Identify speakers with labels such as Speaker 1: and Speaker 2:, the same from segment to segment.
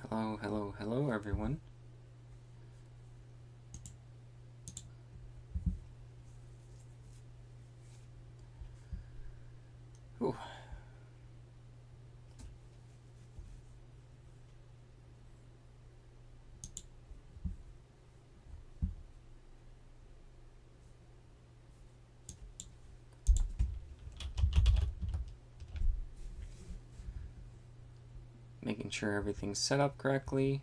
Speaker 1: Hello, hello, hello, everyone. Ooh. Making sure everything's set up correctly.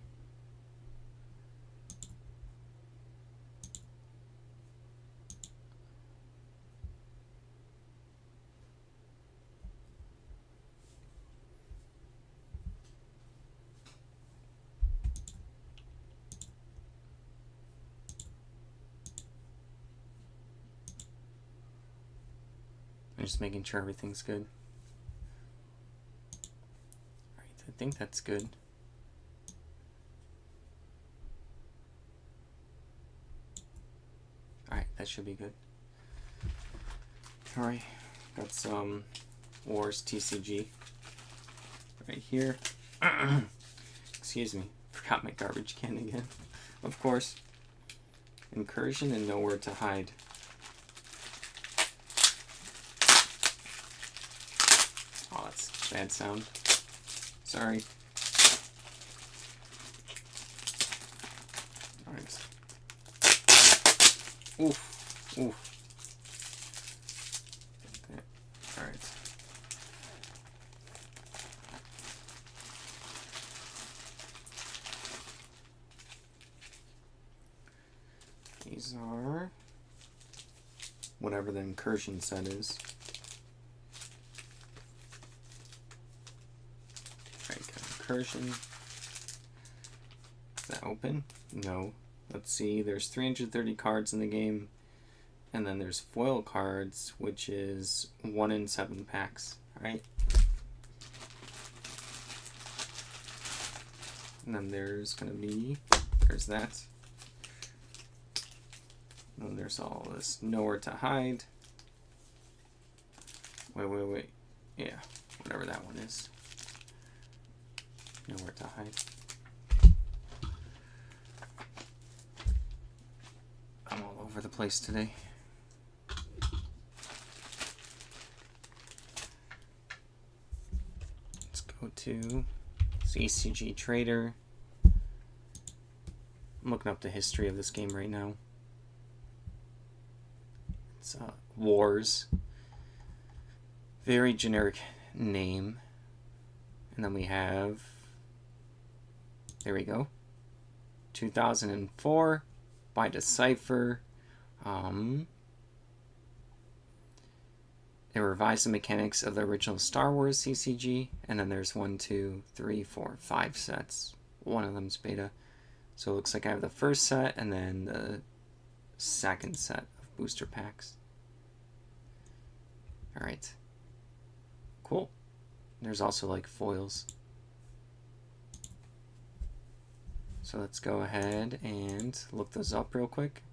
Speaker 1: I'm just making sure everything's good. Alright, I think that's good. Alright, that should be good. Alright, got some Wars TCG right here. Excuse me, forgot my garbage can again. Of course. Incursion and Nowhere to Hide. Oh, that's a bad sound. Sorry. Alright. Oof. Oof. Okay. Alright. These are whatever the incursion set is. Alright, incursion. Is that open? No. Let's see, there's 330 cards in the game, and then there's foil cards, which is 1 in 7 packs. Alright. And then there's gonna be, there's that. And then there's all this Nowhere to Hide. Wait. Yeah, whatever that one is. Nowhere to Hide. I'm all over the place today. Let's go to CCG Trader. I'm looking up the history of this game right now. It's Wars. Very generic name. And then we have, there we go, 2004 by Decipher. They revised the mechanics of the original Star Wars CCG, and then there's 1, 2, 3, 4, 5 sets. One of them's beta. So it looks like I have the first set and then the second set of booster packs. Alright. Cool. There's also like foils. So let's go ahead and look those up real quick.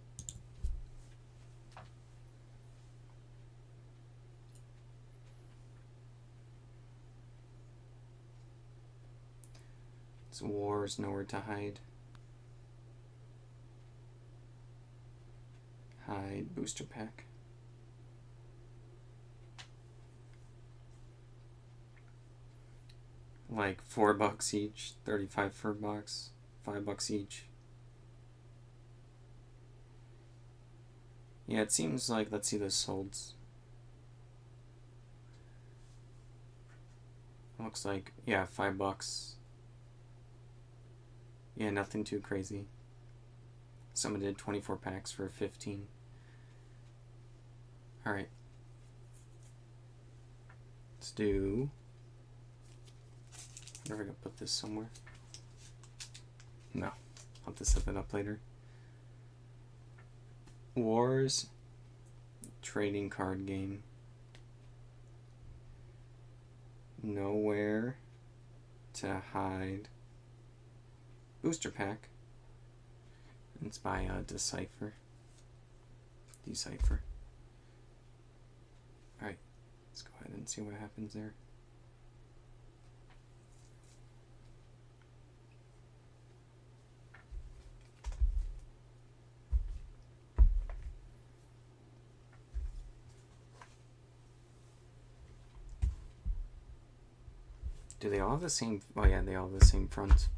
Speaker 1: It's Wars, Nowhere to Hide. Hide booster pack. Like $4 each, 35 per box, $5 each. Yeah, it seems like, let's see this holds. Looks like, yeah, $5. Yeah, nothing too crazy. Someone did 24 packs for 15. Alright. Let's do, I wonder if I can put this somewhere. No, I'll have to set that up later. Wars trading card game. Nowhere to Hide booster pack. It's by Decipher. Alright, let's go ahead and see what happens there. Do they all have the same? Oh yeah, they all have the same front.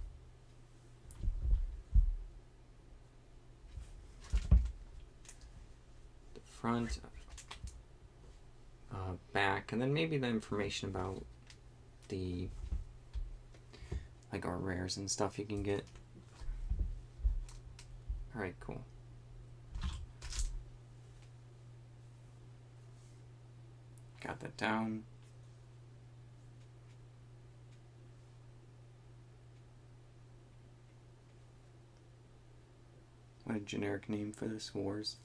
Speaker 1: The front, back, and then maybe the information about the like our rares and stuff you can get. All right, cool. Got that down. What a generic name for this, Wars.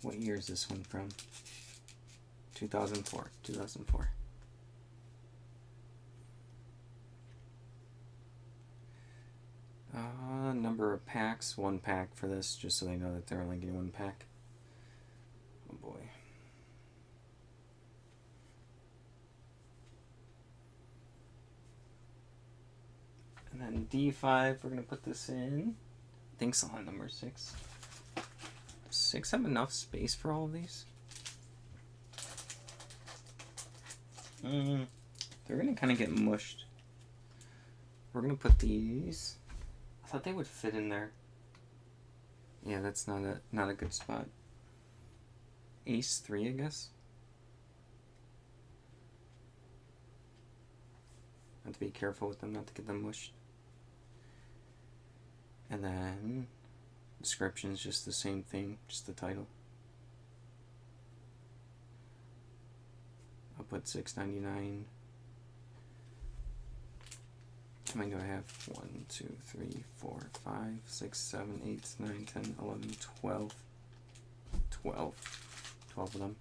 Speaker 1: What year is this one from? 2004. 2004. Number of packs. 1 pack for this, just so they know that they're only getting 1 pack. Oh boy. And then D5, we're going to put this in. I think slot number 6. 6 have enough space for all of these? They're going to kind of get mushed. We're going to put these. I thought they would fit in there. Yeah, that's not a good spot. Ace 3, I guess. I have to be careful with them not to get them mushed. And then description is just the same thing, just the title. I'll put $6.99. How many do I have? 1, 2, 3, 4, 5, 6, 7, 8, 9, 10, 11, 12. 12 of them.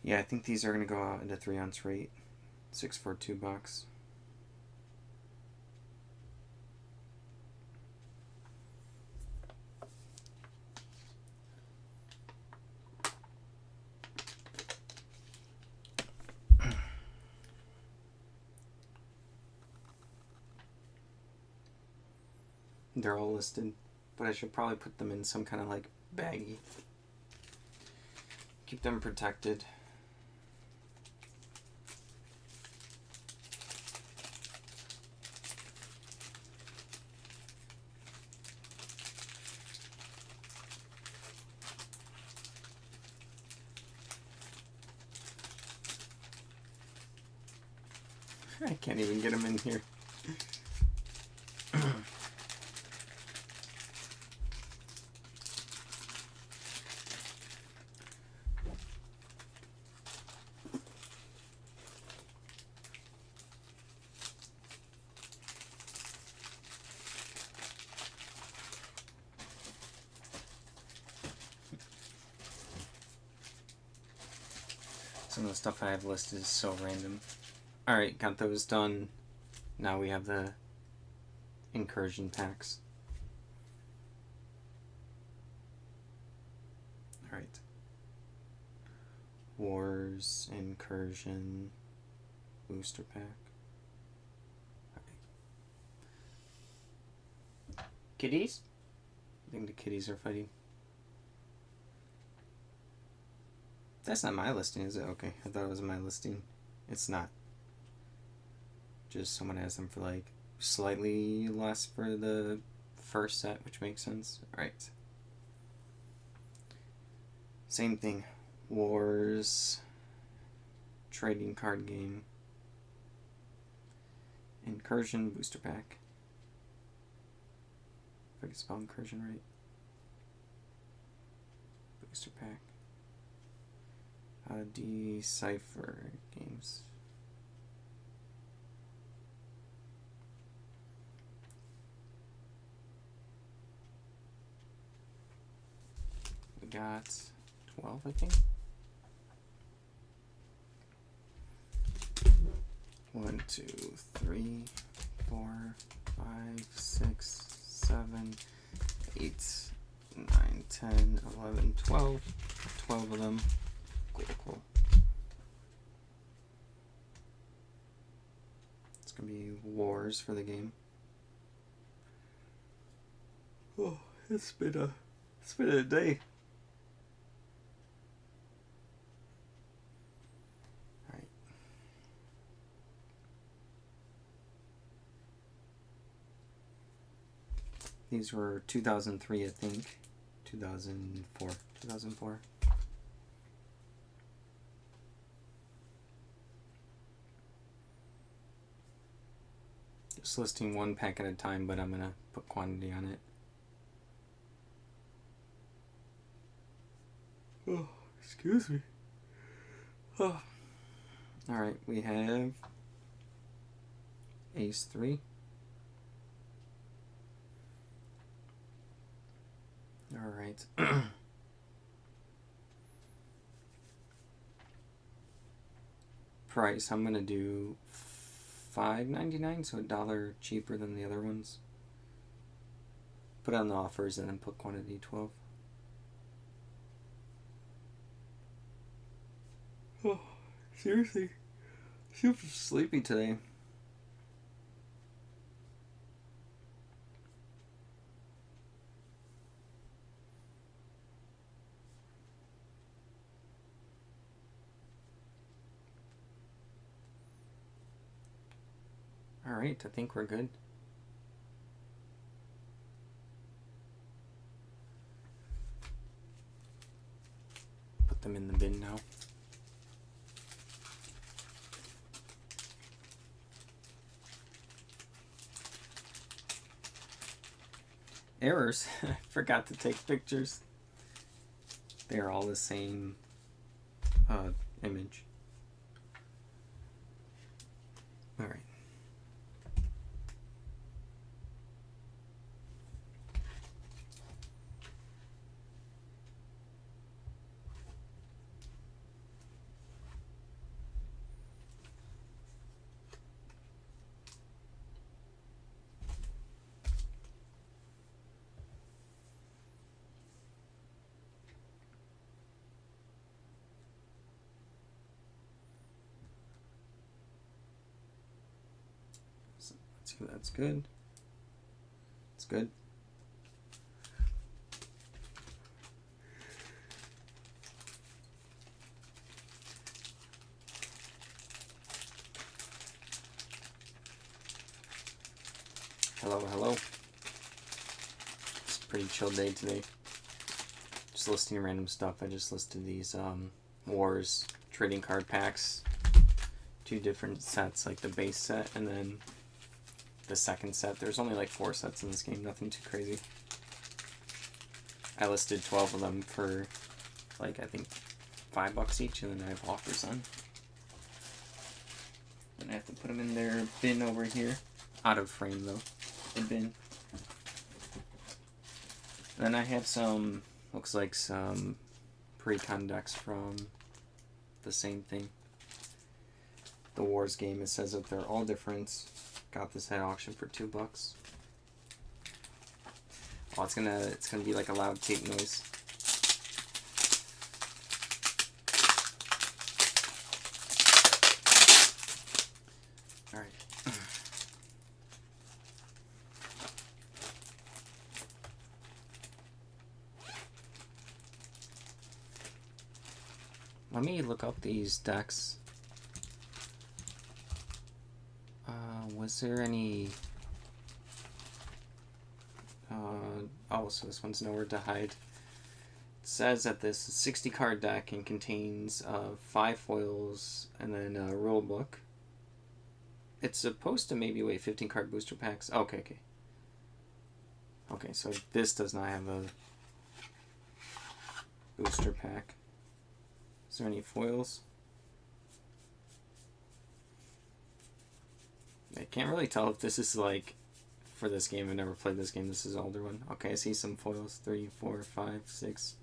Speaker 1: Yeah, I think these are going to go out at a 3-ounce rate. 642 box. They're all listed, but I should probably put them in some kind of like baggie. Keep them protected. I can't even get them in here. Some of the stuff I have listed is so random. Alright, got those done. Now we have the incursion packs. Alright. Wars, incursion, booster pack. Alright. Kitties? I think the kitties are fighting. That's not my listing, is it? Okay, I thought it was my listing. It's not. Just someone has them for like slightly less for the first set, which makes sense. Alright. Same thing. Wars. Trading card game. Incursion booster pack. If I can spell incursion right. Booster pack. Decipher games. We got 12, I think. 1, 2, 3, 4, 5, 6, 7, 8, 9, 10, 11, 12. 12 of them. Cool. It's gonna be wars for the game. Oh, it's been a day. Alright. These were 2003, I think. 2004. Just listing one pack at a time, but I'm gonna put quantity on it. Oh, excuse me. Oh. Alright, we have Ace 3. Alright. Price, I'm gonna do $5.99, so $1 cheaper than the other ones. Put on the offers and then put quantity 12. Oh, seriously. Super sleepy today. Alright, I think we're good. Put them in the bin now. Errors. I forgot to take pictures. They're all the same image. Alright. So that's good. It's good. Hello. It's a pretty chill day today. Just listing random stuff. I just listed these Wars trading card packs. 2 different sets, like the base set and then the second set. There's only like 4 sets in this game, nothing too crazy. I listed 12 of them for like I think $5 each, and then I have offers on. Then I have to put them in their bin over here. Out of frame though, the bin. Then I have some, looks like some pre-con decks from the same thing. The Wars game, it says that they're all different. Got this at auction for $2. Oh, it's gonna be like a loud tape noise. All right. Let me look up these decks. Was there any... oh, so this one's Nowhere to Hide. It says that this 60 card deck and contains 5 foils and then a rule book. It's supposed to maybe weigh 15 card booster packs. Okay. Okay, so this does not have a booster pack. Is there any foils? I can't really tell if this is like for this game. I've never played this game. This is an older one. Okay, I see some foils. 3, 4, 5, 6.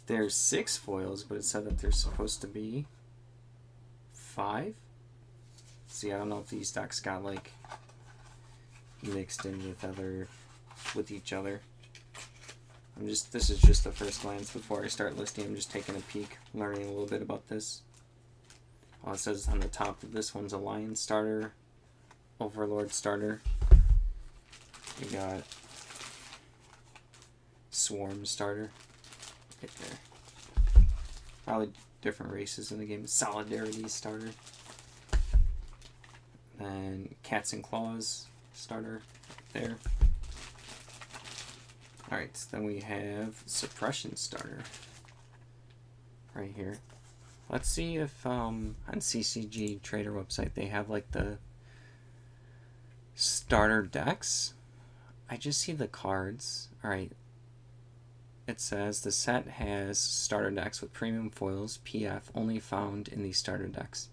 Speaker 1: There's 6 foils, but it said that there's supposed to be 5. See, I don't know if these decks got like mixed in with each other. This is just the first glance before I start listing. I'm just taking a peek, learning a little bit about this. It says on the top that this one's a Lion starter, Overlord starter. We got Swarm starter right there. Probably different races in the game. Solidarity starter. And Cats and Claws starter right there. Alright, then we have Suppression starter right here. Let's see if on CCG Trader website they have like the starter decks. I just see the cards. Alright. It says the set has starter decks with premium foils, PF, only found in these starter decks.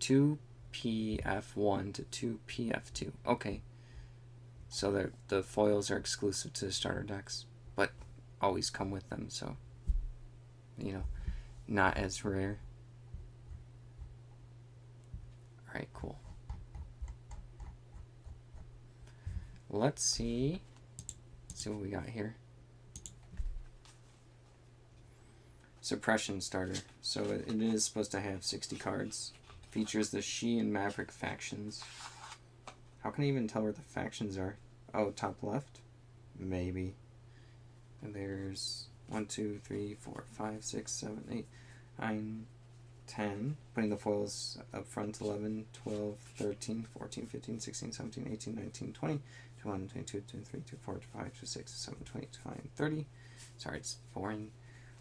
Speaker 1: 2 PF1 to 2 PF2. Okay. So the foils are exclusive to the starter decks, but always come with them, so, you know, not as rare. Alright, cool. Let's see what we got here. Suppression starter. So it is supposed to have 60 cards. Features the She and Maverick factions. How can I even tell where the factions are? Oh, top left? Maybe. And there's 1, 2, 3, 4, 5, 6, 7, 8, 9, 10. Putting the foils up front, 11, 12, 13, 14, 15, 16, 17, 18, 19, 20, 21, 22, 23, 24, 25, 26, 27, 29, 30. Sorry, it's boring.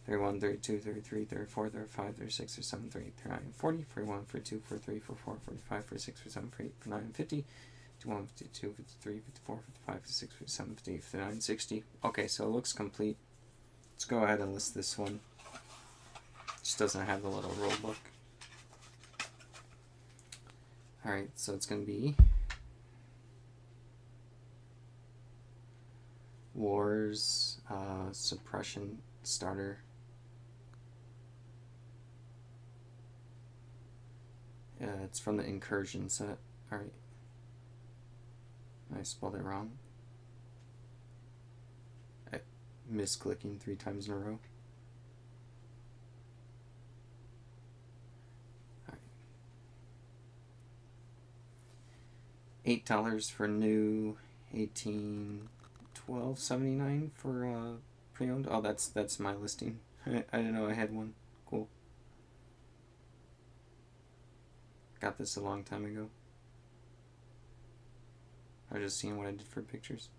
Speaker 1: 31, 32, 33, 34, 35, 36, 37, 38, 39, 40, 41, 42, 43, 44, 45, 46, 47, 48, 49, 50, 51, 52, 53, 54, 55, 56, 57, 58, 59, 60. Okay, so it looks complete. Let's go ahead and list this one. It just doesn't have the little rule book. Alright, so it's going to be Wars Suppression starter. It's from the Incursion set. Alright. I spelled it wrong. I misclicking 3 times in a row. Alright. $8 for new, $12.79 for pre-owned. Oh, that's my listing. I didn't know I had one. Cool. Got this a long time ago. I was just seeing what I did for pictures.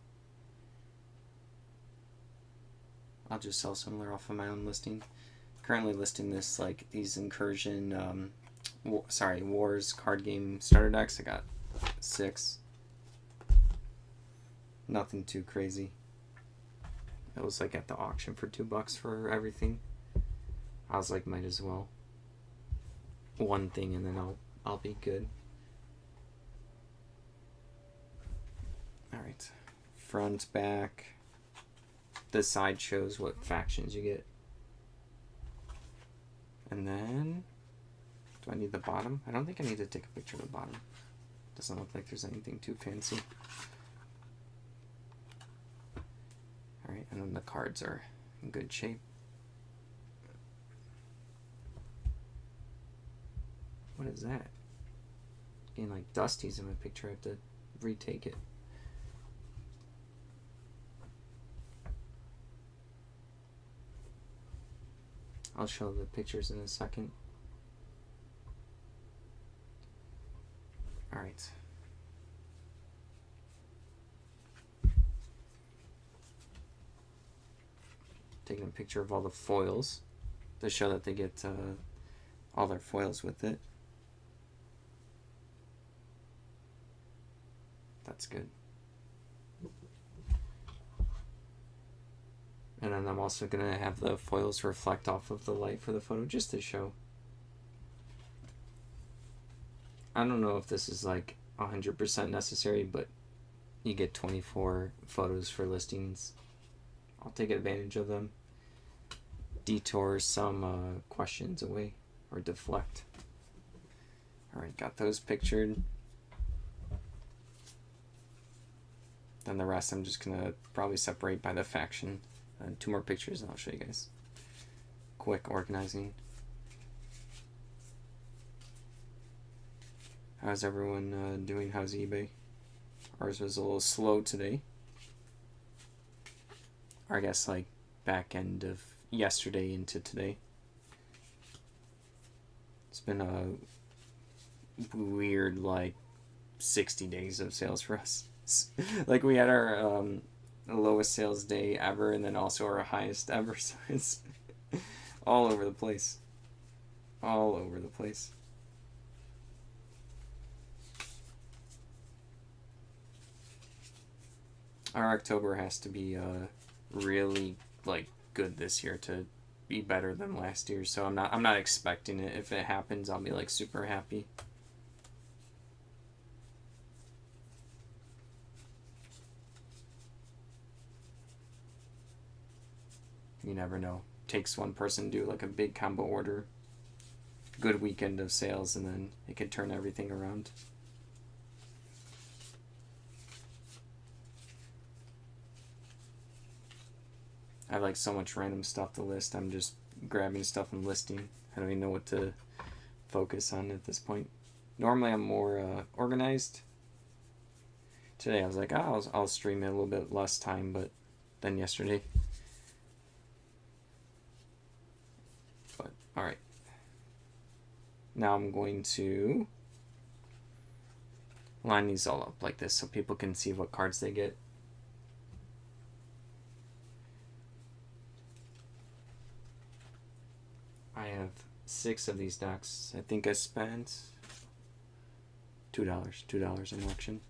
Speaker 1: I'll just sell similar off of my own listing. Currently listing this like these Incursion, Wars card game starter decks. I got 6. Nothing too crazy. It was like at the auction for $2 for everything. I was like, might as well. One thing and then I'll be good. Alright. Front, back. The side shows what factions you get. And then, do I need the bottom? I don't think I need to take a picture of the bottom. Doesn't look like there's anything too fancy. Alright, and then the cards are in good shape. What is that? Getting like dusties in my picture. I have to retake it. I'll show the pictures in a second. Alright. Taking a picture of all the foils to show that they get all their foils with it. That's good. And then I'm also going to have the foils reflect off of the light for the photo just to show. I don't know if this is like 100% necessary, but you get 24 photos for listings. I'll take advantage of them. Detour some questions away or deflect. Alright, got those pictured. Then the rest I'm just gonna probably separate by the faction. 2 more pictures and I'll show you guys. Quick organizing. How's everyone doing? How's eBay? Ours was a little slow today. Or I guess like back end of yesterday into today. It's been a weird like 60 days of sales for us. Like we had our lowest sales day ever and then also our highest ever, so it's all over the place. All over the place. Our October has to be really like good this year to be better than last year, so I'm not expecting it. If it happens, I'll be like super happy. You never know. Takes one person to do like a big combo order, good weekend of sales, and then it can turn everything around. I have like so much random stuff to list. I'm just grabbing stuff and listing. I don't even know what to focus on at this point. Normally I'm more organized. Today I was like, oh, I'll stream it a little bit less time, but than yesterday. But all right. Now I'm going to line these all up like this so people can see what cards they get. I have 6 of these decks. I think I spent $2 in auction.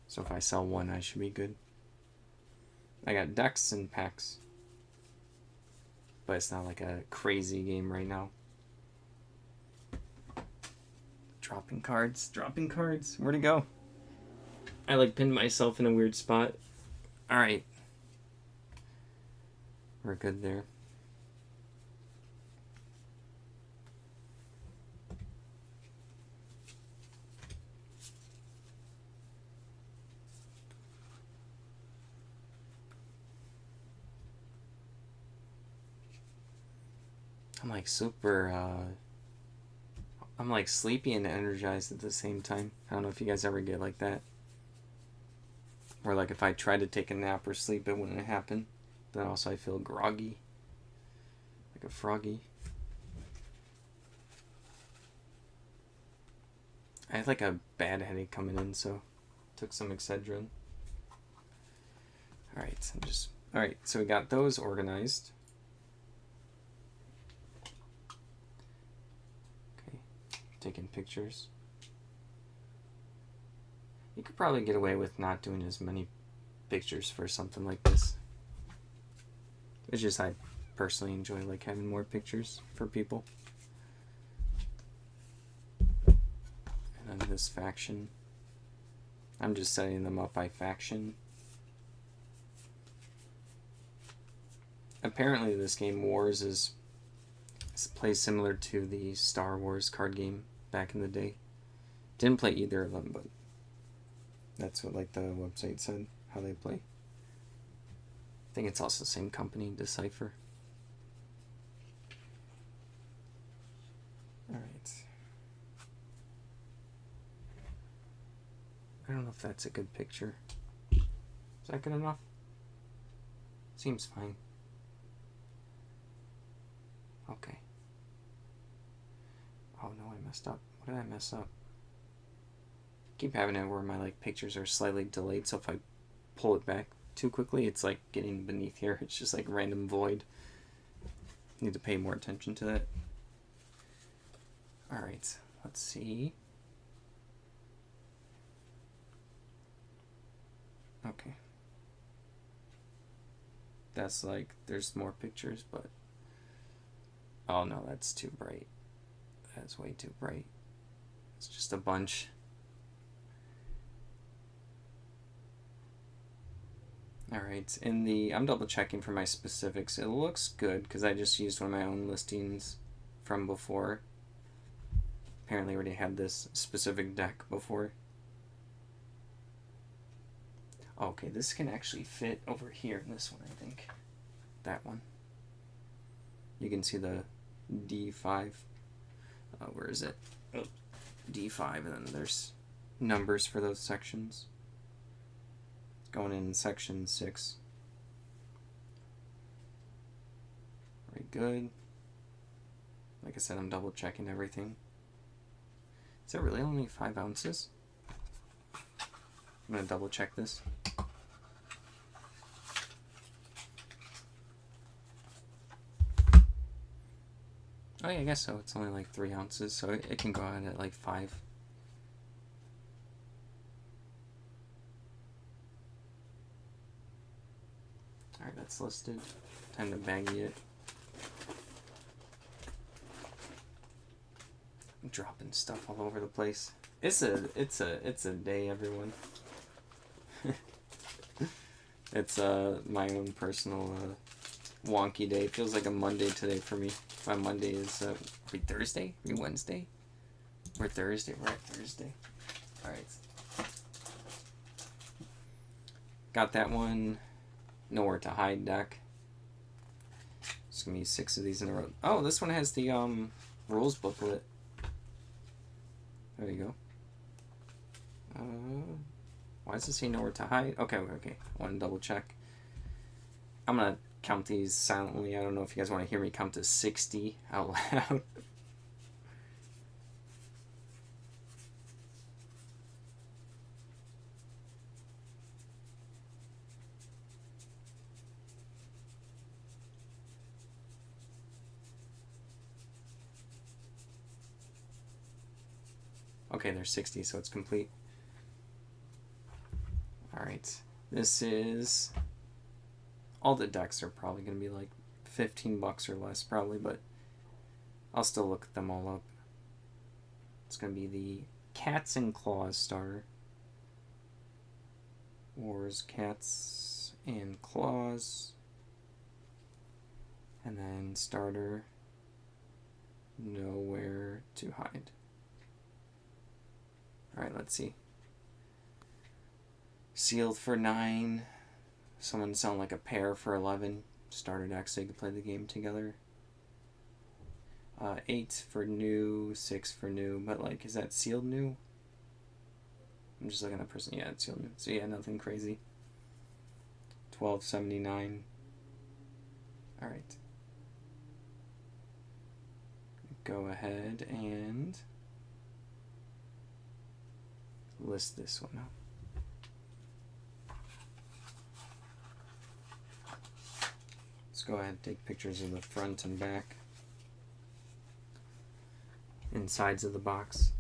Speaker 1: So if I sell one, I should be good. I got decks and packs, but it's not like a crazy game right now. Dropping cards. Where'd it go? I like pinned myself in a weird spot. All right. We're good there. I'm like super, I'm like sleepy and energized at the same time. I don't know if you guys ever get like that. Or like if I try to take a nap or sleep, it wouldn't happen. But then also I feel groggy. Like a froggy. I had like a bad headache coming in, so took some Excedrin. Alright, so we got those organized. Okay, taking pictures. You could probably get away with not doing as many pictures for something like this. It's just I personally enjoy like having more pictures for people. And then this faction, I'm just setting them up by faction. Apparently this game Wars plays similar to the Star Wars card game back in the day. Didn't play either of them, but that's what like the website said, how they play. I think it's also the same company, Decipher. Alright. I don't know if that's a good picture. Is that good enough? Seems fine. Okay. Oh no, I messed up. What did I mess up? Keep having it where my like pictures are slightly delayed, so if I pull it back too quickly, it's like getting beneath here. It's just like random void. Need to pay more attention to that. Alright, let's see. Okay. That's like, there's more pictures, but oh no, that's too bright. That's way too bright. It's just a bunch. Alright, I'm double checking for my specifics. It looks good because I just used one of my own listings from before. apparently already had this specific deck before. Okay, this can actually fit over here in this one, I think. That one. You can see the D5. Where is it? Oh, D5, and then there's numbers for those sections. It's going in section 6. Very good. Like I said, I'm double checking everything. Is that really only 5 ounces? I'm going to double check this. Oh yeah, I guess so. It's only like 3 ounces, so it can go out at like 5. Alright, that's listed. Time to baggy it. I'm dropping stuff all over the place. It's a day, everyone. It's my own personal wonky day. It feels like a Monday today for me. My Monday is are we Thursday? Are we Wednesday? We're Thursday. We're at Thursday. Alright. Got that one. Nowhere to Hide deck. It's gonna be 6 of these in a row. Oh, this one has the rules booklet. There you go. Why does it say Nowhere to Hide? Okay. I want to double check. I'm gonna count these silently. I don't know if you guys want to hear me count to 60 out loud. Okay, there's 60, so it's complete. Alright, this is... all the decks are probably going to be like $15 or less, probably, but I'll still look them all up. It's going to be the Cats and Claws starter. Wars, Cats and Claws. And then starter, Nowhere to Hide. Alright, let's see. Sealed for 9. Someone sound like a pair for 11. Starter deck so you can play the game together. 8 for new, 6 for new, but like, is that sealed new? I'm just looking at person. Yeah, it's sealed new. So yeah, nothing crazy. 12.79. All right. Go ahead and list this one out. Let's go ahead and take pictures of the front and back and sides of the box.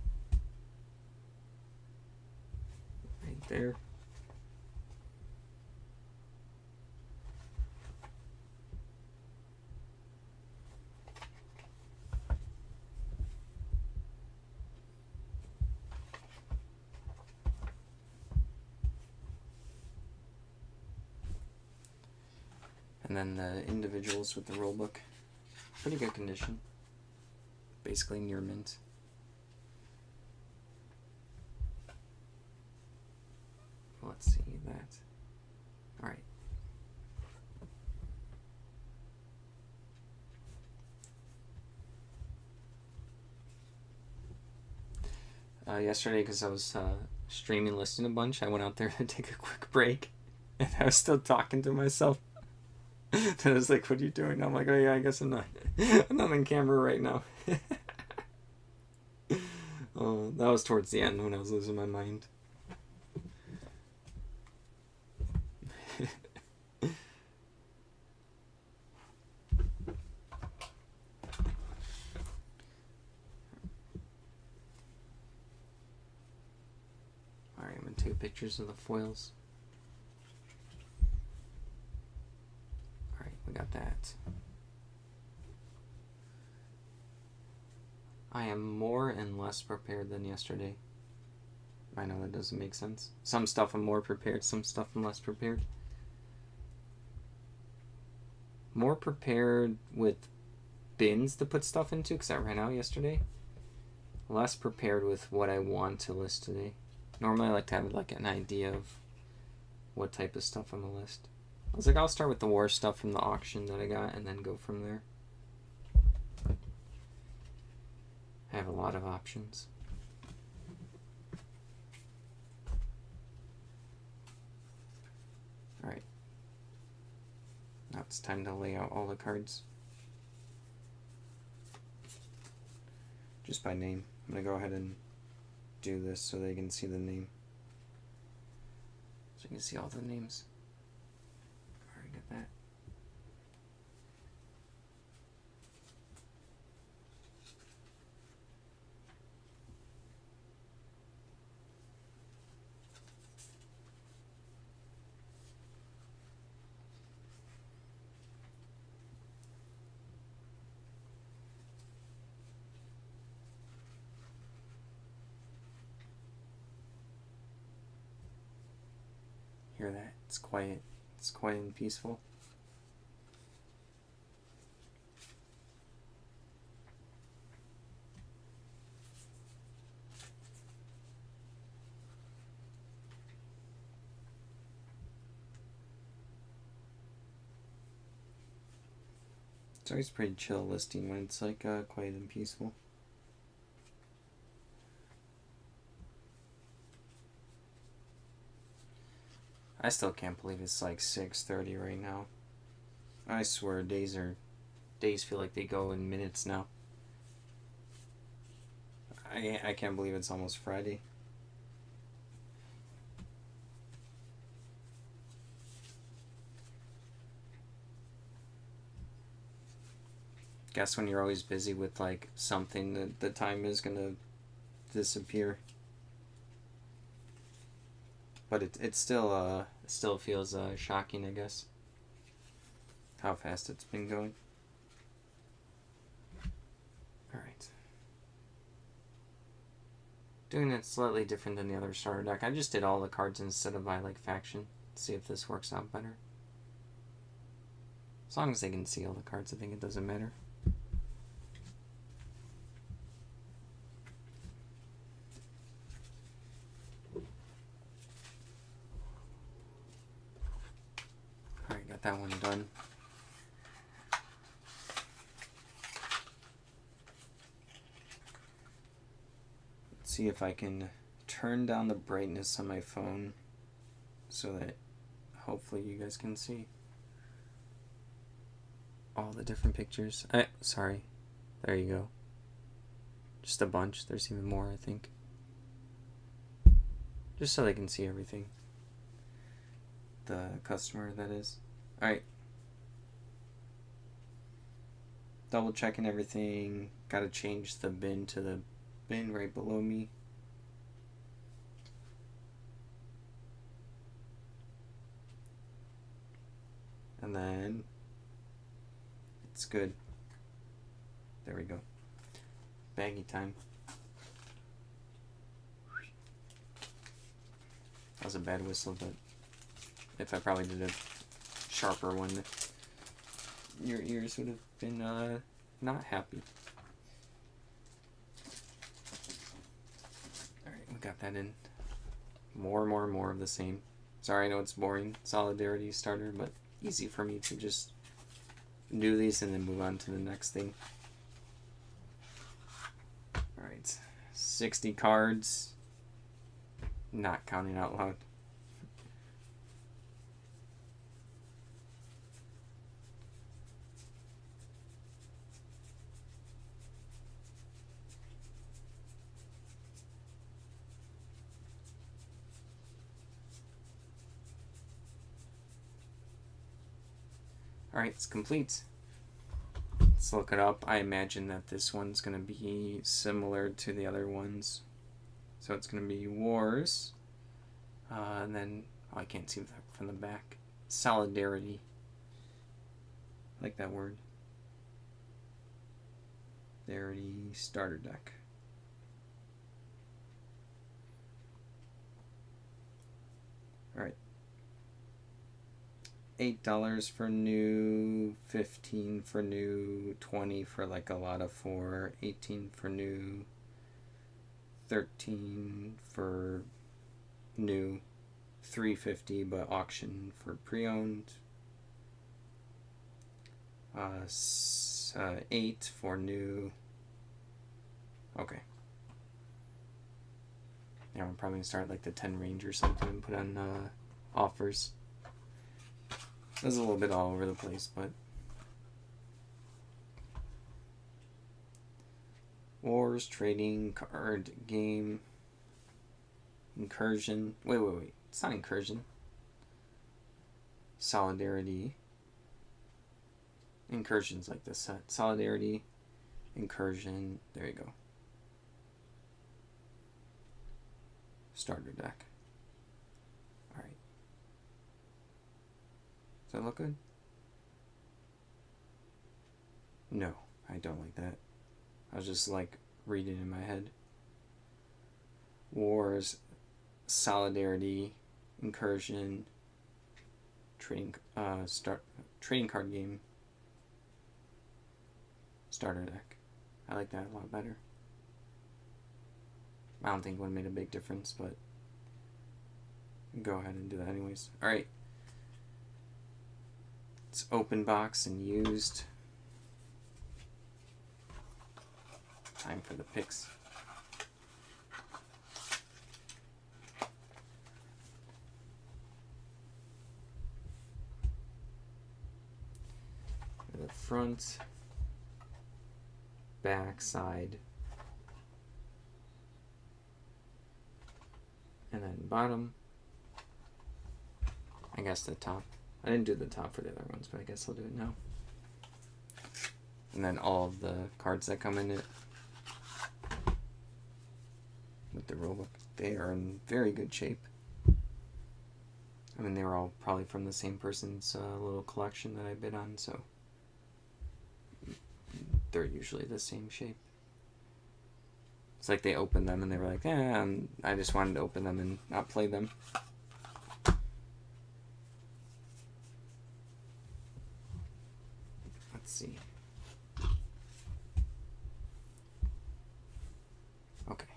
Speaker 1: Right there. And then the individuals with the rulebook. Pretty good condition. Basically near mint. Let's see that. Alright. Yesterday, because I was streaming listing a bunch, I went out there to take a quick break. And I was still talking to myself. And I was like, what are you doing? I'm like, oh yeah, I guess I'm not on camera right now. That was towards the end when I was losing my mind. Alright, I'm going to take pictures of the foils. We got that. I am more and less prepared than yesterday. I know that doesn't make sense. Some stuff I'm more prepared, some stuff I'm less prepared. More prepared with bins to put stuff into because I ran out yesterday. less prepared with what I want to list today. Normally I like to have like an idea of what type of stuff I'm gonna list. I was like, I'll start with the war stuff from the auction that I got and then go from there. I have a lot of options. Alright. Now it's time to lay out all the cards. Just by name. I'm going to go ahead and do this so they can see the name. So you can see all the names. Alright, get that. Hear that? It's quiet. It's quiet and peaceful. It's always pretty chill listing when it's like quiet and peaceful. I still can't believe it's like 6:30 right now. I swear days feel like they go in minutes now. I can't believe it's almost Friday. Guess when you're always busy with like something, the time is gonna disappear. But it still feels shocking, I guess, how fast it's been going. Alright. Doing it slightly different than the other starter deck. I just did all the cards instead of by like faction. See if this works out better. As long as they can see all the cards, I think it doesn't matter. Alright, got that one done. Let's see if I can turn down the brightness on my phone so that hopefully you guys can see all the different pictures. Sorry. There you go. Just a bunch. There's even more, I think. Just so they can see everything. The customer, that is. Alright. Double checking everything. Gotta change the bin to the bin right below me. And then it's good. There we go. Baggy time. That was a bad whistle, but if I probably did a sharper one, your ears would have been not happy. Alright, we got that in. More of the same. Sorry, I know it's boring. Solidarity starter, but easy for me to just do these and then move on to the next thing. Alright, 60 cards. Not counting out loud. Alright, it's complete. Let's look it up. I imagine that this one's going to be similar to the other ones. So it's going to be Wars. And then, I can't see from the back. Solidarity. I like that word. Solidarity starter deck. Alright. $8 for new, 15 for new, 20 for like a lot of 4, 18 for new, $13 for new, $3.50 but auction for pre-owned, $8 for new. Okay. Yeah, I'm probably gonna start like the 10 range or something and put on offers. It was a little bit all over the place, but Wars, trading card game, incursion. Wait. It's not incursion. Solidarity. Incursion's like this set. Solidarity, incursion. There you go. Starter deck. Alright. Does that look good? No, I don't like that. I was just like reading in my head. Wars, solidarity, incursion, trading card game, starter deck. I like that a lot better. I don't think it would have made a big difference, but go ahead and do that anyways. Alright. It's open box and used. Time for the picks. The front, back, side, and then bottom. I guess the top. I didn't do the top for the other ones, but I guess I'll do it now. And then all of the cards that come in it with the rulebook. They are in very good shape. I mean, they were all probably from the same person's little collection that I bid on, so they're usually the same shape. It's like they opened them and they were like, I just wanted to open them and not play them. Let's see. Okay,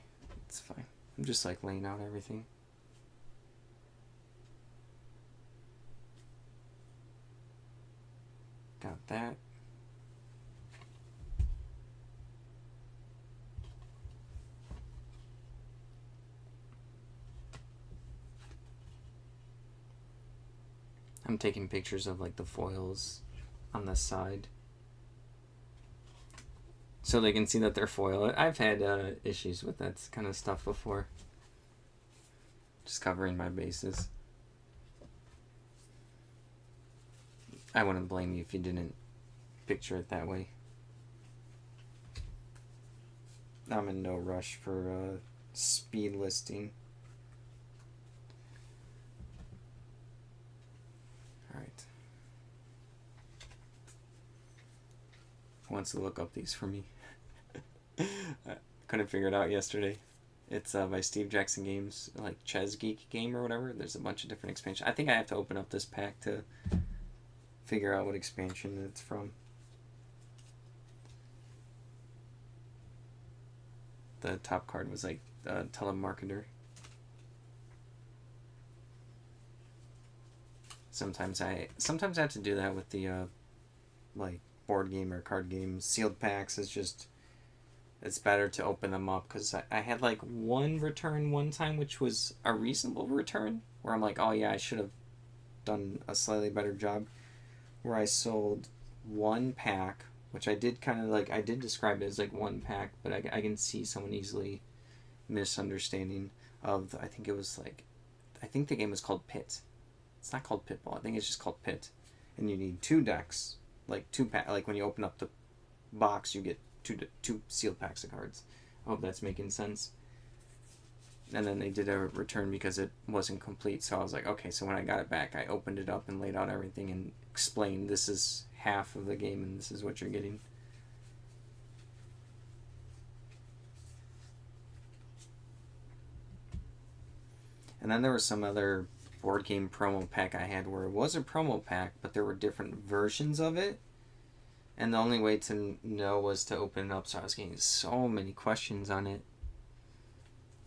Speaker 1: it's fine. I'm just like laying out everything. Got that. I'm taking pictures of like the foils on the side so they can see that they're foil. I've had issues with that kind of stuff before. Just covering my bases. I wouldn't blame you if you didn't picture it that way. I'm in no rush for speed listing. Alright. Who wants to look up these for me? I couldn't figure it out yesterday. It's by Steve Jackson Games, like Chess Geek game or whatever. There's a bunch of different expansions. I think I have to open up this pack to figure out what expansion it's from. The top card was like telemarketer. Sometimes I have to do that with the like board game or card game sealed packs. It's better to open them up because I had like one return one time which was a reasonable return where I'm like, oh yeah, I should have done a slightly better job, where I sold one pack, which I did kind of like, I did describe it as like one pack, but I can see someone easily misunderstanding of I think the game was called Pit. It's not called Pitball. I think it's just called Pit. And you need two decks, like like when you open up the box, you get two sealed packs of cards. I hope that's making sense. And then they did a return because it wasn't complete. So I was like, okay, so when I got it back, I opened it up and laid out everything and explained this is half of the game and this is what you're getting. And then there was some other board game promo pack I had where it was a promo pack, but there were different versions of it. And the only way to know was to open it up, so I was getting so many questions on it.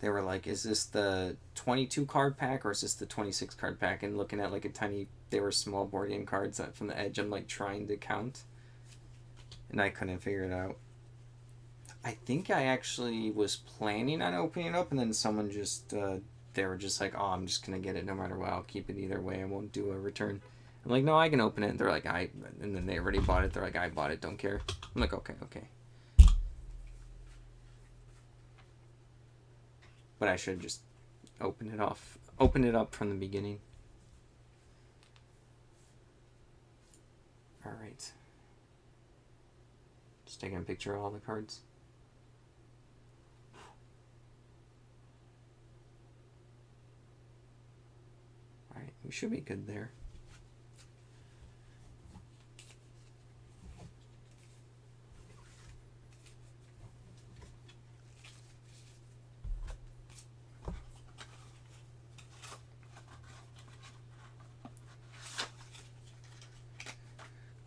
Speaker 1: they were like, is this the 22 card pack or is this the 26 card pack? And looking at like a tiny, they were small board game cards that from the edge, I'm like trying to count. And I couldn't figure it out. I think I actually was planning on opening it up, and then someone just, they were just like, oh, I'm just going to get it no matter what. I'll keep it either way. I won't do a return. I'm like, no, I can open it. And they're like, and then they already bought it. They're like, I bought it. Don't care. I'm like, okay. But I should just open it up from the beginning. All right. Just taking a picture of all the cards. All right, we should be good there.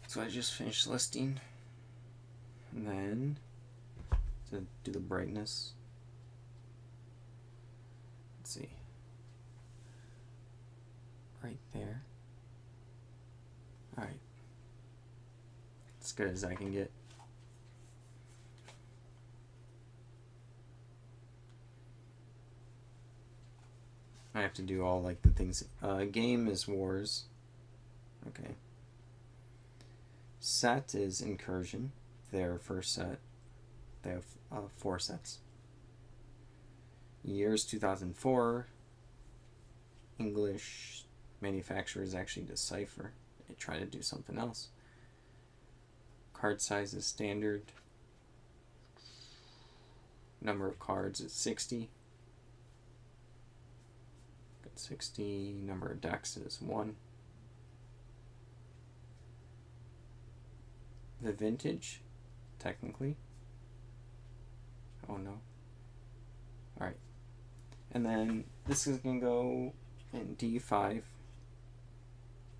Speaker 1: So I just finished listing, and then to do the brightness, let's see, right there. All right, as good as I can get. I have to do all like the things. Game is Wars. Okay. Set is Incursion. Their first set. They have 4 sets. Years 2004. English manufacturer is actually Decipher. They try to do something else. Card size is standard. Number of cards is 60. Got 60. Number of decks is 1. The vintage, technically. Oh no. Alright. And then this is going to go in D5,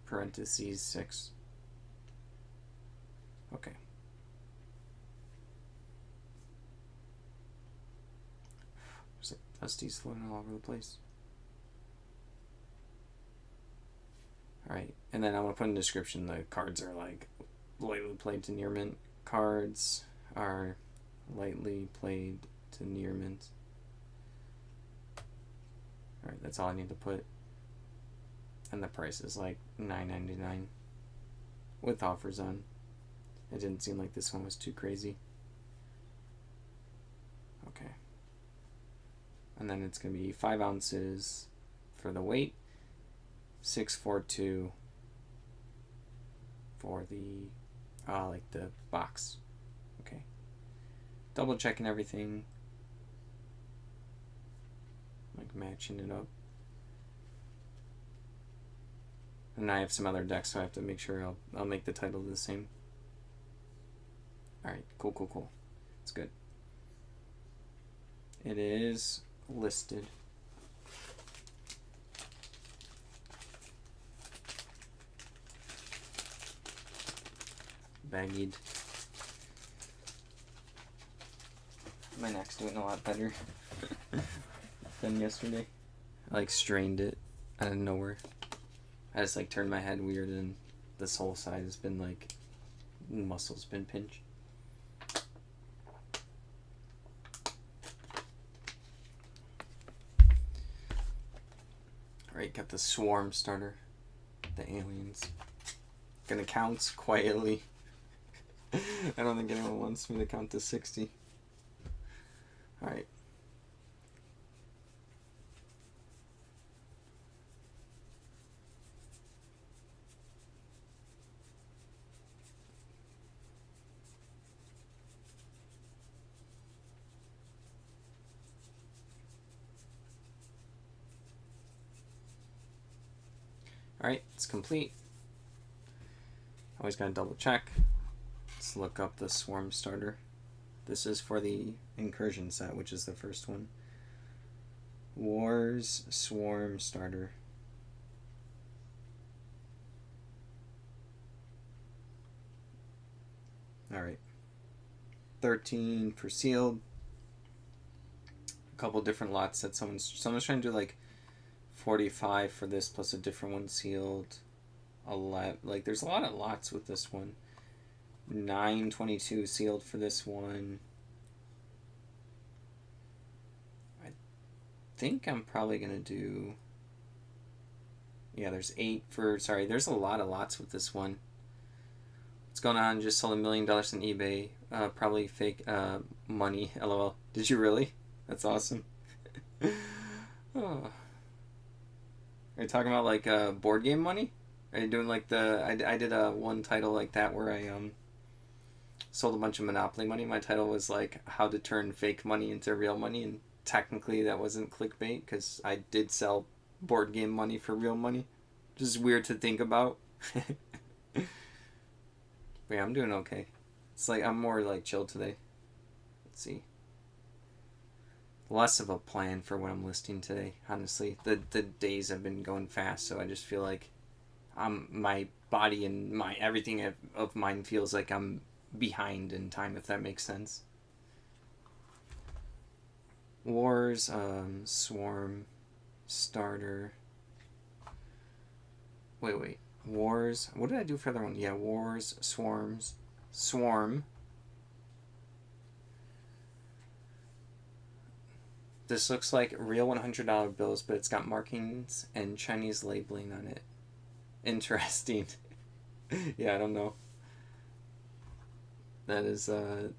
Speaker 1: parentheses 6. Okay. There's like dusties floating all over the place. Alright, and then I'm going to put in the description the cards are like lightly played to near mint. Cards are lightly played to near mint. Alright, that's all I need to put. And the price is like $9.99 with offers on. It didn't seem like this one was too crazy. Okay. And then it's going to be 5 ounces for the weight. 642 for the like the box. Okay. Double checking everything. Like matching it up. And I have some other decks, so I have to make sure I'll make the title the same. Alright, cool. It's good. It is listed. Baggied. My neck's doing a lot better than yesterday. I like strained it out of nowhere. I just like turned my head weird and this whole side has been like muscles been pinched. Alright, got the Swarm starter. The aliens. Gonna count quietly. I don't think anyone wants me to count to 60. Alright. Alright, it's complete. Always gotta double check. Let's look up the Swarm starter. This is for the Incursion set, which is the first one. Wars Swarm starter. Alright. 13 for sealed. couple different lots that someone's trying to do like 45 for this plus a different one sealed 11. Like there's a lot of lots with this one. 922 sealed for this one. I think I'm probably gonna do, yeah, there's 8 for, sorry, there's a lot of lots with this one. What's going on? Just sold $1 million on eBay. Probably fake money. LOL. Did you really? That's awesome. Oh. Are you talking about like board game money? Are you doing like the? I did a one title like that where I sold a bunch of Monopoly money. My title was like how to turn fake money into real money, and technically that wasn't clickbait because I did sell board game money for real money. Just weird to think about. But yeah, I'm doing okay. It's like I'm more like chill today. Let's see. Less of a plan for what I'm listing today, honestly. The days have been going fast, so I just feel like my body and my everything of mine feels like I'm behind in time, if that makes sense. Wars, Swarm, Starter. Wait. Wars. What did I do for the other one? Yeah, Wars, Swarms, Swarm. This looks like real $100 bills, but it's got markings and Chinese labeling on it. Interesting. Yeah, I don't know. That is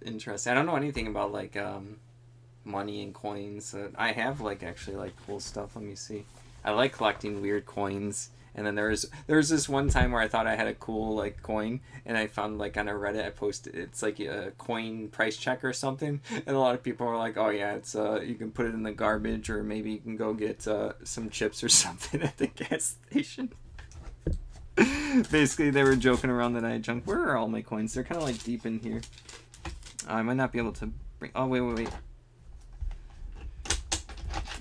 Speaker 1: interesting. I don't know anything about like money and coins. I have like actually like cool stuff. Let me see. I like collecting weird coins. And then there was this one time where I thought I had a cool like coin, and I found like on a Reddit I posted it's like a coin price check or something, and a lot of people were like, oh yeah, it's you can put it in the garbage, or maybe you can go get some chips or something at the gas station. Basically, they were joking around that I had junk. Where are all my coins? They're kind of like deep in here. I might not be able to bring. Oh wait.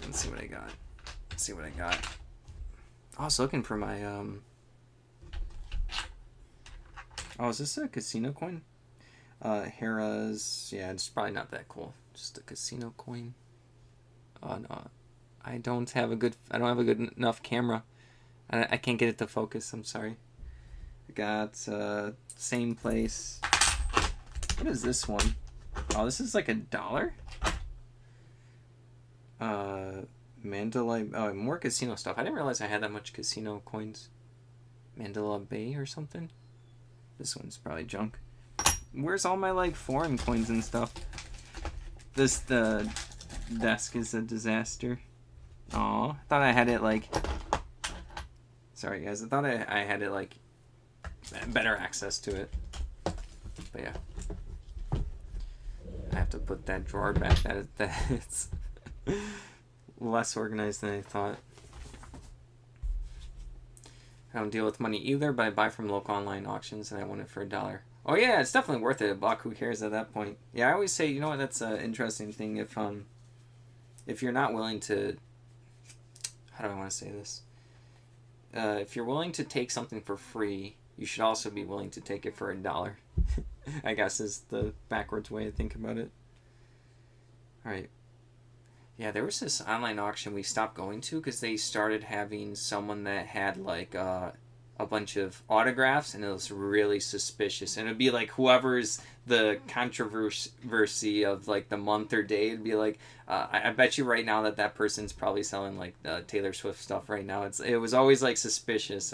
Speaker 1: Let's see what I got. I was looking for my oh, is this a casino coin? Hera's, yeah, it's probably not that cool. Just a casino coin. Oh no, I don't have a good enough camera. I can't get it to focus. I'm sorry. I got same place. What is this one? Oh, this is like $1. Mandalay. Oh, more casino stuff. I didn't realize I had that much casino coins. Mandalay Bay or something. This one's probably junk. Where's all my like foreign coins and stuff? The desk is a disaster. Aw, I thought I had it like. Sorry guys, I thought I had it like better access to it. But yeah, I have to put that drawer back. That it's less organized than I thought. I don't deal with money either, but I buy from local online auctions and I want it for $1. Oh yeah, it's definitely worth it. $1, who cares at that point? Yeah, I always say, you know what, that's an interesting thing. If you're not willing to, how do I want to say this? If you're willing to take something for free, you should also be willing to take it for $1. I guess is the backwards way to think about it. All right. Yeah, there was this online auction we stopped going to because they started having someone that had like a bunch of autographs, and it was really suspicious. And it'd be like whoever's the controversy of like the month or day, it'd be like, I bet you right now that person's probably selling like Taylor Swift stuff right now. It was always like suspicious.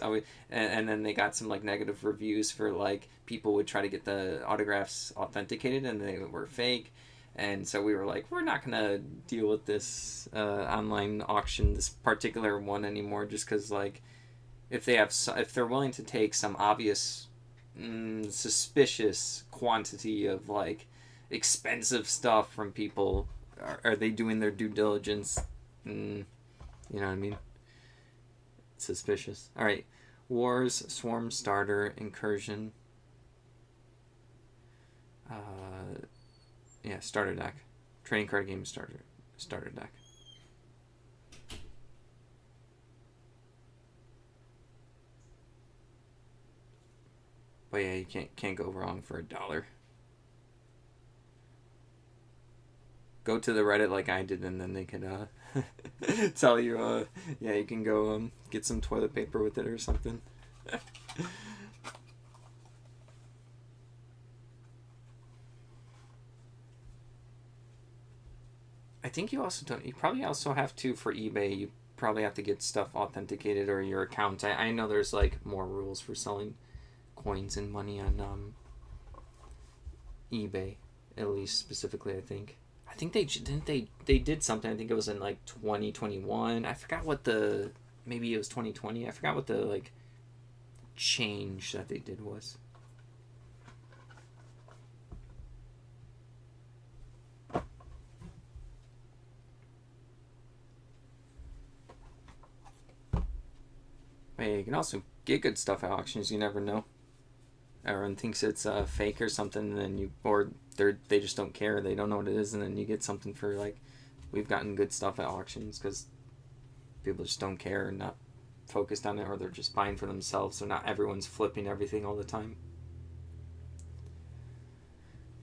Speaker 1: And then they got some like negative reviews for like people would try to get the autographs authenticated and they were fake. And so we were like, we're not going to deal with this online auction, this particular one anymore, just because, like, if they're willing to take some obvious, suspicious quantity of, like, expensive stuff from people, are they doing their due diligence? You know what I mean? Suspicious. All right. Wars, Swarm, Starter, Incursion. Yeah, starter deck. Trading card game starter deck. But yeah, you can't go wrong for $1. go to the Reddit like I did, and then they could tell you, yeah, you can go get some toilet paper with it or something. I think you also don't. You probably also have to for eBay. You probably have to get stuff authenticated or your account. I know there's like more rules for selling coins and money on eBay, at least specifically. I think they did something. I think it was in like 2021. I forgot what the maybe it was 2020. I forgot what the like change that they did was. Hey, you can also get good stuff at auctions. You never know. Everyone thinks it's fake or something, and then they just don't care. They don't know what it is, and then you get something for like. We've gotten good stuff at auctions because people just don't care and not focused on it, or they're just buying for themselves. So not everyone's flipping everything all the time.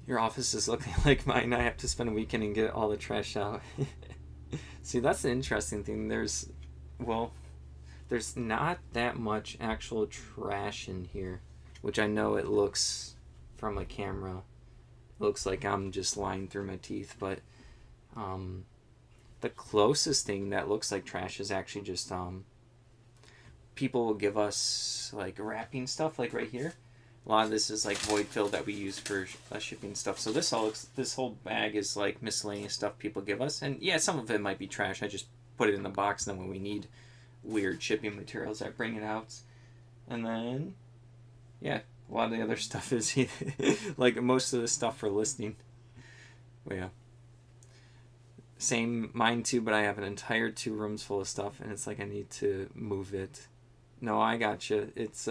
Speaker 1: Your office is looking like mine. I have to spend a weekend and get all the trash out. See, that's the interesting thing. There's not that much actual trash in here, which I know it looks from a camera. Looks like I'm just lying through my teeth, but the closest thing that looks like trash is actually just people will give us like wrapping stuff, like right here. A lot of this is like void fill that we use for shipping stuff. So this whole bag is like miscellaneous stuff people give us, and yeah, some of it might be trash. I just put it in the box, and then when we need weird shipping materials, I bring it out. And then yeah, a lot of the other stuff is like most of the stuff for listing. But yeah, same mine too, but I have an entire 2 rooms full of stuff, and it's like I need to move it. No, I gotcha. It's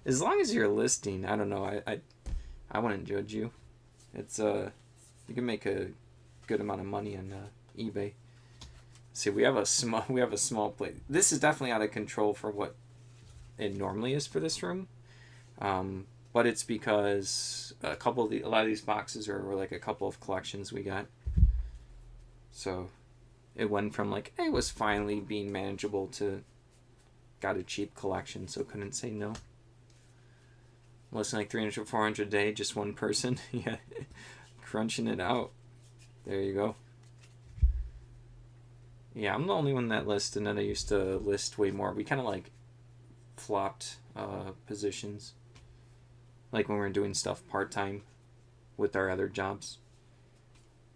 Speaker 1: as long as you're listing, I don't know. I wouldn't judge you. It's you can make a good amount of money on eBay. See, we have a small place. This is definitely out of control for what it normally is for this room, but it's because a lot of these boxes were like a couple of collections we got. So it went from like it was finally being manageable to got a cheap collection, so couldn't say no. Less than like 300 400 a day, just one person. Yeah, crunching it out. There you go. Yeah, I'm the only one that lists, and then I used to list way more. We kind of like flopped positions, like when we were doing stuff part-time with our other jobs.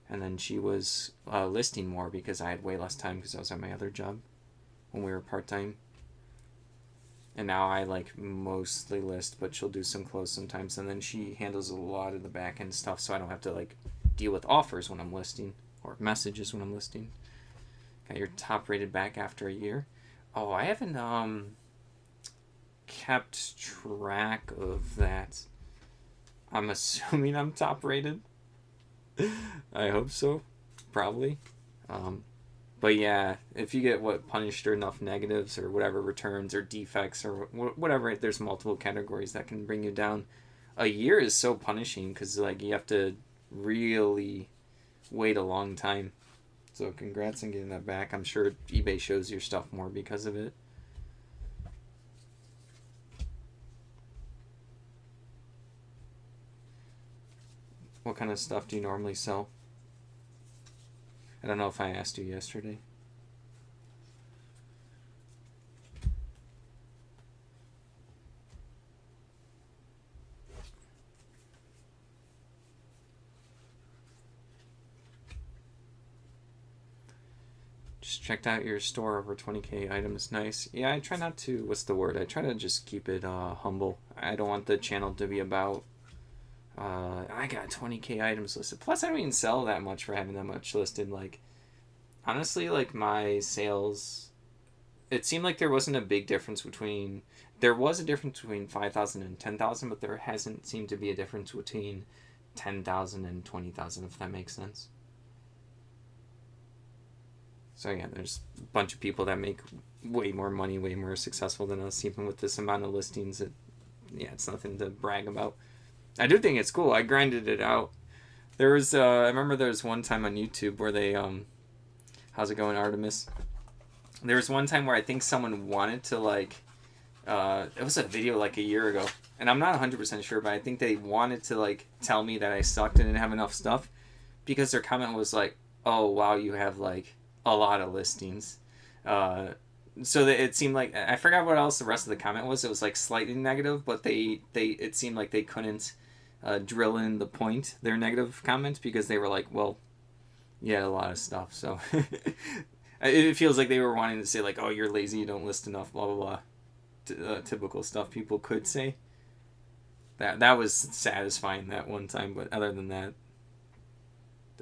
Speaker 1: And then she was listing more because I had way less time because I was at my other job when we were part-time. And now I like mostly list, but she'll do some close sometimes. And then she handles a lot of the back end stuff, so I don't have to like deal with offers when I'm listing or messages when I'm listing. Got your top rated back after a year. Oh, I haven't kept track of that. I'm assuming I'm top rated. I hope so. Probably. But yeah, if you get punished or enough negatives or whatever returns or defects or whatever, there's multiple categories that can bring you down. A year is so punishing because like you have to really wait a long time. So congrats on getting that back. I'm sure eBay shows your stuff more because of it. What kind of stuff do you normally sell? I don't know if I asked you yesterday. Just checked out your store, over 20k items. Nice. Yeah, I try not to, what's the word? I try to just keep it humble. I don't want the channel to be about I got 20k items listed. Plus, I don't even sell that much for having that much listed. Like, honestly, like my sales, it seemed like there wasn't a big difference between. There was a difference between 5,000 and 10,000, but there hasn't seemed to be a difference between 10,000 and 20,000, if that makes sense. So yeah, there's a bunch of people that make way more money, way more successful than us, even with this amount of listings. Yeah, it's nothing to brag about. I do think it's cool. I grinded it out. There was I remember there was one time on YouTube where they how's it going, Artemis? There was one time where I think someone wanted to like it was a video like a year ago, and I'm not 100% sure, but I think they wanted to like tell me that I sucked and didn't have enough stuff, because their comment was like, "Oh wow, you have like a lot of listings." Uh, so that it seemed like, I forgot what else the rest of the comment was. It was like slightly negative, but they it seemed like they couldn't drill in the point, their negative comments, because they were like, well, you had a lot of stuff, so it feels like they were wanting to say like, oh, you're lazy, you don't list enough, blah blah blah. Typical stuff people could say. That was satisfying that one time, but other than that,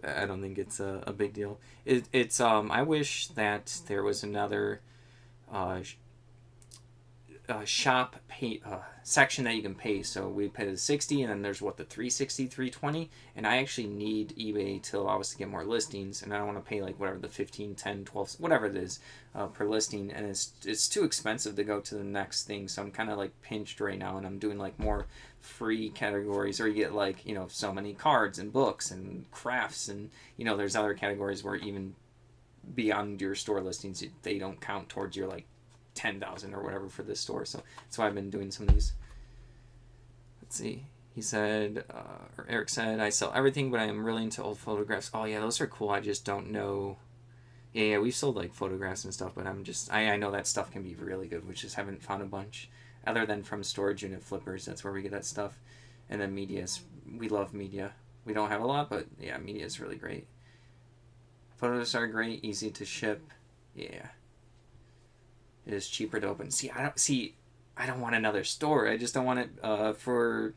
Speaker 1: I don't think it's a big deal. It's I wish that there was another uh, shop pay section that you can pay. So we pay the 60, and then there's what, the 360, 320, and I actually need eBay to allow us to get more listings, and I don't want to pay like whatever the 15, 10, 12, whatever it is per listing, and it's too expensive to go to the next thing. So I'm kind of like pinched right now, and I'm doing like more free categories, or you get like, you know, so many cards and books and crafts, and you know there's other categories where even beyond your store listings they don't count towards your like 10,000 or whatever for this store. So that's why I've been doing some of these. Let's see. He said, or Eric said, I sell everything, but I am really into old photographs. Oh yeah, those are cool. I just don't know. Yeah, we've sold like photographs and stuff, but I know that stuff can be really good. We just haven't found a bunch, other than from storage unit flippers. That's where we get that stuff. And then we love media. We don't have a lot, but yeah, media is really great. Photos are great, easy to ship. Yeah. It is cheaper to open. I don't want another store. I just don't want it for,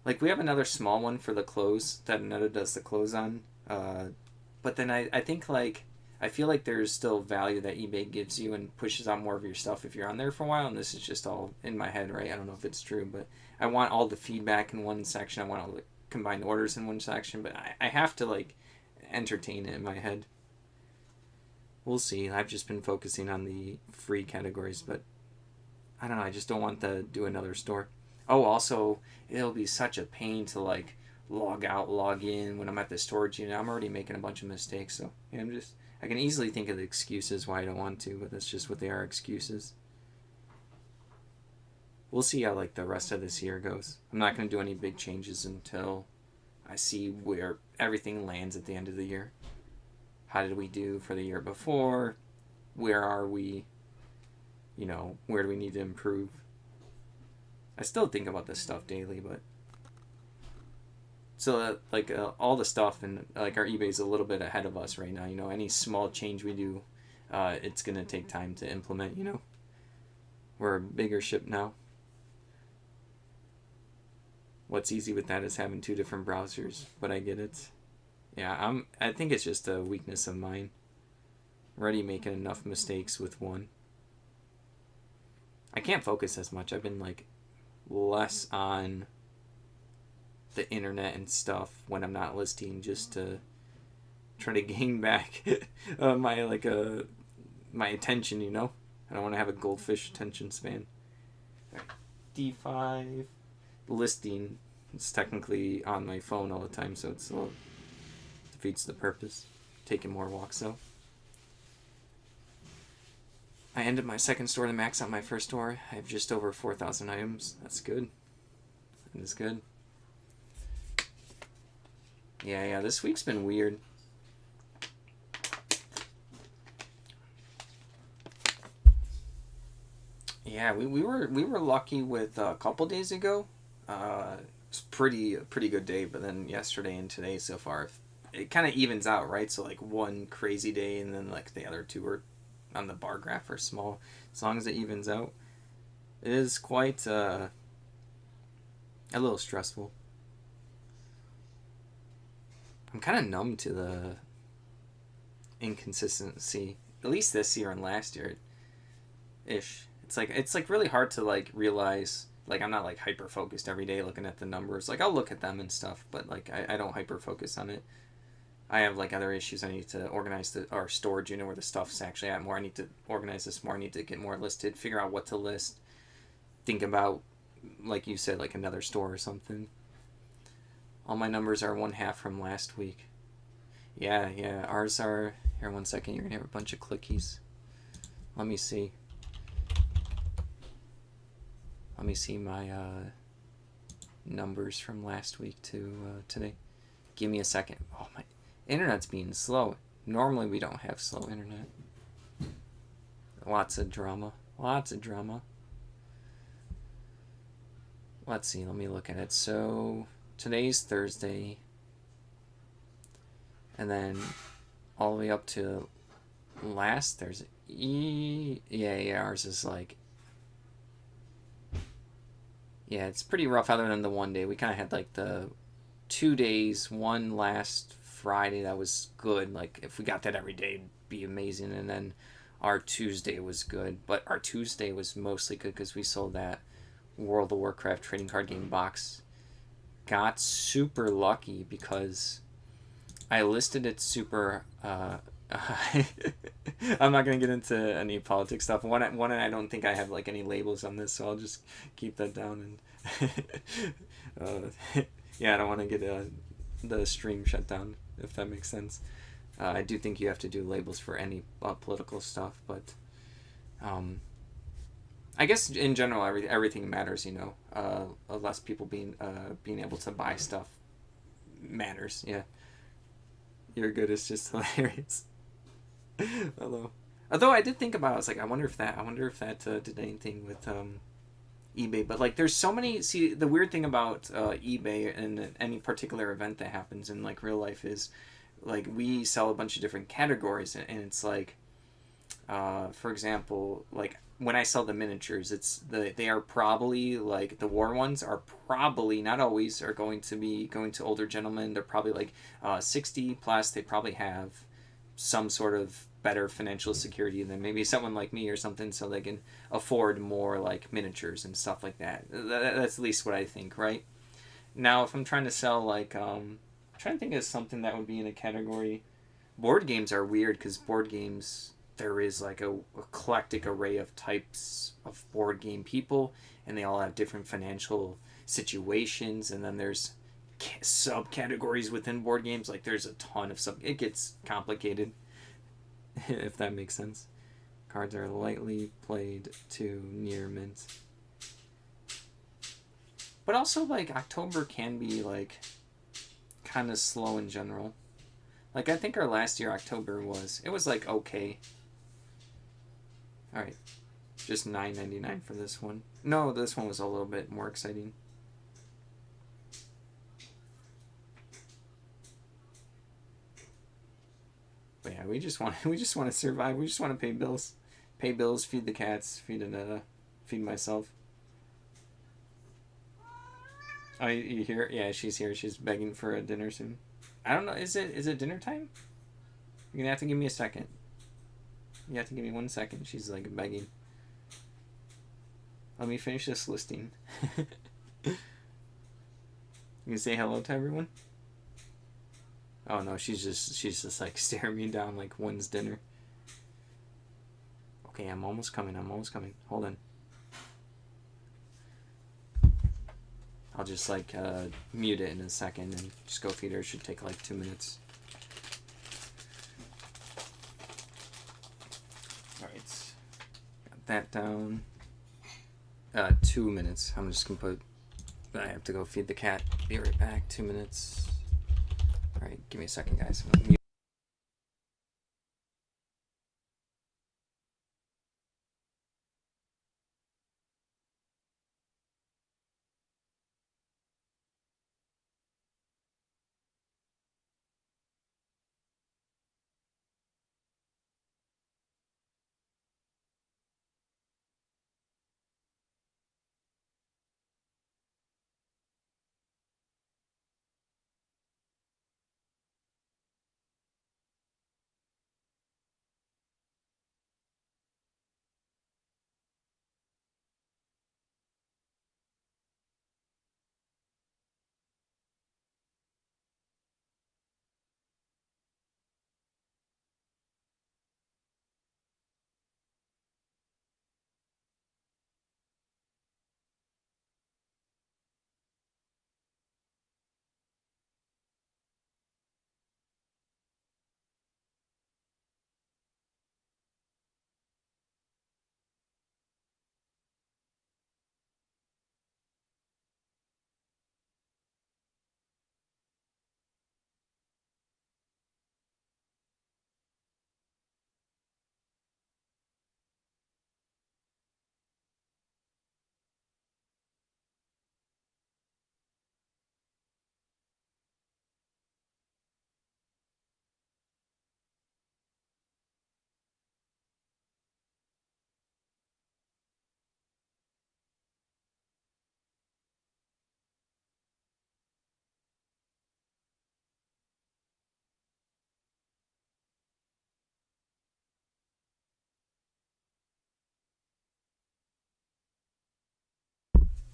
Speaker 1: like, we have another small one for the clothes that Anetta does the clothes on. But then I think like, I feel like there's still value that eBay gives you and pushes out more of your stuff if you're on there for a while. And this is just all in my head, right? I don't know if it's true, but I want all the feedback in one section. I want all the combined orders in one section, but I have to like entertain it in my head. We'll see. I've just been focusing on the free categories, but I don't know. I just don't want to do another store. Oh, also, it'll be such a pain to like log out, log in when I'm at the storage unit. I'm already making a bunch of mistakes, so yeah, I can easily think of the excuses why I don't want to, but that's just what they are, excuses. We'll see how like the rest of this year goes. I'm not going to do any big changes until I see where everything lands at the end of the year. How did we do for the year before? Where are we? You know, where do we need to improve? I still think about this stuff daily, but so like all the stuff, and like our eBay's a little bit ahead of us right now. You know, any small change we do, it's gonna take time to implement. You know, we're a bigger ship now. What's easy with that is having two different browsers, but I get it. Yeah, I think it's just a weakness of mine. I'm already making enough mistakes with one. I can't focus as much. I've been like less on the internet and stuff when I'm not listing, just to try to gain back my my attention. You know, I don't want to have a goldfish attention span. D5 listing. It's technically on my phone all the time, so it's a little defeats the purpose. Taking more walks though. I ended my second store to max out my first store. I have just over 4,000 items. That's good. That is good. Yeah, this week's been weird. Yeah, we were lucky with a couple days ago. It's pretty good day, but then yesterday and today so far, it kind of evens out, right? So like one crazy day, and then like the other two are on the bar graph are small. As long as it evens out, it is quite a little stressful. I'm kind of numb to the inconsistency, at least this year and last year ish. It's like really hard to like realize, like I'm not like hyper focused every day looking at the numbers. Like I'll look at them and stuff, but like I don't hyper focus on it. I have like other issues. I need to organize our storage unit where the stuff's actually at more. I need to organize this more. I need to get more listed, figure out what to list, think about, like you said, like another store or something. All my numbers are 1/2 from last week. Yeah, yeah. Ours are. Here, 1 second. You're gonna have a bunch of clickies. Let me see. Let me see my numbers from last week to today. Give me a second. Oh, my internet's being slow. Normally we don't have slow internet. Lots of drama. Lots of drama. Let's see. Let me look at it. So today's Thursday. And then all the way up to last Thursday. Yeah, ours is like. Yeah, it's pretty rough other than the one day. We kind of had like the 2 days, one last Friday that was good. Like if we got that every day, it'd be amazing. And then our Tuesday was good, but our Tuesday was mostly good because we sold that World of Warcraft trading card game box. Got super lucky because I listed it super. I'm not gonna get into any politics stuff. One, I don't think I have like any labels on this, so I'll just keep that down. And yeah, I don't want to get the stream shut down, if that makes sense. I do think you have to do labels for any political stuff, but I guess in general, everything matters. Less people being able to buy stuff matters. Yeah, you're good. It's just hilarious. Although I did think about it, I was like, I wonder if that did anything with eBay. But like, there's so many. See, the weird thing about eBay and any particular event that happens in like real life is, like, we sell a bunch of different categories, and it's like, for example, like when I sell the miniatures, they are probably like the war ones are probably not always are going to be going to older gentlemen. They're probably like 60 plus. They probably have some sort of better financial security than maybe someone like me or something, so they can afford more like miniatures and stuff like that. That's at least what I think, right? Now, if I'm trying to sell like I'm trying to think of something that would be in a category. Board games are weird because board games, there is like a eclectic array of types of board game people, and they all have different financial situations, and then there's subcategories within board games. Like there's a ton of it gets complicated. If that makes sense. Cards are lightly played to near mint. But also, like, October can be, like, kind of slow in general. Like, I think our last year, October it was, like, okay. Alright. Just $9.99 for this one. No, this one was a little bit more exciting. But yeah, we just want to survive. We just want to pay bills, feed the cats, feed myself. Oh, you hear? Yeah, she's here. She's begging for a dinner soon. I don't know. Is it dinner time? You're gonna have to give me a second. You have to give me 1 second. She's like begging. Let me finish this listing. You can say hello to everyone. Oh no, she's just like staring me down like, when's dinner? Okay, I'm almost coming. Hold on. I'll just like mute it in a second and just go feed her. It should take like 2 minutes. Alright. Got that down. 2 minutes. I'm just gonna put. I have to go feed the cat. Be right back. 2 minutes. Alright, give me a second, guys. I'm gonna mute.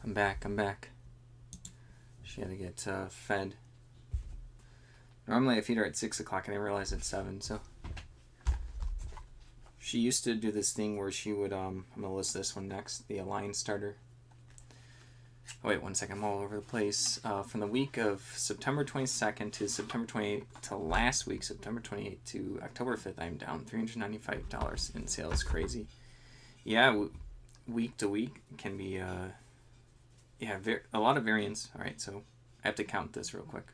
Speaker 1: I'm back. She had to get fed. Normally I feed her at 6 o'clock and I realize it's 7, so. She used to do this thing where she would, I'm going to list this one next, the Alliance starter. Oh, wait, 1 second, I'm all over the place. From the week of September 22nd to September 28th to last week, September 28th to October 5th, I'm down $395 in sales. Crazy. Yeah, week to week can be, a lot of variance. All right, so I have to count this real quick.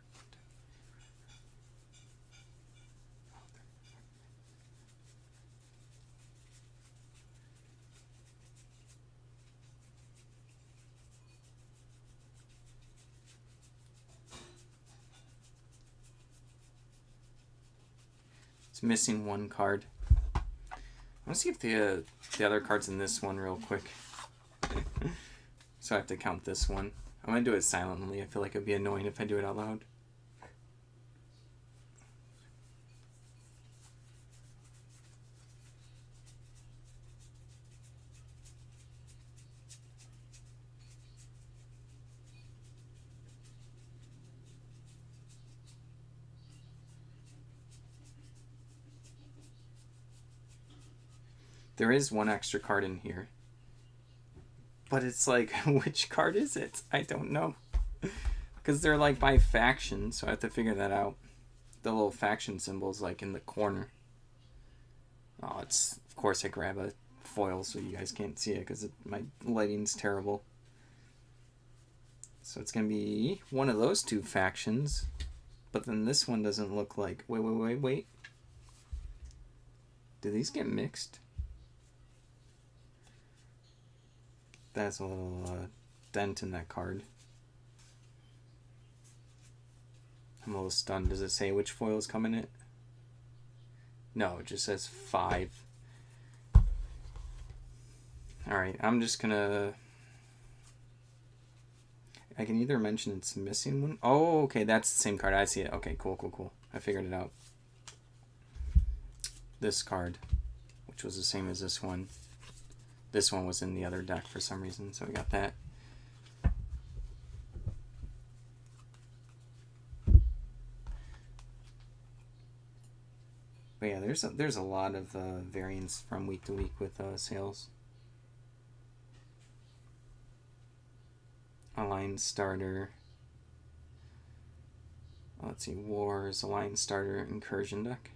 Speaker 1: It's missing one card. I want to see if the other card's in this one real quick. So I have to count this one. I'm going to do it silently. I feel like it would be annoying if I do it out loud. There is one extra card in here. But it's like, which card is it? I don't know. Because they're like by faction, so I have to figure that out. The little faction symbol's like in the corner. Oh, it's, of course I grab a foil so you guys can't see it because my lighting's terrible. So it's going to be one of those two factions. But then this one doesn't look like... Wait. Do these get mixed? That's a little dent in that card. I'm a little stunned. Does it say which foils come in it? No, it just says 5. Alright, I'm just gonna... I can either mention it's missing one. Oh, okay, that's the same card. I see it. Okay, cool. I figured it out. This card, which was the same as this one. This one was in the other deck for some reason, so we got that. But yeah, there's a lot of variance from week to week with sales. Alliance starter. Let's see, Wars, Alliance starter, Incursion deck.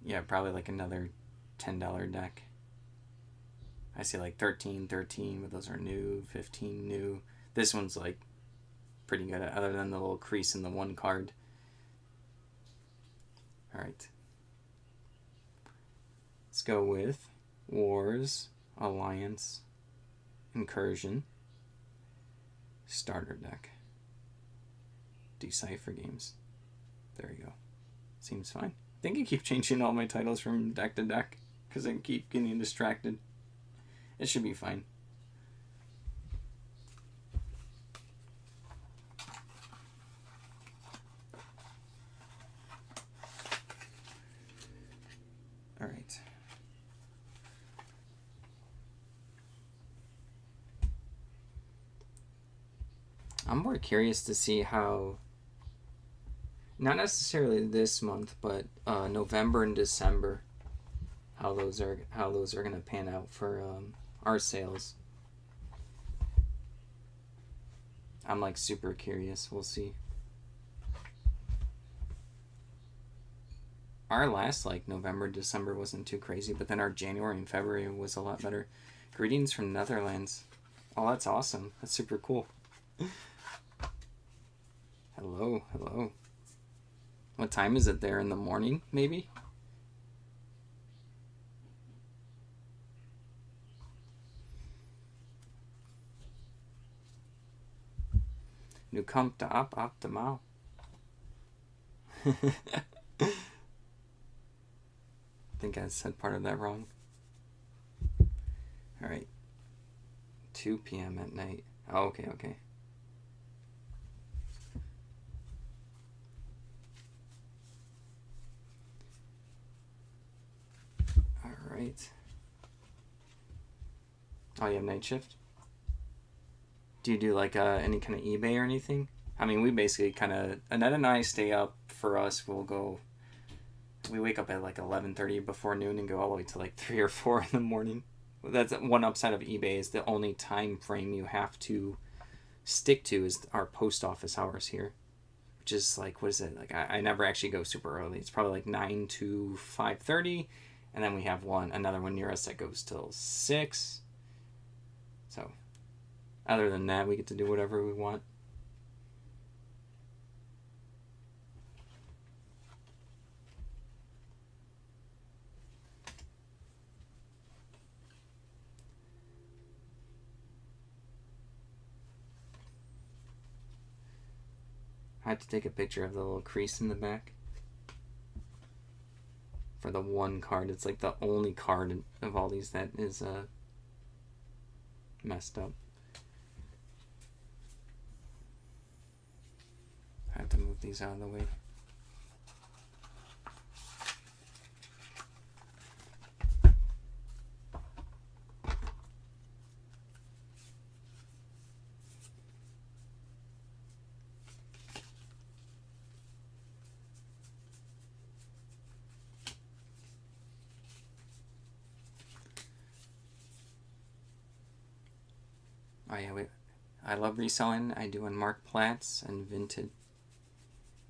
Speaker 1: Yeah, probably like another $10 deck. I see like 13, but those are new, 15 new. This one's like pretty good, other than the little crease in the one card. Alright. Let's go with Wars, Alliance, Incursion, starter deck, Decipher Games. There you go. Seems fine. I think I keep changing all my titles from deck to deck because I keep getting distracted. It should be fine. All right. I'm more curious to see how, not necessarily this month, but November and December, how those are going to pan out for our sales. I'm like super curious. We'll see. Our last like November, December wasn't too crazy, but then our January and February was a lot better. Greetings from Netherlands. Oh, that's awesome. That's super cool. Hello. What time is it there? In the morning, maybe? Nu komt op de maal. I think I said part of that wrong. Alright. 2 p.m. at night. Oh, okay. right. Oh, you have night shift? Do you do like any kind of eBay or anything? I mean, we basically kind of, Annette and I stay up. For us, we wake up at like 11:30 before noon and go all the way to like 3 or 4 in the morning. That's one upside of eBay, is the only time frame you have to stick to is our post office hours here, which is like, what is it? Like, I never actually go super early. It's probably like 9 to 5:30, and then we have another one near us that goes till 6. So other than that, we get to do whatever we want. I had to take a picture of the little crease in the back for the one card. It's like the only card of all these that is messed up. I have to move these out of the way. Oh yeah, I love reselling. I do on Mark Platts and Vinted.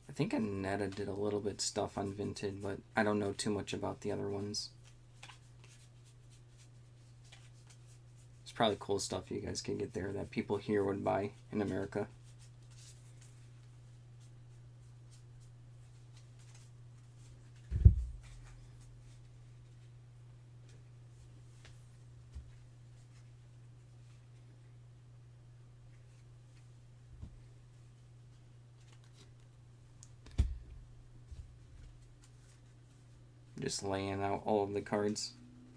Speaker 1: I think Aneta did a little bit stuff on Vinted, but I don't know too much about the other ones. It's probably cool stuff you guys can get there that people here would buy in America. Just laying out all of the cards.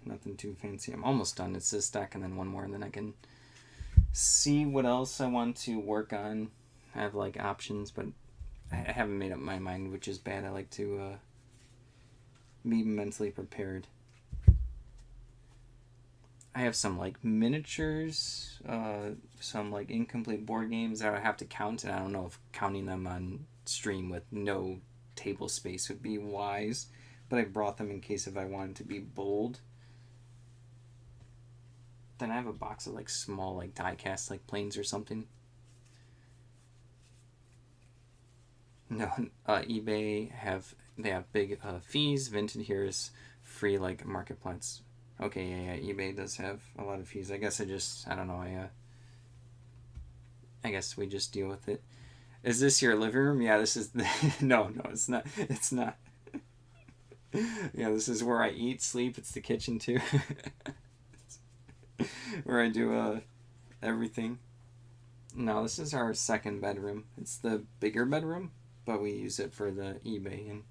Speaker 1: Nothing too fancy. I'm almost done. It's this deck and then one more, and then I can see what else I want to work on. I have like options, but I haven't made up my mind, which is bad. I like to be mentally prepared. I have some like miniatures, some like incomplete board games that I have to count, and I don't know if counting them on stream with no table space would be wise, but I brought them in case if I wanted to be bold. Then I have a box of like small like die cast like planes or something. No, eBay they have big fees. Vinted here is free like Marketplace. Okay, yeah, eBay does have a lot of fees. I guess I don't know. I guess we just deal with it. Is this your living room? Yeah, this is no, it's not. It's not. Yeah, this is where I eat, sleep. It's the kitchen too. Where I do everything. No, this is our second bedroom. It's the bigger bedroom, but we use it for the eBay, and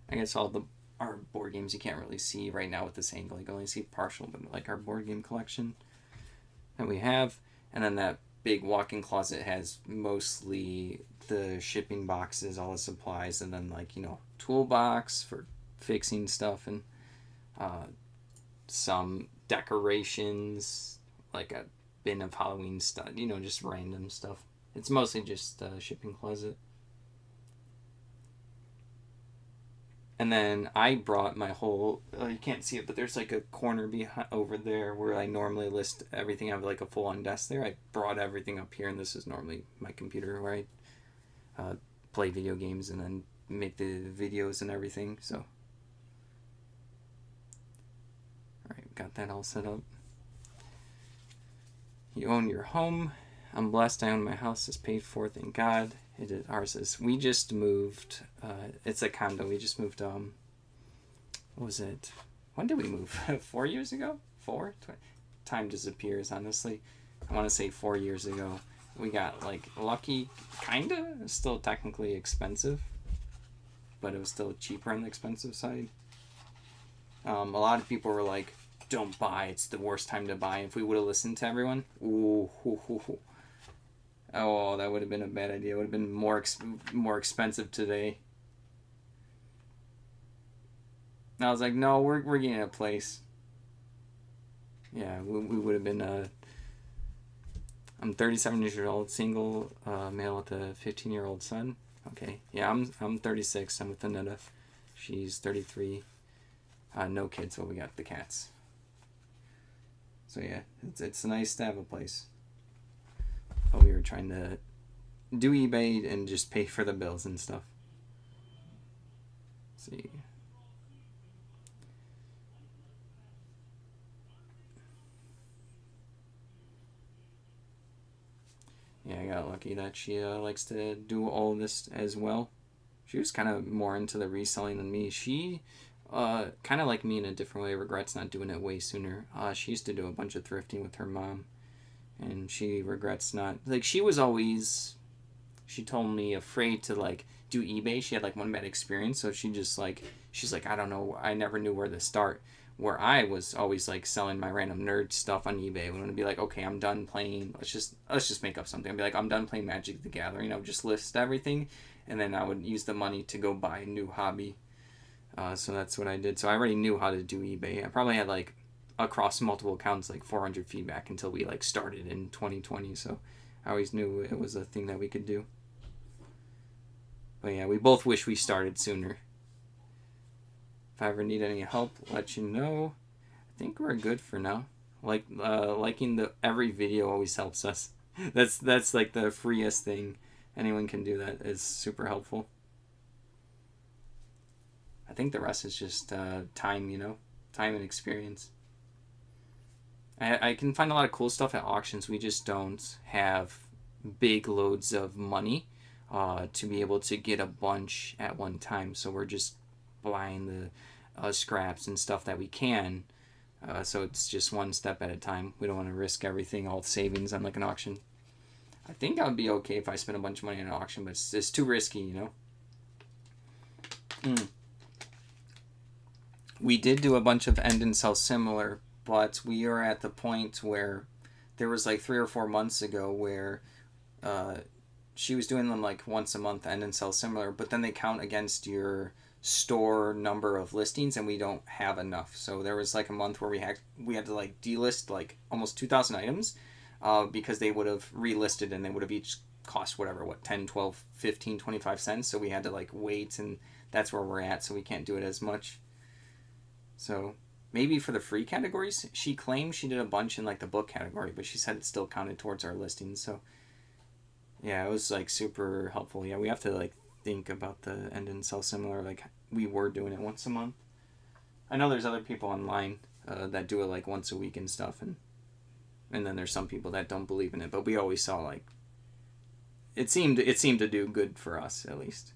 Speaker 1: I guess our board games you can't really see right now with this angle. You can only see partial, but like our board game collection that we have, and then that big walk-in closet has mostly the shipping boxes, all the supplies, and then like toolbox for fixing stuff, and some decorations, like a bin of Halloween stuff, just random stuff. It's mostly just a shipping closet. And then I brought my whole, you can't see it, but there's like a corner behind over there where I normally list everything. I have like a full-on desk there. I brought everything up here, and this is normally my computer where I play video games and then make the videos and everything. So, alright, got that all set up. You own your home. I'm blessed. I own my house. It's paid for. Thank God. Ours is. We just moved. It's a condo. We just moved. What was it? When did we move? 4 years ago? 4? Time disappears. Honestly, I want to say 4 years ago. We got like lucky. Kinda. It's still technically expensive, but it was still cheaper on the expensive side. A lot of people were like, "Don't buy. It's the worst time to buy." If we would have listened to everyone, ooh, oh, that would have been a bad idea. It would have been more expensive today. And I was like, no, we're getting a place. Yeah, we would have been. I'm 37 years old, single, male with a 15-year-old son. Okay, yeah, I'm 36. I'm with Aneta. She's 33. No kids, but we got the cats. So yeah, it's nice to have a place. But we were trying to do eBay and just pay for the bills and stuff. Let's see. Yeah, I got lucky that she likes to do all this as well. She was kind of more into the reselling than me. She, kind of like me in a different way, regrets not doing it way sooner. She used to do a bunch of thrifting with her mom, and she regrets not. Like, she was always, she told me, afraid to, like, do eBay. She had, like, one bad experience, so she just, like, she's like, I don't know, I never knew where to start. Where I was always like selling my random nerd stuff on eBay. When I'd be like, okay, I'm done playing. Let's just make up something. I'd be like, I'm done playing Magic the Gathering. I would just list everything, and then I would use the money to go buy a new hobby. So that's what I did. So I already knew how to do eBay. I probably had like across multiple accounts like 400 feedback until we like started in 2020. So I always knew it was a thing that we could do. But yeah, we both wish we started sooner. If I ever need any help, let you know. I think we're good for now. Liking the every video always helps us. That's like the freest thing anyone can do. That is super helpful. I think the rest is just time, time and experience. I can find a lot of cool stuff at auctions. We just don't have big loads of money to be able to get a bunch at one time. So we're just buying the scraps and stuff that we can. So it's just one step at a time. We don't want to risk everything, all savings on like an auction. I think I would be okay if I spent a bunch of money on an auction, but it's too risky, We did do a bunch of end and sell similar, but we are at the point where there was like 3 or 4 months ago where she was doing them like once a month, end and sell similar, but then they count against your store number of listings, and we don't have enough. So there was like a month where we had to like delist like almost 2,000 items because they would have relisted, and they would have each cost whatever, 10, 12, 15, 25 cents. So we had to like wait, and that's where we're at. So we can't do it as much. So maybe for the free categories, she claimed she did a bunch in like the book category, but she said it still counted towards our listings. So yeah, it was like super helpful. Yeah, we have to like think about the end and sell similar, like we were doing it once a month. I know there's other people online that do it like once a week and stuff, and then there's some people that don't believe in it, but we always saw like it seemed to do good for us at least.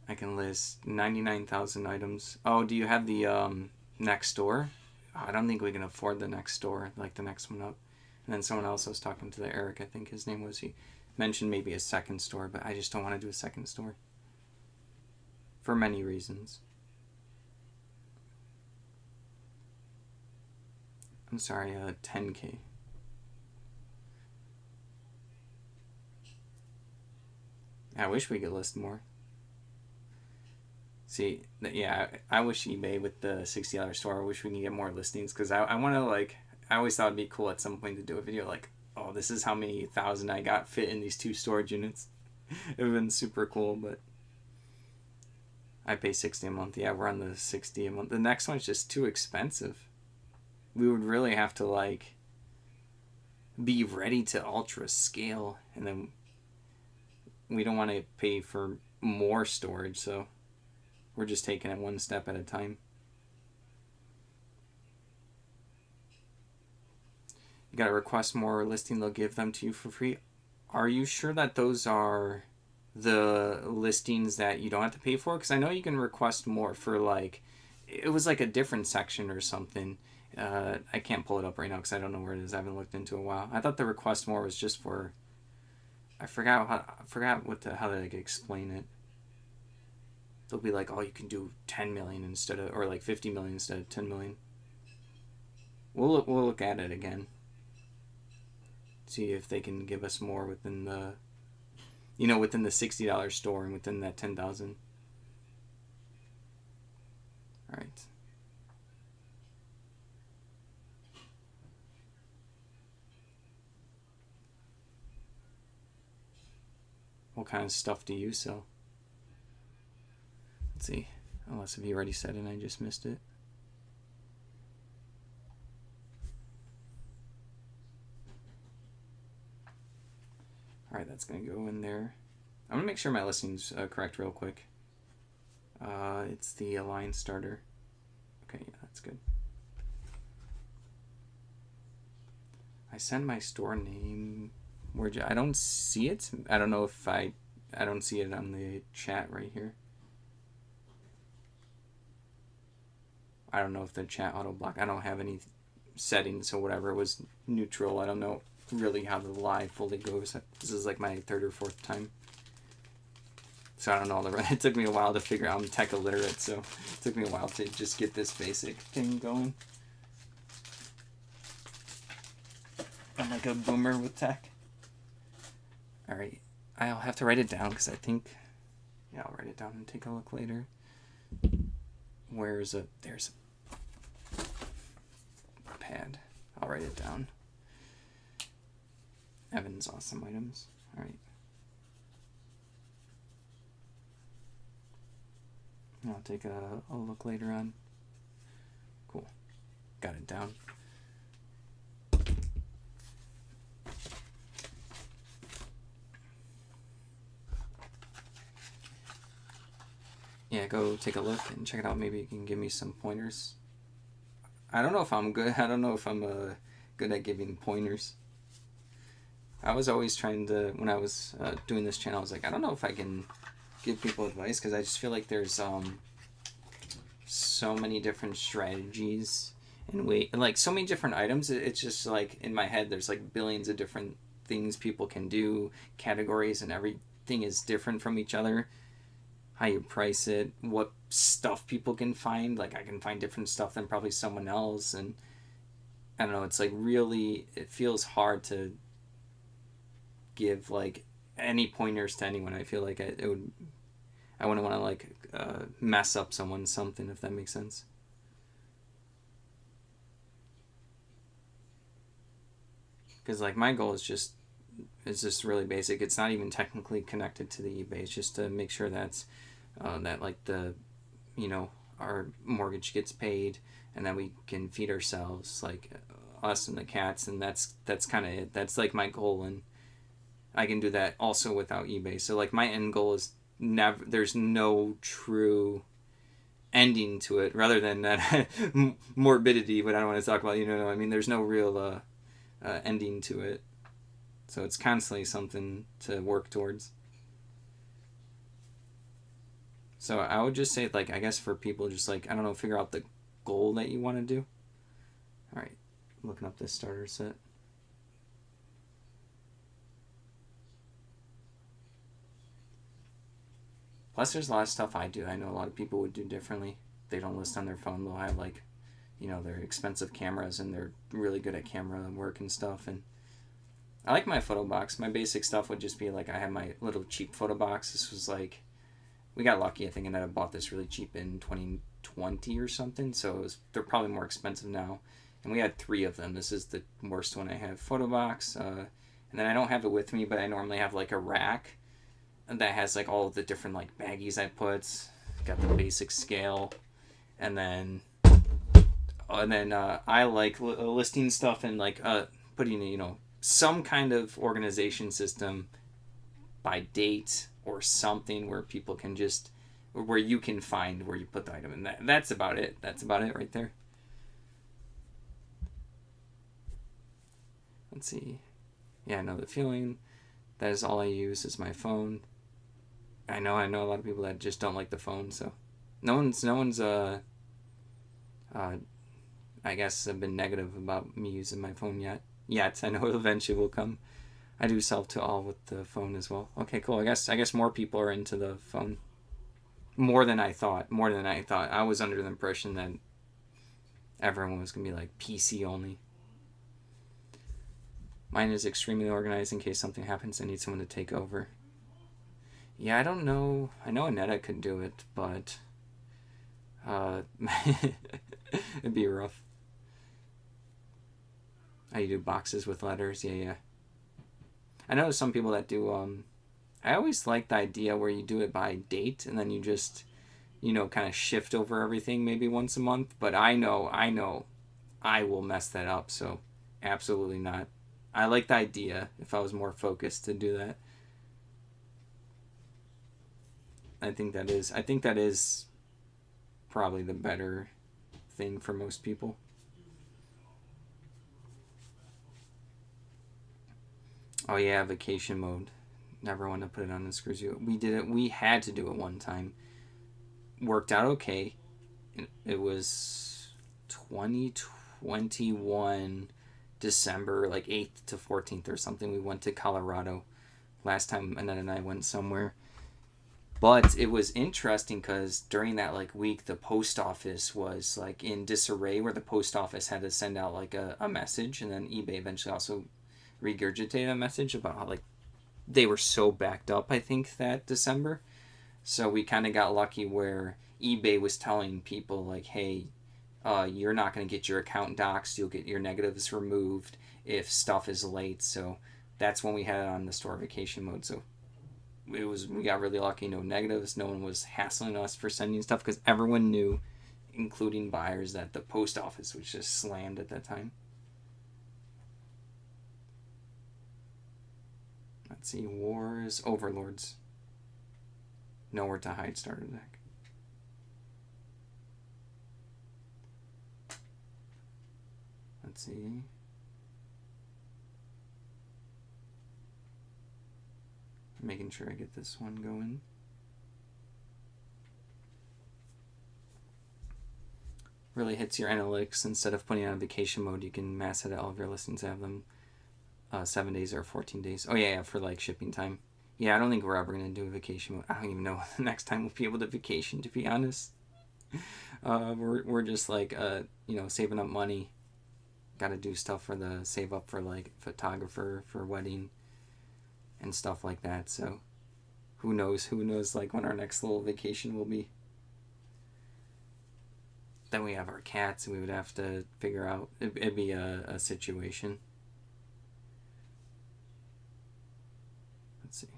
Speaker 1: I can list 99,000 items. Oh, do you have the next door? Oh, I don't think we can afford the next door, like the next one up. And then someone else I was talking to, the Eric, I think his name was, he mentioned maybe a second store, but I just don't want to do a second store. For many reasons. I'm sorry, 10K. I wish we could list more. See, yeah, I wish eBay with the $60 store, I wish we could get more listings, because I want to, like, I always thought it'd be cool at some point to do a video like, oh, this is how many thousand I got fit in these 2 storage units. It would have been super cool, but I pay $60 a month. Yeah, we're on the $60 a month. The next one's just too expensive. We would really have to, like, be ready to ultra scale, and then we don't want to pay for more storage, so we're just taking it one step at a time. You gotta request more listing, they'll give them to you for free. Are you sure that those are the listings that you don't have to pay for? Because I know you can request more for, like, it was like a different section or something. I can't pull it up right now because I don't know where it is. I haven't looked into it in a while. I thought the request more was just for, I forgot how they like explain it. They'll be like, oh, you can do 10 million instead of, or like 50 million instead of 10 million. We'll look at it again. See if they can give us more within the, within the $60 store and within that 10,000. All right. What kind of stuff do you sell? Let's see. Unless if you already said it and I just missed it. All right, that's going to go in there. I'm going to make sure my listing's correct real quick. It's the Align Starter. Okay, yeah, that's good. I send my store name. I don't see it. I don't know if I don't see it on the chat right here. I don't know if the chat auto block. I don't have any settings, so whatever, it was neutral. I don't know really how the live fully goes. This is like my third or fourth time, so I don't know. It took me a while to figure out. I'm tech illiterate, so it took me a while to just get this basic thing going. I'm like a boomer with tech. All right, I'll have to write it down because I think, yeah, I'll write it down and take a look later. There's a pad. I'll write it down. Evan's awesome items. All right. I'll take a look later on. Cool. Got it down. Yeah, go take a look and check it out. Maybe you can give me some pointers. I don't know if I'm good. I don't know if I'm good at giving pointers. I was always trying to, when I was doing this channel, I was like, I don't know if I can give people advice because I just feel like there's so many different strategies and like so many different items. It's just like in my head, there's like billions of different things people can do, categories, and everything is different from each other. How you price it, what stuff people can find. Like I can find different stuff than probably someone else, and I don't know. It's like really, it feels hard to give like any pointers to anyone. I feel like I wouldn't want to like mess up someone's something, if that makes sense. Because like my goal is just really basic. It's not even technically connected to the eBay. It's just to make sure that's that like the, you know, our mortgage gets paid and that we can feed ourselves, like us and the cats, and that's kind of it. That's like my goal, and I can do that also without eBay. So like my end goal is never. There's no true ending to it, rather than that morbidity. But I don't want to talk about. You know what I mean? There's no real ending to it. So it's constantly something to work towards. So I would just say, like, I guess for people, just like, I don't know, figure out the goal that you want to do. All right, looking up this starter set. Plus, there's a lot of stuff I do. I know a lot of people would do differently. They don't list on their phone. They'll have, like, you know, their expensive cameras, and they're really good at camera work and stuff. And I like my photo box. My basic stuff would just be, like, I have my little cheap photo box. This was, like, we got lucky, I think, and I bought this really cheap in 2020 or something. So they're probably more expensive now. And we had 3 of them. This is the worst one I have. Photo box. And then I don't have it with me, but I normally have, like, a rack that has like all of the different like baggies I put. Got the basic scale, and then I like listing stuff and like putting, you know, some kind of organization system by date or something where people can just, where you can find where you put the item, and that's about it. That's about it right there. Let's see. Yeah, I know the feeling. That is all I use is my phone. I know a lot of people that just don't like the phone, so no one's I guess have been negative about me using my phone yet. I know it eventually will come. I do self to all with the phone as well. Okay, cool. I guess more people are into the phone. More than I thought. I was under the impression that everyone was gonna be like PC only. Mine is extremely organized in case something happens. I need someone to take over. Yeah, I don't know. I know Aneta could do it, but It'd be rough. How you do boxes with letters? Yeah, yeah. I know some people that do. I always like the idea where you do it by date and then you just, kind of shift over everything maybe once a month. But I know, I will mess that up. So, absolutely not. I like the idea. If I was more focused to do that, I think that is probably the better thing for most people. Oh yeah, vacation mode. Never want to put it on the screws you. We did it. We had to do it one time. Worked out okay. It was 2021 December, like 8th to 14th or something. We went to Colorado last time Annette and I went somewhere. But it was interesting because during that like week, the post office was like in disarray, where the post office had to send out like a message, and then eBay eventually also regurgitated a message about how like they were so backed up. I think that December, so we kind of got lucky where eBay was telling people like, hey, you're not going to get your account doxxed. You'll get your negatives removed if stuff is late. So that's when we had it on the store vacation mode. So we got really lucky. No negatives. No one was hassling us for sending stuff because everyone knew, including buyers, that the post office was just slammed at that time. Let's see. Wars, Overlords. Nowhere to hide starter deck. Let's see. Making sure I get this one going. Really hits your analytics. Instead of putting it on vacation mode, you can mass edit all of your listings, have them 7 days or 14 days. Oh yeah, for like shipping time. Yeah, I don't think we're ever gonna do a vacation mode. I don't even know the next time we'll be able to vacation, to be honest. We're just like saving up money. Got to do stuff for the save up for like photographer for wedding and stuff like that. So who knows? Who knows like when our next little vacation will be. Then we have our cats, and we would have to figure out. It'd be a situation. Let's see.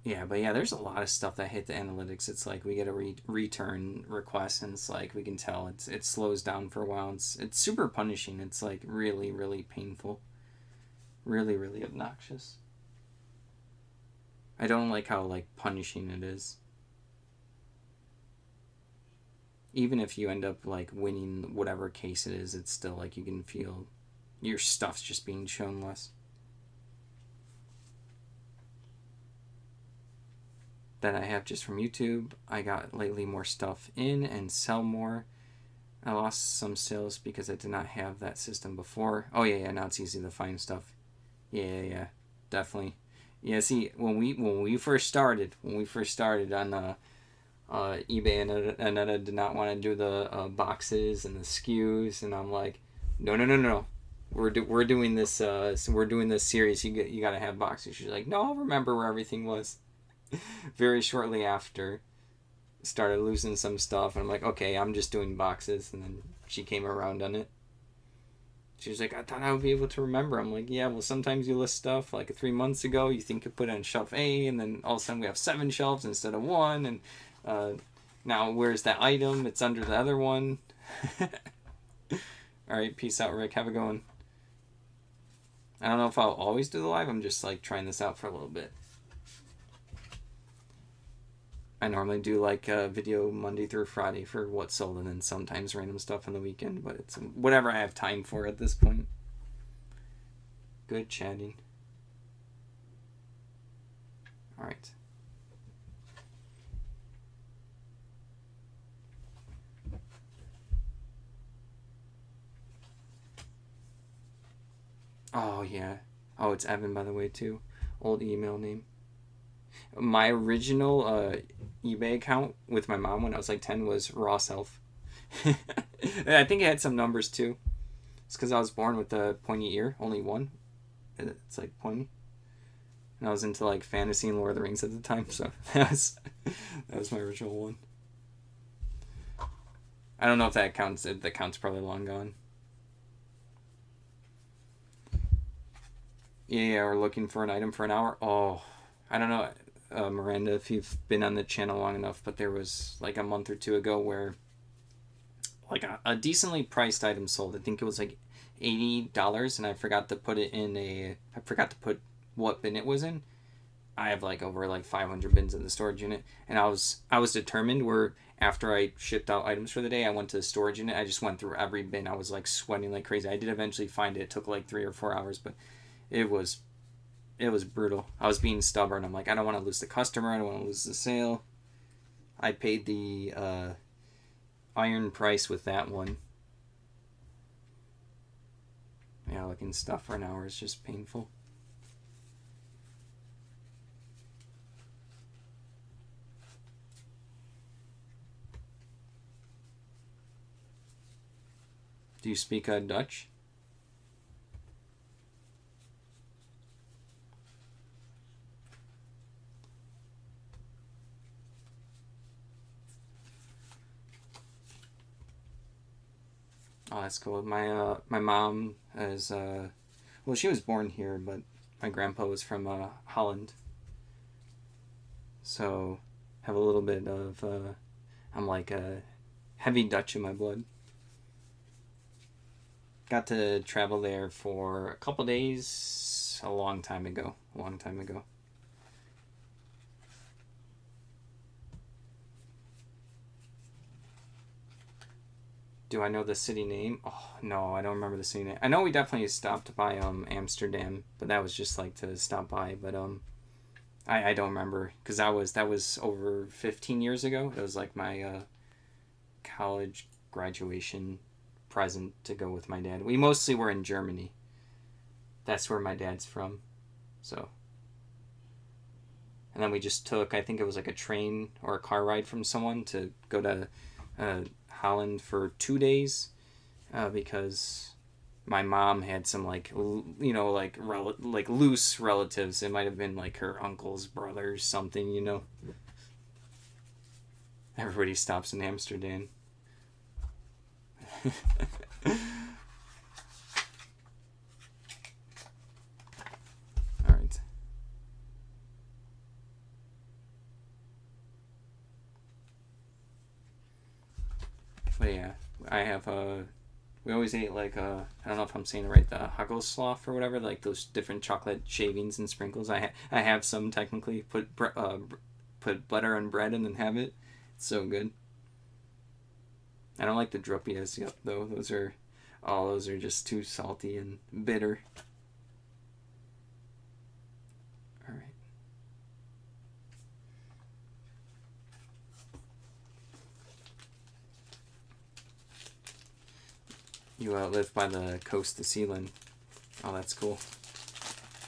Speaker 1: Yeah, but yeah, there's a lot of stuff that hit the analytics. It's like we get a return request, and it's like we can tell it slows down for a while. It's super punishing. It's like really really painful, really really obnoxious. I don't like how like punishing it is. Even if you end up like winning whatever case it is, it's still like you can feel your stuff's just being shown less. That I have just from YouTube. I got lately more stuff in and sell more. I lost some sales because I did not have that system before. Oh yeah, now it's easy to find stuff. Yeah, definitely. Yeah, see, when we first started on eBay, and I did not want to do the boxes and the SKUs, and I'm like, no. We're doing this. So we're doing this series. You got to have boxes. She's like, no, I'll remember where everything was. Very shortly after, started losing some stuff, and I'm like, okay, I'm just doing boxes, and then she came around on it. She was like, I thought I would be able to remember. I'm like, yeah, well, sometimes you list stuff like 3 months ago, you think you put it on shelf A, and then all of a sudden we have 7 shelves instead of one, and uh, now where's that item? It's under the other one. All right, peace out, Rick. Have a good one. I don't know if I'll always do the live. I'm just like trying this out for a little bit. I normally do like a video Monday through Friday for what's sold, and then sometimes random stuff on the weekend, but it's whatever I have time for at this point. Good chatting. All right. Oh yeah. Oh, it's Evan, by the way, too. Old email name. My original eBay account with my mom when I was like 10 was Raw Self. I think it had some numbers too. It's because I was born with a pointy ear, only one. It's like pointy. and I was into like fantasy and Lord of the Rings at the time, so that was my original one. I don't know if that counts. That counts probably long gone. Yeah, we're looking for an item for an hour. Oh, I don't know, Miranda, if you've been on the channel long enough, but there was like a month or two ago where like a decently priced item sold. I think it was like $80, and I forgot to put it in a. I forgot to put what bin it was in. I have like over like 500 bins in the storage unit, and I was determined. Where after I shipped out items for the day, I went to the storage unit. I just went through every bin. I was like sweating like crazy. I did eventually find it. It took like 3 or 4 hours, but it was brutal. I was being stubborn. I'm like, I don't want to lose the customer. I don't want to lose the sale. I paid the iron price with that one. Yeah, looking stuff for an hour is just painful. Do you speak Dutch? Oh, that's cool. My mom is well, she was born here, but my grandpa was from Holland, so have a little bit of I'm like heavy Dutch in my blood. Got to travel there for a couple days a long time ago. A long time ago. Do I know the city name? Oh, no, I don't remember the city name. I know we definitely stopped by Amsterdam, but that was just like to stop by. But I don't remember because that was over 15 years ago. It was like my college graduation present to go with my dad. We mostly were in Germany. That's where my dad's from. So. And then we just took, I think it was like a train or a car ride from someone to go to Holland for 2 days because my mom had some like like loose relatives. It might have been like her uncle's brother or something, you know. Everybody stops in Amsterdam. All right. But yeah, I have we always ate like I don't know if I'm saying it right, the Hagelslauf or whatever, like those different chocolate shavings and sprinkles. I have some technically. Put butter on bread and then have it. It's so good. I don't like the druppias yet though. Those are just too salty and bitter. All right. You live by the coast of Sealand. Oh, that's cool.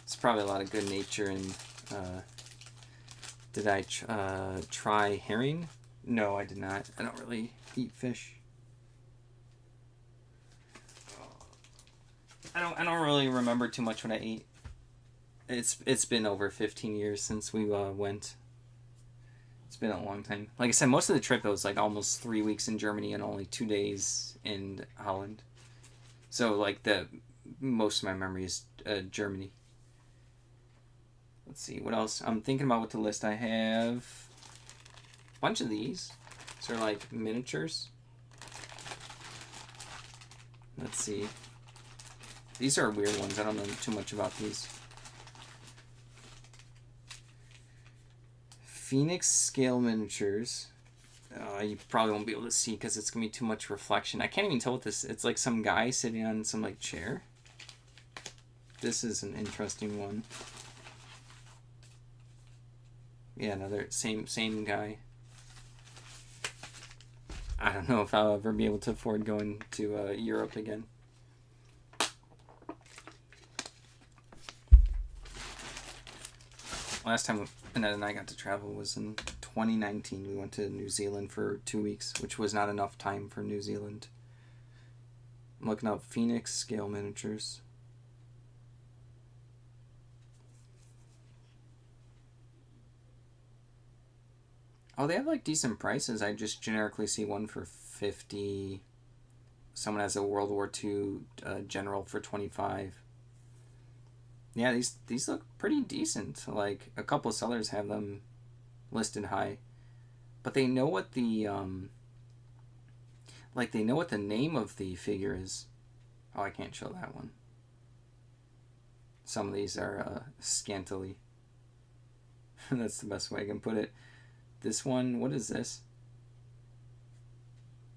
Speaker 1: It's probably a lot of good nature and. Did I try herring? No, I did not. I don't really eat fish. I don't really remember too much what I ate. It's been over 15 years since we went. It's been a long time. Like I said, most of the trip it was like almost 3 weeks in Germany and only 2 days in Holland. So like the most of my memory is Germany. Let's see what else. I'm thinking about what to list. I have a bunch of these. These are like miniatures. Let's see. These are weird ones. I don't know too much about these. Phoenix scale miniatures. You probably won't be able to see because it's going to be too much reflection. I can't even tell what this... It's like some guy sitting on some like chair. This is an interesting one. Yeah, another same guy. I don't know if I'll ever be able to afford going to Europe again. Last time Annette and I got to travel was in 2019. We went to New Zealand for 2 weeks, which was not enough time for New Zealand. I'm looking up Phoenix scale miniatures. Oh, they have like decent prices. I just generically see one for 50. Someone has a World War II general for 25. Yeah, these look pretty decent. Like a couple sellers have them listed high, but they know what the they know what the name of the figure is. Oh, I can't show that one. Some of these are scantily. That's the best way I can put it. This one, what is this?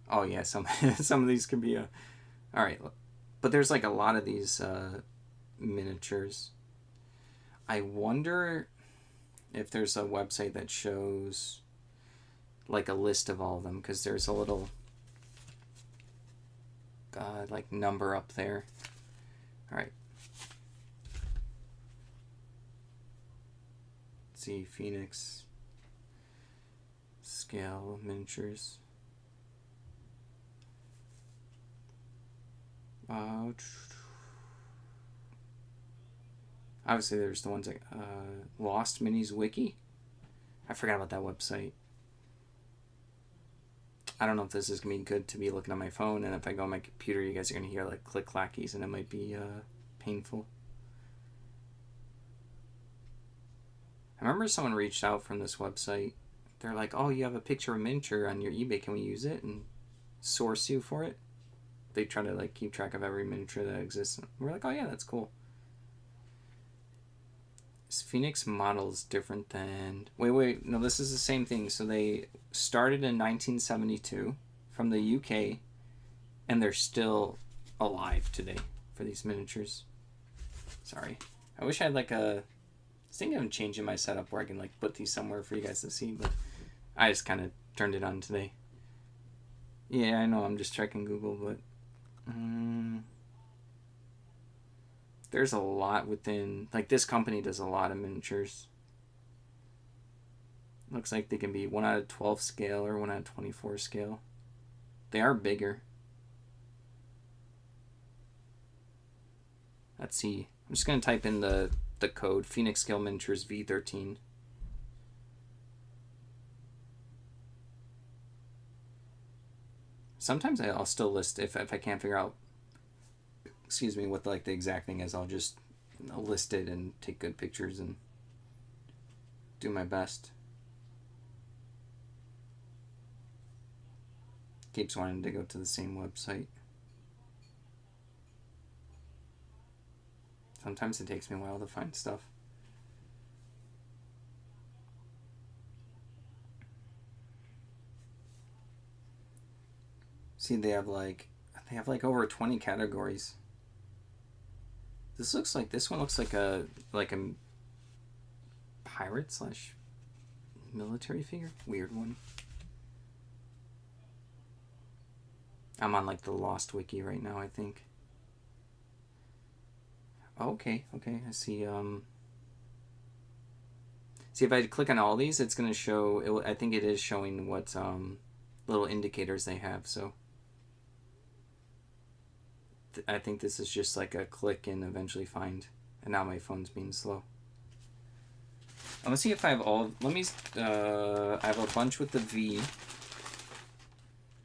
Speaker 1: Oh yeah, some some of these could be a. All right, but there's like a lot of these miniatures. I wonder if there's a website that shows like a list of all of them, because there's a little like number up there. All right. Let's see, Phoenix scale miniatures. Obviously, there's the ones like Lost Minis Wiki. I forgot about that website. I don't know if this is gonna be good to be looking on my phone, and if I go on my computer, you guys are gonna hear like click clackies, and it might be painful. I remember someone reached out from this website. They're like, "Oh, you have a picture of a miniature on your eBay. Can we use it and source you for it?" They try to like keep track of every miniature that exists. We're like, "Oh yeah, that's cool." Is Phoenix models different than... Wait, no, this is the same thing. So they started in 1972 from the UK, and they're still alive today for these miniatures. Sorry. I wish I had like a... I was thinking of changing my setup where I can like put these somewhere for you guys to see, but I just kind of turned it on today. Yeah, I know, I'm just checking Google, but... there's a lot within... Like, this company does a lot of miniatures. Looks like they can be 1 out of 12 scale or 1 out of 24 scale. They are bigger. Let's see. I'm just going to type in the code. Phoenix Scale Miniatures V13. Sometimes I'll still list if I can't figure out, excuse me, what like the exact thing is. I'll just list it and take good pictures and do my best. Keeps wanting to go to the same website. Sometimes it takes me a while to find stuff. See, they have like over 20 categories. This one looks like a pirate slash military figure. Weird one. I'm on like the Lost Wiki right now, I think. Oh, okay, I see. See, if I click on all these, it's gonna show. I think it is showing what little indicators they have. So I think this is just like a click and eventually find. And now my phone's being slow. I'm gonna see if I have all. Let me. I have a bunch with the V.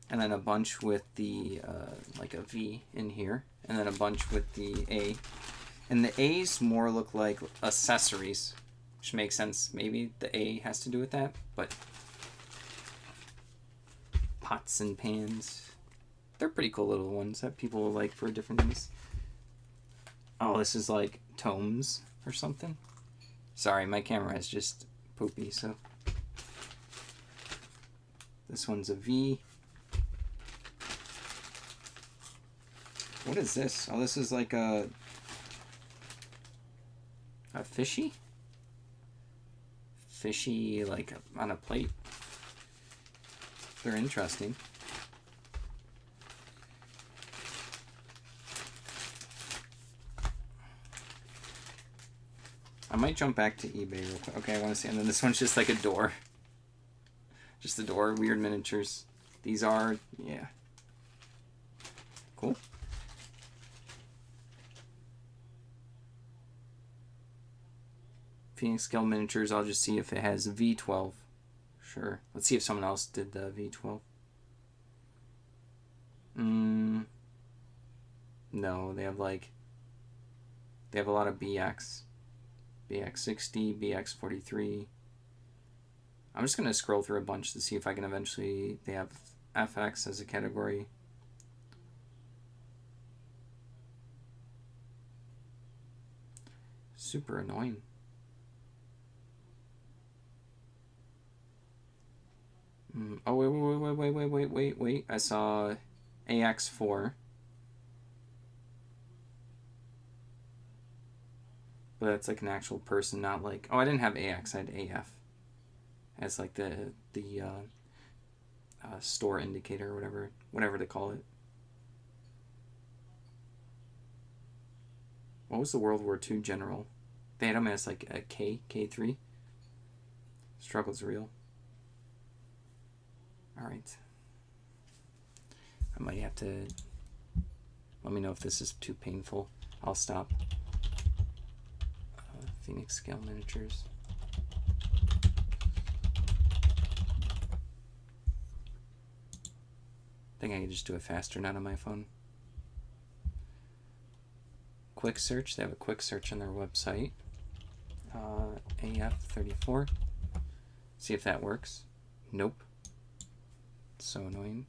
Speaker 1: And then a bunch with the like a V in here, and then a bunch with the A. And the A's more look like accessories, which makes sense. Maybe the A has to do with that, but pots and pans, they're pretty cool little ones that people will like for different things. Oh, this is like tomes or something. Sorry, my camera is just poopy, so. This one's a V. What is this? Oh, this is like a fishy? Fishy, like on a plate. They're interesting. I might jump back to eBay real quick. Okay, I want to see. And then this one's just like a door. Just a door. Weird miniatures. These are, yeah. Cool. Phoenix Scale Miniatures, I'll just see if it has V12 Sure. Let's see if someone else did the V12. No, they have a lot of BX. BX60, BX43. I'm just going to scroll through a bunch to see if I can eventually... They have FX as a category. Super annoying. Oh, wait. I saw AX4. But that's like an actual person, not like... Oh, I didn't have AX, I had AF. As like the store indicator or whatever they call it. What was the World War II general? They had him as like a K3. Struggle's real. Alright. I might have to... Let me know if this is too painful. I'll stop. Phoenix Scale Miniatures. I think I can just do it faster, not on my phone. Quick search. They have a quick search on their website. AF34. See if that works. Nope. So annoying.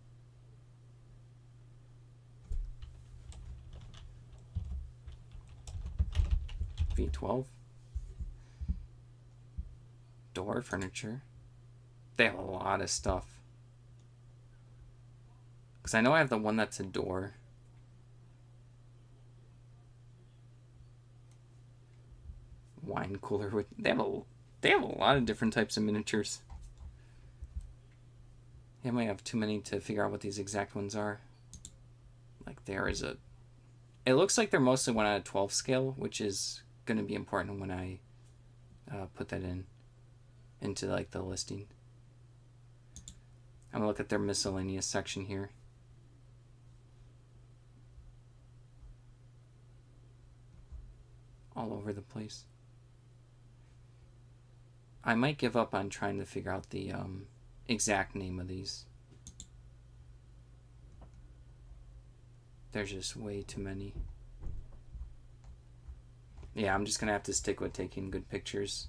Speaker 1: V12. Door furniture. They have a lot of stuff. Because I know I have the one that's a door. Wine cooler with... They have a lot of different types of miniatures. I might have too many to figure out what these exact ones are. Like there is a... It looks like they're mostly 1 out of 12 scale, which is going to be important when I put that into like the listing. I'm going to look at their miscellaneous section here. All over the place. I might give up on trying to figure out the exact name of these. There's just way too many. Yeah, I'm just going to have to stick with taking good pictures.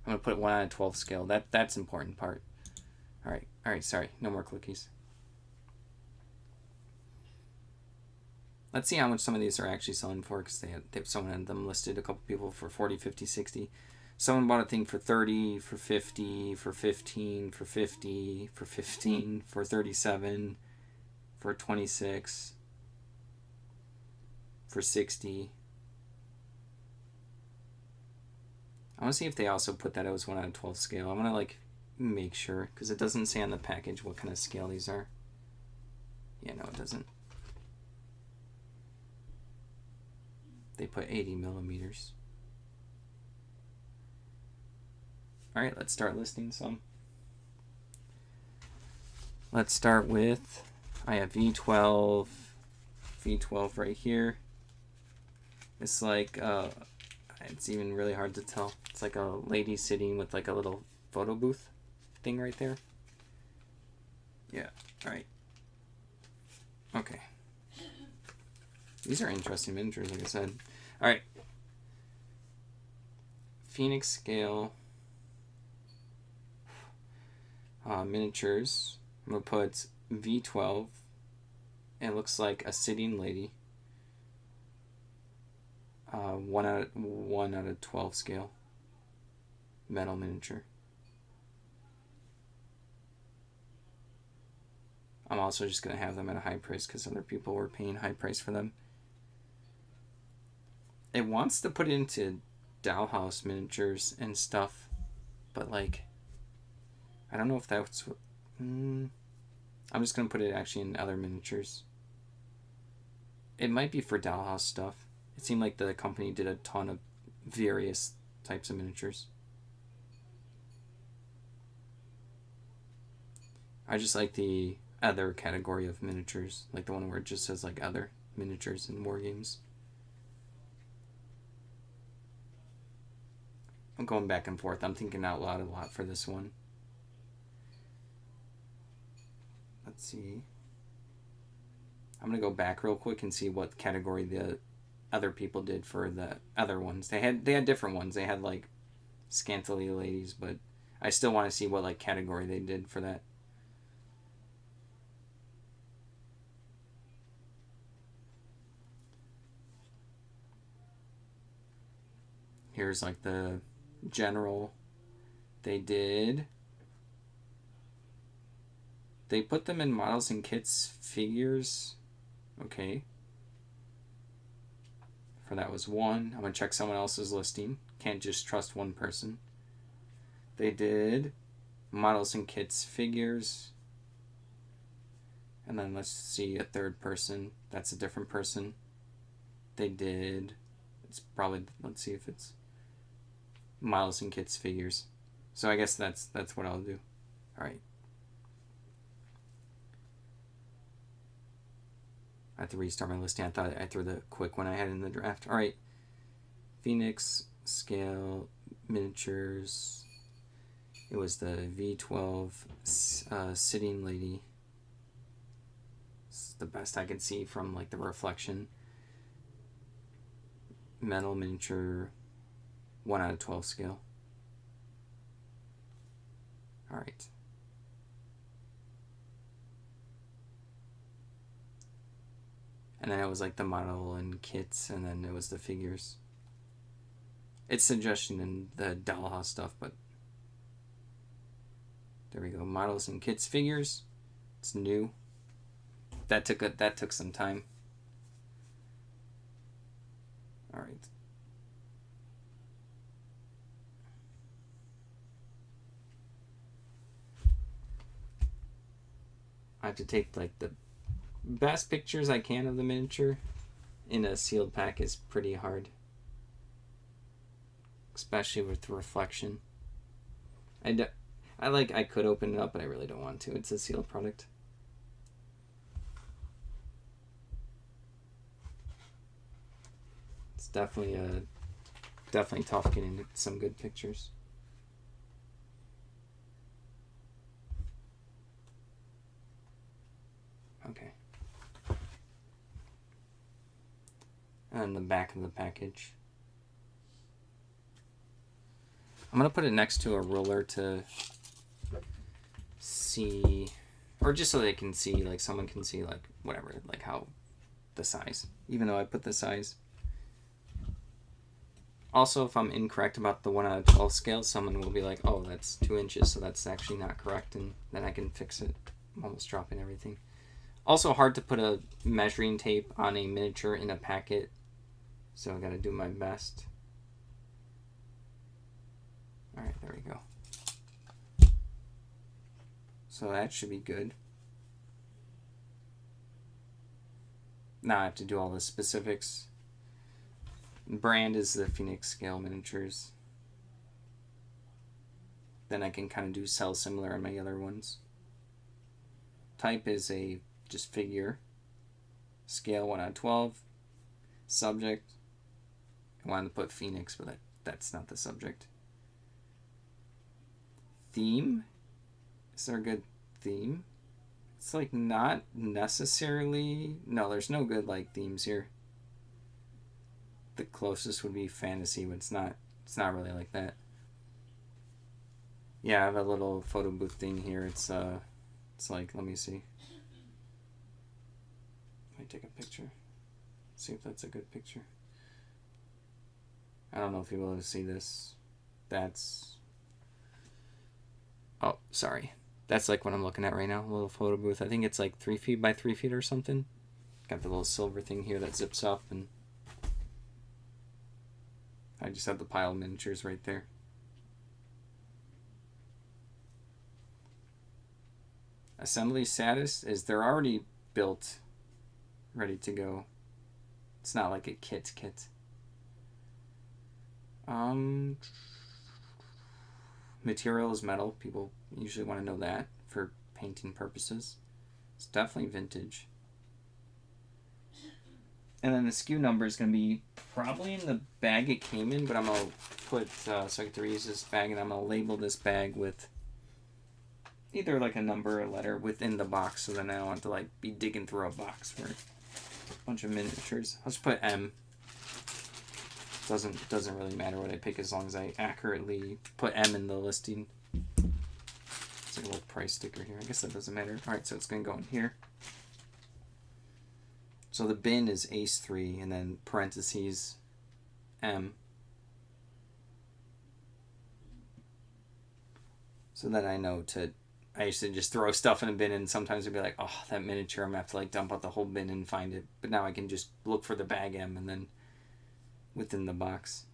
Speaker 1: I'm going to put 1 out of 12 scale. That's the important part. Alright, sorry. No more clickies. Let's see how much some of these are actually selling for, because they have someone had them listed, a couple people for 40, 50, 60. Someone bought a thing for 30, for 50, for 15, for 50, for 15, for 37, for 26, for 60. I want to see if they also put that as 1 out of 12 scale. I want to like make sure, because it doesn't say on the package what kind of scale these are. Yeah, no, it doesn't. They put 80 millimeters. Alright, let's start listing some. Let's start with, I have V12 right here. It's like, it's even really hard to tell. It's like a lady sitting with like a little photo booth thing right there. Yeah, alright. Okay. These are interesting miniatures, like I said. Alright. Phoenix Scale miniatures. I'm going to put V12. It looks like a sitting lady. 1 out of 12 scale. Metal miniature. I'm also just going to have them at a high price because other people were paying high price for them. It wants to put it into dollhouse miniatures and stuff, but like, I don't know if that's what... I'm just going to put it actually in other miniatures. It might be for dollhouse stuff. It seemed like the company did a ton of various types of miniatures. I just like the other category of miniatures, like the one where it just says like other miniatures in war games. I'm going back and forth. I'm thinking out loud a lot for this one. let's see. I'm going to go back real quick and see what category the other people did for the other ones. They had different ones. They had like scantily ladies, but I still want to see what like category they did for that. Here's like the general. They put them in models and kits figures. Okay. For that was one. I'm going to check someone else's listing. Can't just trust one person. They did models and kits figures. And then let's see a third person. That's a different person. They did, it's probably, let's see if it's models and kits figures. So I guess that's what I'll do. All right. I have to restart my listing. I thought I threw the quick one I had in the draft. All right. Phoenix scale miniatures. It was the V12 sitting lady. It's the best I could see from like the reflection. Metal miniature, 1 out of 12 scale. All right. And then it was like the model and kits, and then it was the figures. It's suggestion in the Dollhouse stuff, but there we go. Models and kits figures. It's new. That took some time. All right. I have to take like the best pictures I can of the miniature in a sealed pack is pretty hard, especially with the reflection. I could open it up, but I really don't want to. It's a sealed product. It's definitely tough getting some good pictures. Okay. And the back of the package. I'm going to put it next to a ruler to see, or just so they can see, like someone can see like whatever, like how the size, even though I put the size. Also, if I'm incorrect about the 1 out of 12 scale, someone will be like, oh, that's 2 inches, so that's actually not correct, and then I can fix it. I'm almost dropping everything. Also hard to put a measuring tape on a miniature in a packet, so I gotta do my best. Alright, there we go. So that should be good. Now I have to do all the specifics. Brand is the Phoenix scale miniatures. Then I can kind of do cell similar on my other ones. Type is a just figure. Scale 1 out of 12. Subject. I wanted to put Phoenix, but that's not the subject. Theme. Is there a good theme? It's like not necessarily. No, there's no good like themes here. The closest would be fantasy, but it's not really like that. Yeah, I have a little photo booth thing here. It's like, let me see. Let me take a picture. See if that's a good picture. I don't know if you'll be able to see this. That's, oh, sorry. That's like what I'm looking at right now, a little photo booth. I think it's like 3 feet by 3 feet or something. Got the little silver thing here that zips up, and I just have the pile of miniatures right there. Assembly status is they're already built, ready to go. It's not like a kit. Material is metal. People usually want to know that for painting purposes. It's definitely vintage. And then the SKU number is going to be probably in the bag it came in, but I'm going to put, so I get to reuse this bag, and I'm going to label this bag with either like a number or a letter within the box, so then I don't have to like be digging through a box for a bunch of miniatures. I'll just put M. Doesn't really matter what I pick as long as I accurately put M in the listing. It's like a little price sticker here. I guess that doesn't matter. Alright, so it's going to go in here. So the bin is Ace 3 and then parentheses M. So then I know I used to just throw stuff in a bin and sometimes I'd be like, oh, that miniature, I'm going to have to like dump out the whole bin and find it. But now I can just look for the bag M and then within the box.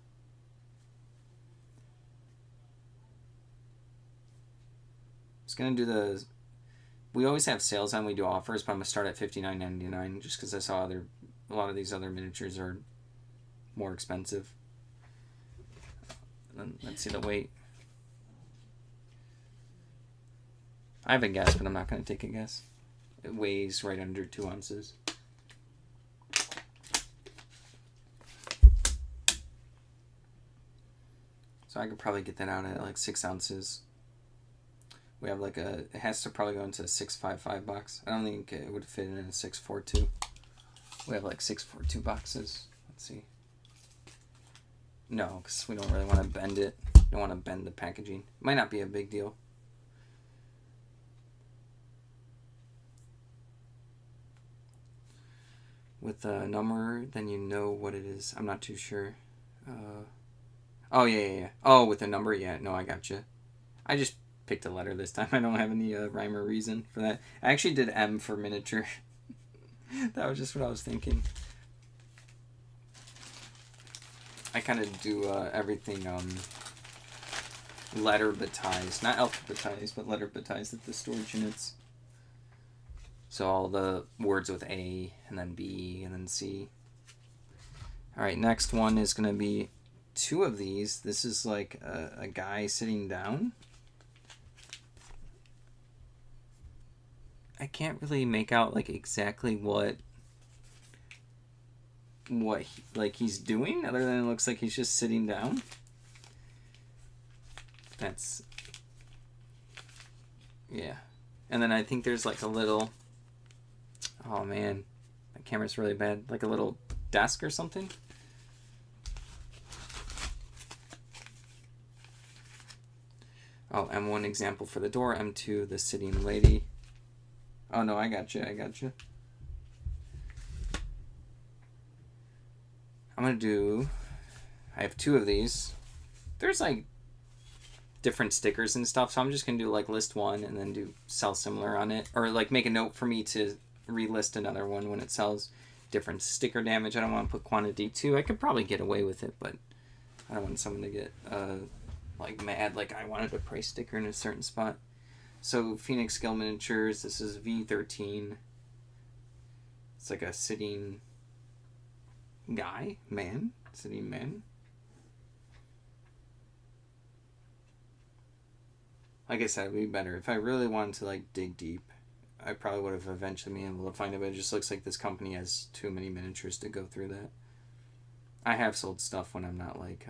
Speaker 1: Just going to do we always have sales on, we do offers, but I'm going to start at $59.99 just because I saw a lot of these other miniatures are more expensive. And then let's see the weight. I have a guess, but I'm not going to take a guess. It weighs right under 2 ounces. So I could probably get that out at like 6 ounces. We have like it has to probably go into a 655 box. I don't think it would fit in a 642. We have like 642 boxes. Let's see. No, because we don't really want to bend it. Don't want to bend the packaging. Might not be a big deal. With a number, then you know what it is. I'm not too sure. Oh, yeah. Oh, with a number? Yeah, no, I gotcha. I just picked a letter this time. I don't have any rhyme or reason for that. I actually did M for miniature. That was just what I was thinking. I kind of do everything letterbatized. Not alphabetized, but letterbatized at the storage units. So all the words with A, and then B, and then C. Alright, next one is going to be 2 of these. This is like a guy sitting down. I can't really make out like exactly what he's doing, other than it looks like he's just sitting down. That's... yeah. And then I think there's like a little... oh man, my camera's really bad. Like a little desk or something. Oh, M1 example for the door. M2 the sitting lady. Oh no, I gotcha. I'm gonna do... I have 2 of these. There's like different stickers and stuff, so I'm just gonna do like list 1 and then do sell similar on it, or like make a note for me to relist another one when it sells. Different sticker damage. I don't want to put quantity 2. I could probably get away with it, but I don't want someone to get like mad like I wanted a price sticker in a certain spot. So Phoenix Scale Miniatures, this is V13. It's like a sitting sitting man. Like I said, it would be better if I really wanted to like dig deep. I probably would have eventually been able to find it, but it just looks like this company has too many miniatures to go through that. I have sold stuff when I'm not like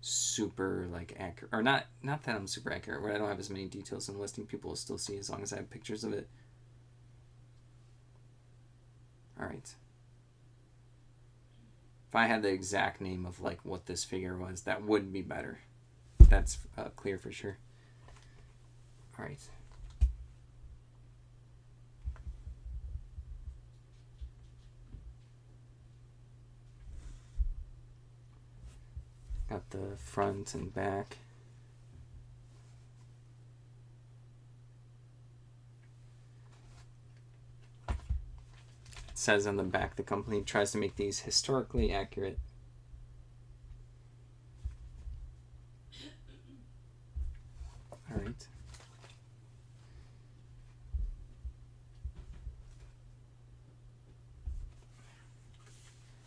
Speaker 1: super like accurate, or not that I'm super accurate, where I don't have as many details in the listing. People will still see as long as I have pictures of it. Alright. If I had the exact name of like what this figure was, that would be better. That's clear for sure. Alright. Got the front and back. It says on the back the company tries to make these historically accurate. Alright.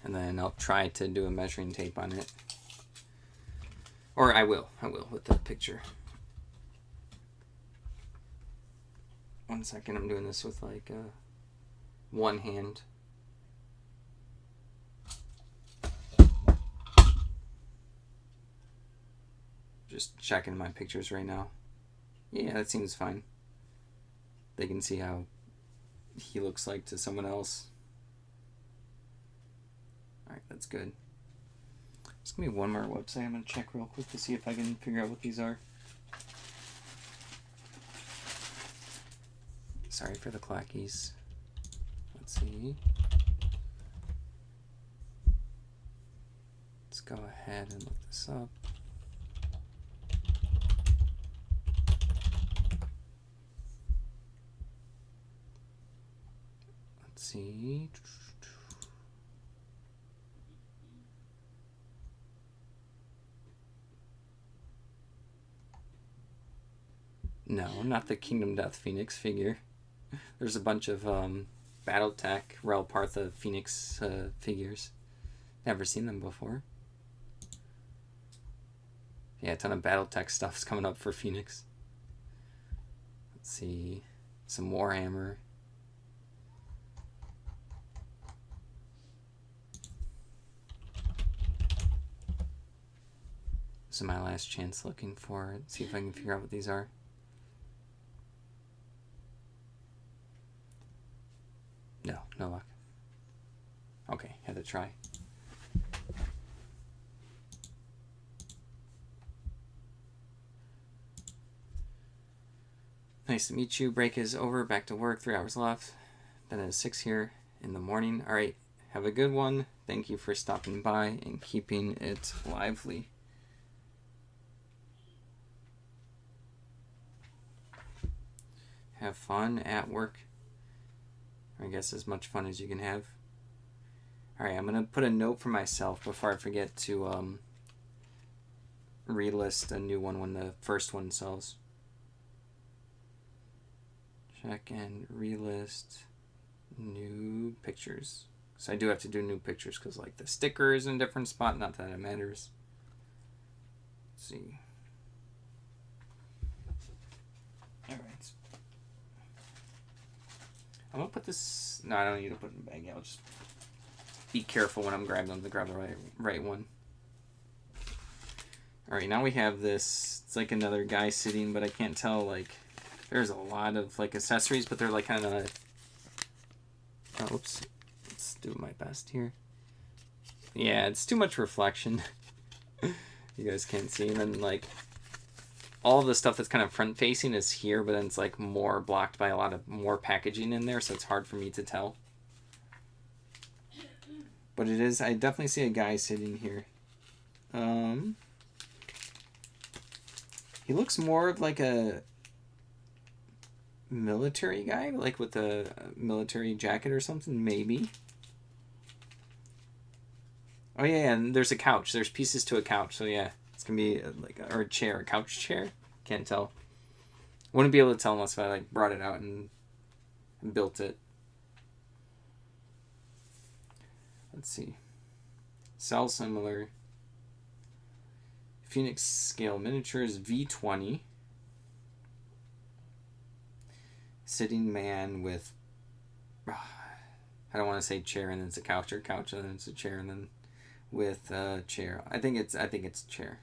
Speaker 1: And then I'll try to do a measuring tape on it. Or I will with the picture. One second, I'm doing this with like one hand. Just checking my pictures right now. Yeah, that seems fine. They can see how he looks like to someone else. Alright, that's good. There's going to be one more website I'm going to check real quick to see if I can figure out what these are. Sorry for the clackies. Let's see. Let's go ahead and look this up. Let's see. No, not the Kingdom Death Phoenix figure. There's a bunch of Battletech Rel Partha Phoenix figures. Never seen them before. Yeah, a ton of Battletech stuff's coming up for Phoenix. Let's see. Some Warhammer. This is my last chance looking for it. See if I can figure out what these are. No, no luck. Okay, had to try. Nice to meet you. Break is over. Back to work. 3 hours left. Been at 6 here in the morning. All right, have a good one. Thank you for stopping by and keeping it lively. Have fun at work. I guess as much fun as you can have. Alright, I'm going to put a note for myself before I forget to relist a new one when the first one sells. Check and relist new pictures. So I do have to do new pictures because like the sticker is in a different spot, not that it matters. Let's see. Alright. I'm gonna put this. No, I don't need to put it in the bag. I'll just be careful when I'm grabbing them to grab the right one. All right, now we have this. It's like another guy sitting, but I can't tell. Like, there's a lot of like accessories, but they're like kind of. Oh, oops. Let's do my best here. Yeah, it's too much reflection. You guys can't see, and then like. All of the stuff that's kind of front facing is here, but then it's like more blocked by a lot of more packaging in there, so it's hard for me to tell. But it is, I definitely see a guy sitting here. He looks more of like a military guy, like with a military jacket or something, maybe. Oh yeah, and there's a couch. There's pieces to a couch, so yeah. It's gonna be like or a chair, a couch chair. Can't tell. Wouldn't be able to tell unless I like brought it out and built it. Let's see. Cell similar. Phoenix scale miniatures V20. Sitting man with. I don't want to say chair and then it's a couch or couch and then it's a chair and then with a chair. I think it's chair.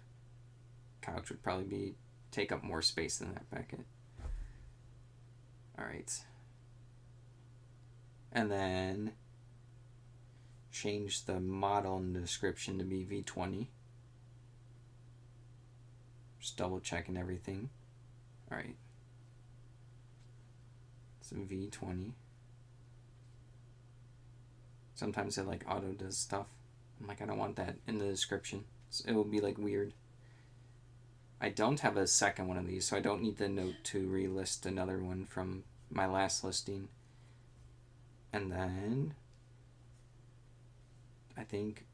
Speaker 1: Couch would probably take up more space than that packet. All right. And then change the model in the description to be V20. Just double checking everything. All right. It's V20. Sometimes it like auto does stuff. I'm like, I don't want that in the description. It will be like weird. I don't have a second one of these, so I don't need the note to relist another one from my last listing. And then I think,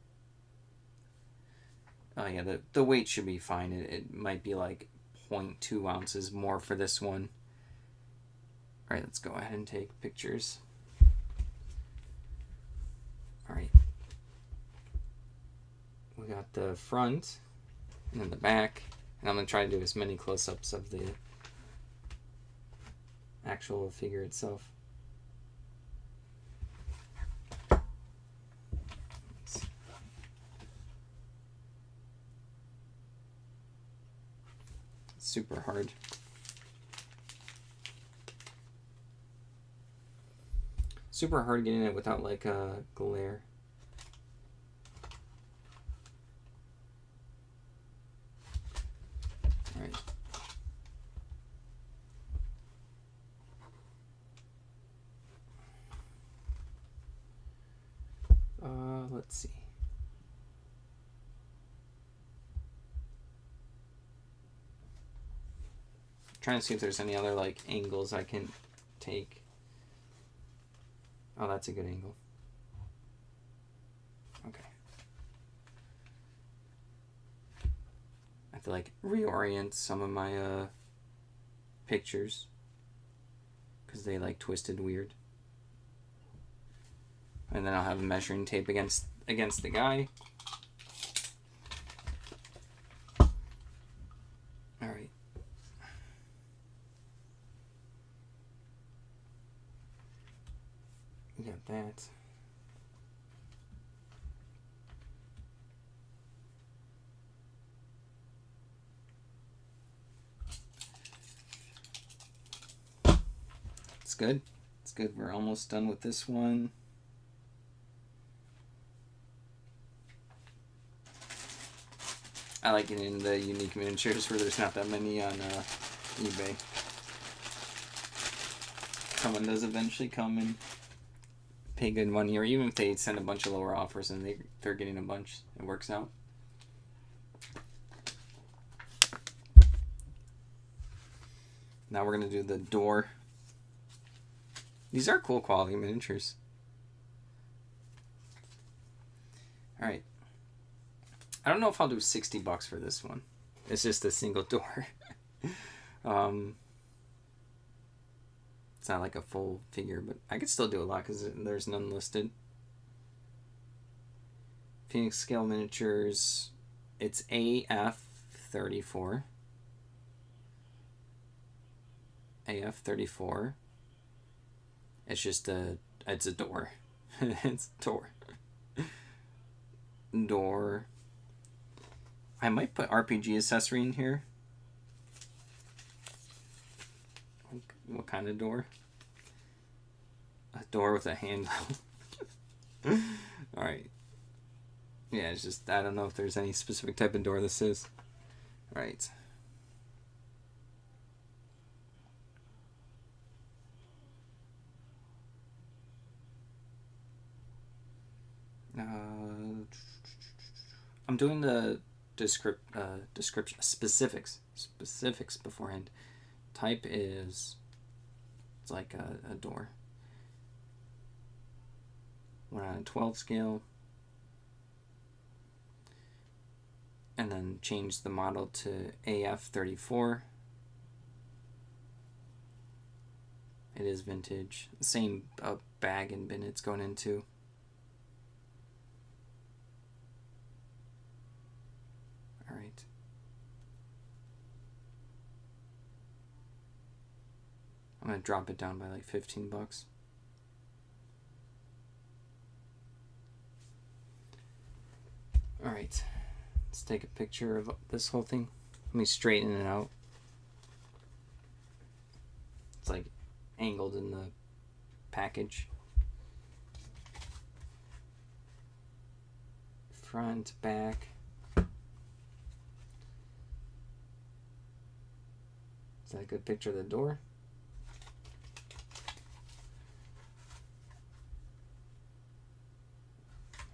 Speaker 1: oh yeah, the weight should be fine. It might be like 0.2 ounces more for this one. All right, let's go ahead and take pictures. All right. We got the front and then the back. And I'm going to try to do as many close-ups of the actual figure itself. It's super hard. super hard getting it without like a glare. All right. Let's see. Trying to see if there's any other like angles I can take. Oh, that's a good angle. Okay. I have to like reorient some of my pictures because they like twisted weird. And then I'll have a measuring tape against the guy. All right. We got that. It's good. It's good. We're almost done with this one. I like getting the unique miniatures where there's not that many on eBay. Someone does eventually come and pay good money, or even if they send a bunch of lower offers and they're getting a bunch, it works out. Now we're going to do the door. These are cool quality miniatures. All right. I don't know if I'll do $60 for this one. It's just a single door. It's not like a full figure, but I could still do a lot because there's none listed. Phoenix Scale Miniatures. It's AF34. AF34. It's just it's a door. It's a door. Door. I might put RPG accessory in here. What kind of door? A door with a handle. Alright. Yeah, it's just, I don't know if there's any specific type of door this is. Alright. I'm doing the description specifics beforehand. Type is, it's like a door. 1/12 scale, and then change the model to AF34. It is vintage. Same bag and bin it's going into. All right. I'm gonna drop it down by like $15. All right, let's take a picture of this whole thing. Let me straighten it out. It's like angled in the package. Front, back. Is that a good picture of the door?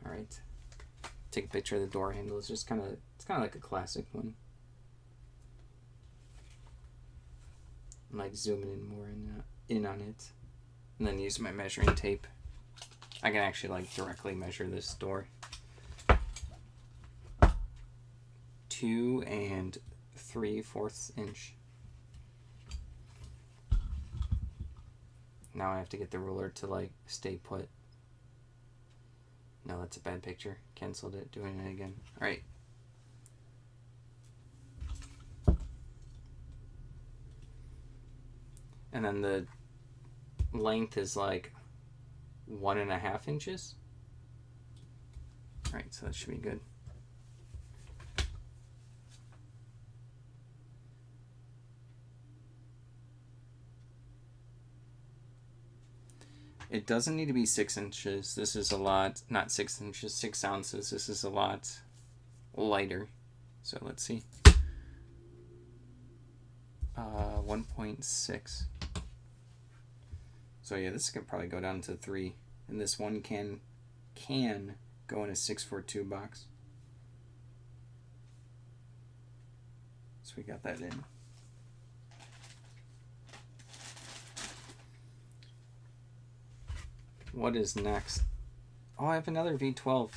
Speaker 1: All right. Take a picture of the door handle. It's just kind of like a classic one. I'm like zooming in more in on it, and then use my measuring tape. I can actually like directly measure this door. 2 3/4 inch. Now I have to get the ruler to like stay put. No, that's a bad picture. Canceled it. Doing it again. All right. And then the length is like 1.5 inches. All right, so that should be good. It doesn't need to be 6 inches. This is a lot, not 6 inches, 6 ounces. This is a lot lighter. So let's see. 1.6. So yeah, this could probably go down to 3. And this one can go in a 642 box. So we got that in. What is next? Oh, I have another V12.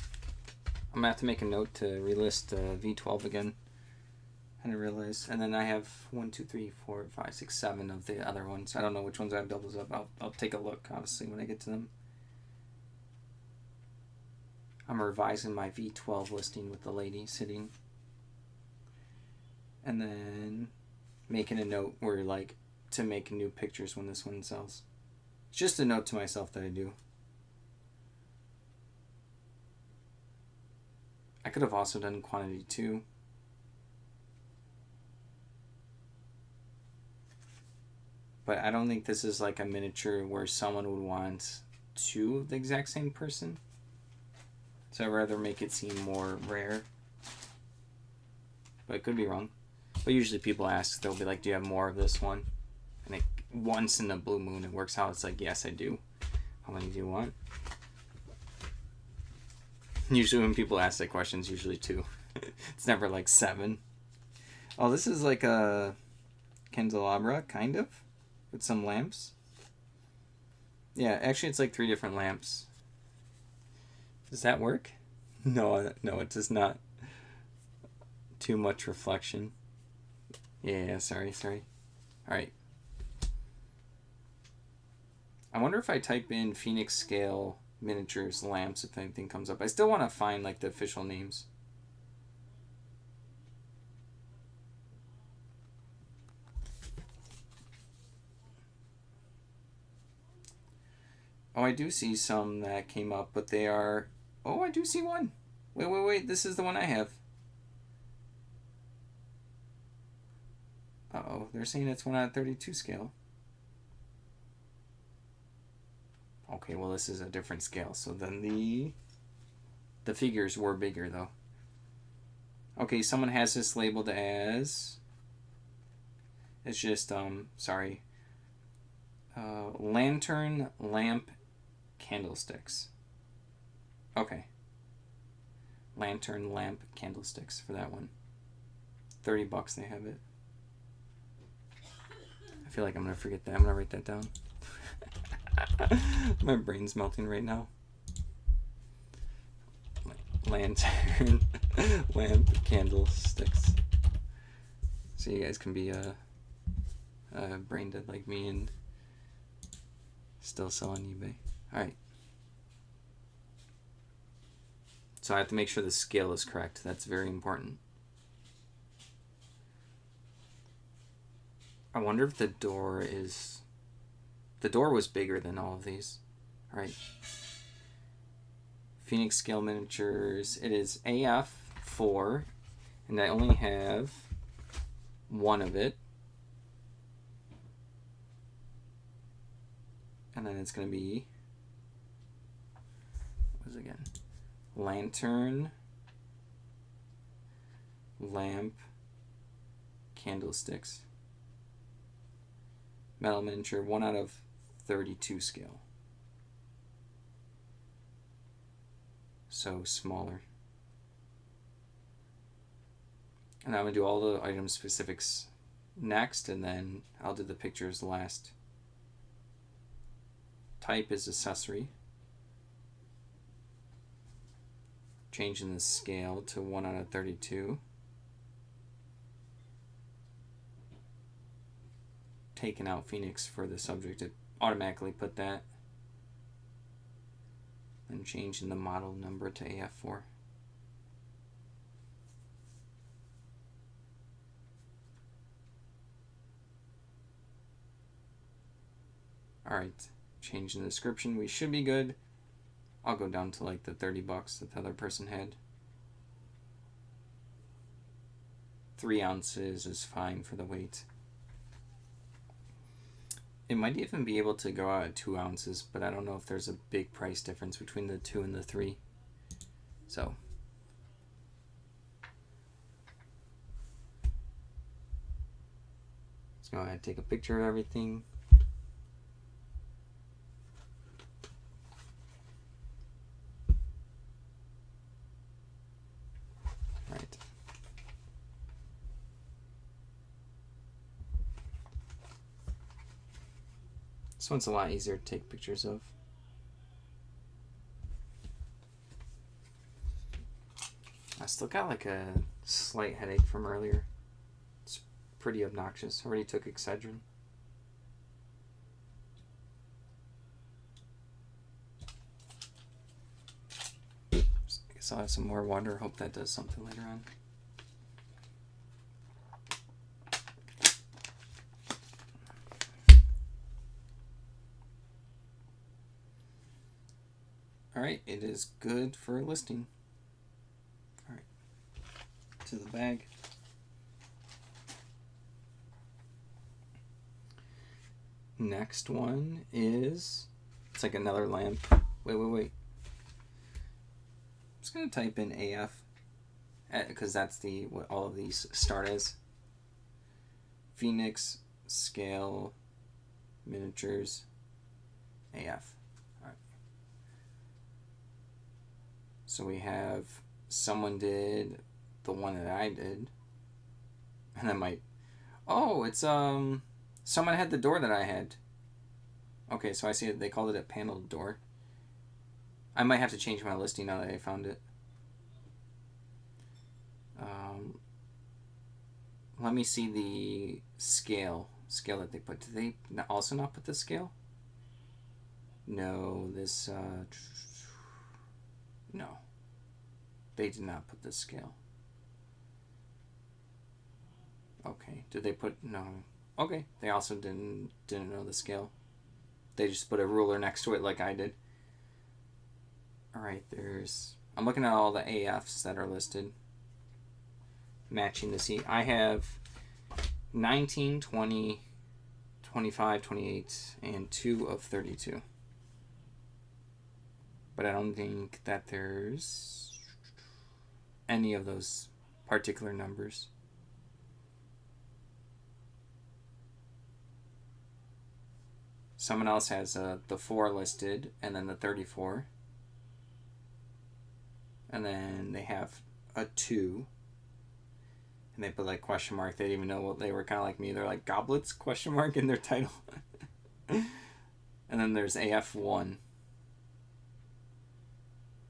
Speaker 1: I'm gonna have to make a note to relist V12 again. I didn't realize. And then I have 1, 2, 3, 4, 5, 6, 7 of the other ones. I don't know which ones I have doubles of. I'll take a look, obviously, when I get to them. I'm revising my V12 listing with the lady sitting. And then making a note where, like, to make new pictures when this one sells. It's just a note to myself that I do. I could have also done quantity 2. But I don't think this is like a miniature where someone would want 2 of the exact same person. So I'd rather make it seem more rare. But I could be wrong. But usually people ask, they'll be like, do you have more of this one? And once in a blue moon it works out. It's like, yes, I do. How many do you want? Usually when people ask that question, it's usually 2. It's never like 7. Oh, this is like a candelabra, kind of, with some lamps. Yeah, actually it's like 3 different lamps. Does that work? No, it does not. Too much reflection. Yeah, sorry. Alright. I wonder if I type in Phoenix Scale Miniatures Lamps if anything comes up. I still want to find like the official names. Oh, I do see some that came up, but they are... Oh, I do see one. Wait. This is the one I have. Uh-oh. They're saying it's 1 out of 32 scale. Okay, well, this is a different scale. So then the figures were bigger, though. Okay, someone has this labeled as... It's just, lantern lamp candlesticks. Okay. Lantern lamp candlesticks for that one. $30 they have it. I feel like I'm going to forget that. I'm going to write that down. My brain's melting right now. Lantern lamp candlesticks. So you guys can be brain dead like me and still sell on eBay. Alright. So I have to make sure the scale is correct. That's very important. I wonder if the door is... The door was bigger than all of these. Alright. Phoenix Scale Miniatures. It is AF4. And I only have one of it. And then it's going to be... What is it again? Lantern lamp candlesticks. Metal miniature, 1 out of 32 scale. So smaller. And I'm going to do all the item specifics next, and then I'll do the pictures last. Type is accessory. Changing the scale to 1 out of 32. Taking out Phoenix for the subject, it automatically put that. And changing the model number to AF4. Alright, changing the description, we should be good. I'll go down to like the $30 that the other person had. 3 ounces is fine for the weight. It might even be able to go out at 2 ounces, but I don't know if there's a big price difference between the 2 and the 3. So let's go ahead and take a picture of everything. Right. This one's a lot easier to take pictures of. I still got like a slight headache from earlier. It's pretty obnoxious. Already took Excedrin. Guess I'll have some more water. Hope that does something later on. Alright, it is good for listing. Alright, to the bag. Next one is, it's like another lamp. Wait. I'm just going to type in AF, because that's what all of these start as. Phoenix, Scale, Miniatures, AF. So we have, someone did the one that I did, and I might, oh, it's, someone had the door that I had. Okay, so I see it, they called it a paneled door. I might have to change my listing now that I found it. Let me see the scale that they put. Did they also not put the scale? No, this, no. They did not put the scale. Okay. Did they put... No. Okay. They also didn't know the scale. They just put a ruler next to it like I did. Alright, I'm looking at all the AFs that are listed. Matching the C. I have 19, 20, 25, 28, and 2 of 32. But I don't think that there's any of those particular numbers. Someone else has the 4 listed, and then the 34. And then they have a 2. And they put like question mark. They didn't even know what they were, kind of like me. They're like goblets question mark in their title. And then there's AF1.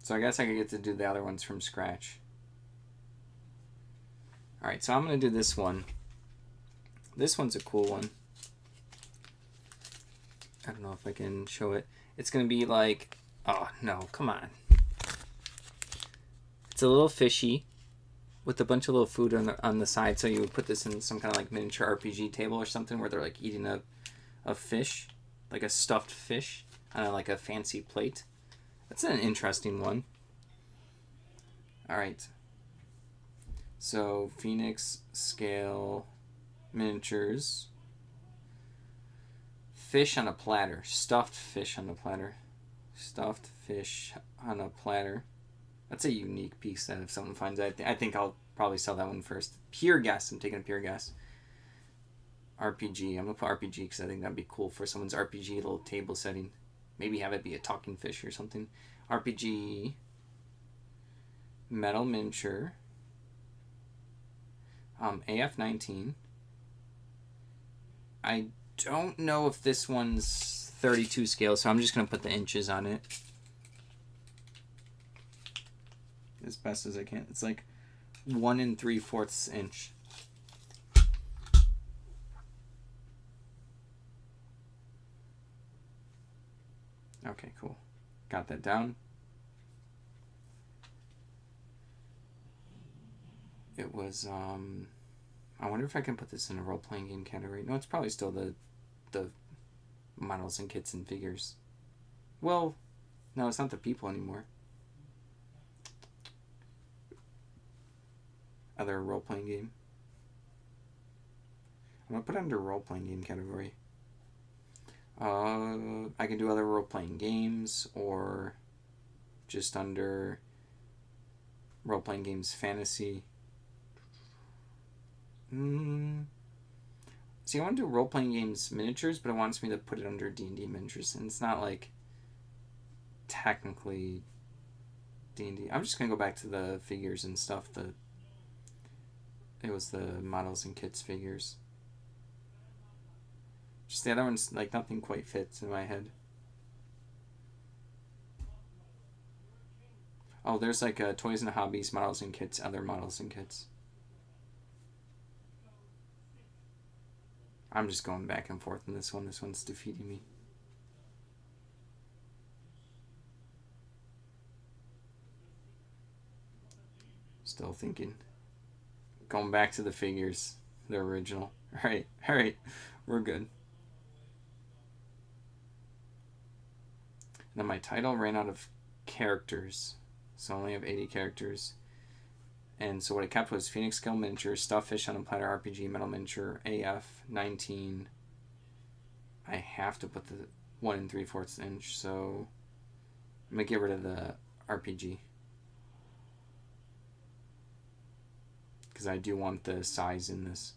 Speaker 1: So I guess I could get to do the other ones from scratch. Alright, so I'm going to do this one. This one's a cool one. I don't know if I can show it. It's going to be like... Oh, no, come on. It's a little fishy with a bunch of little food on the side. So you would put this in some kind of like miniature RPG table or something where they're like eating a fish, like a stuffed fish on like a fancy plate. That's an interesting one. Alright. So, Phoenix, Scale, Miniatures. Fish on a platter. Stuffed fish on a platter. Stuffed fish on a platter. That's a unique piece that if someone finds that, I think I'll probably sell that one first. Pure guess. I'm taking a pure guess. RPG. I'm going to put RPG because I think that'd be cool for someone's RPG little table setting. Maybe have it be a talking fish or something. RPG. Metal miniature. AF19. I don't know if this one's 32 scale, so I'm just going to put the inches on it. As best as I can. It's like 1 3/4 inch. Okay, cool. Got that down. It was, I wonder if I can put this in a role-playing game category. No, it's probably still the models and kits and figures. Well, no, it's not the people anymore. Other role-playing game. I'm going to put it under role-playing game category. I can do other role-playing games, or just under role-playing games fantasy. See, I want to do role-playing games miniatures, but it wants me to put it under D&D miniatures, and it's not like technically D&D. I'm just gonna go back to the figures and stuff. It was the models and kits figures. Just the other ones, like, nothing quite fits in my head. Oh, there's like toys and hobbies, models and kits, other models and kits. I'm just going back and forth in this one. This one's defeating me. Still thinking. Going back to the figures. The original. Alright. We're good. And then my title ran out of characters. So I only have 80 characters. And so what I kept was Phoenix Scale Miniature, Stuffed Fish on a Platter RPG, Metal Miniature, AF, 19. I have to put the 1 3/4 inch, so I'm going to get rid of the RPG. Because I do want the size in this.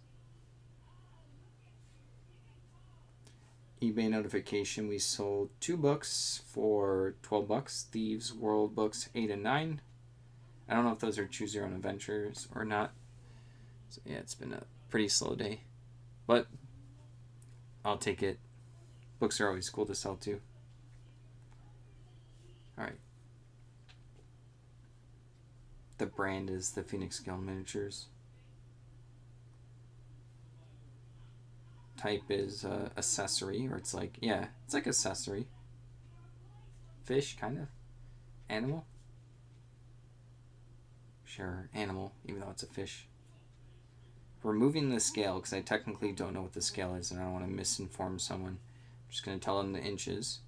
Speaker 1: eBay notification, we sold 2 books for $12. Thieves World books 8 and 9. I don't know if those are Choose Your Own Adventures or not. So yeah, it's been a pretty slow day. But I'll take it. Books are always cool to sell too. Alright. The brand is the Phoenix Scale Miniatures. Type is accessory, or it's like accessory. Fish, kind of. Animal. Sure, animal, even though it's a fish. Removing the scale, because I technically don't know what the scale is, and I don't want to misinform someone. I'm just going to tell them the inches.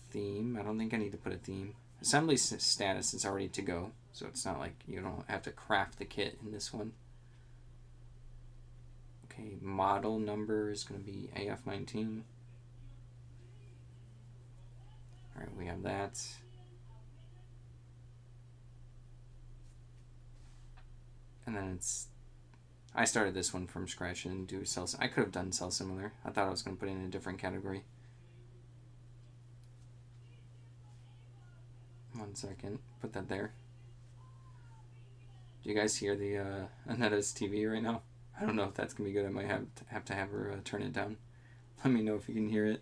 Speaker 1: Theme, I don't think I need to put a theme. Assembly status is already to go, so it's not like you don't have to craft the kit in this one. Okay, model number is going to be AF19. Alright, we have that. And then I started this one from scratch and do cell. I could have done cell similar. I thought I was going to put it in a different category. 1 second. Put that there. Do you guys hear the Anetta's TV right now? I don't know if that's going to be good. I might have to have her turn it down. Let me know if you can hear it.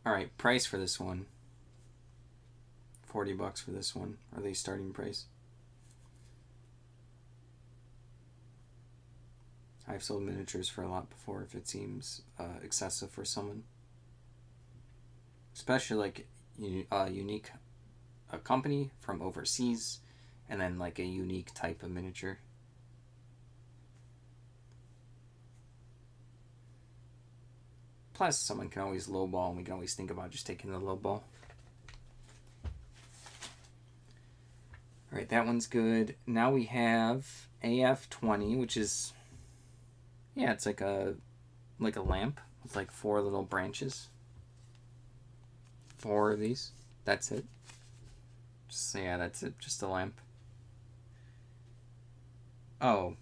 Speaker 1: Alright, price for this one. $40 for this one, or the starting price. I've sold miniatures for a lot before if it seems excessive for someone. Especially like unique company from overseas, and then like a unique type of miniature. Plus, someone can always lowball, and we can always think about just taking the lowball. Alright, that one's good. Now we have AF20, which is, yeah, it's like a lamp with like 4 little branches. 4 of these. That's it. Yeah, that's it. Just a lamp. Oh.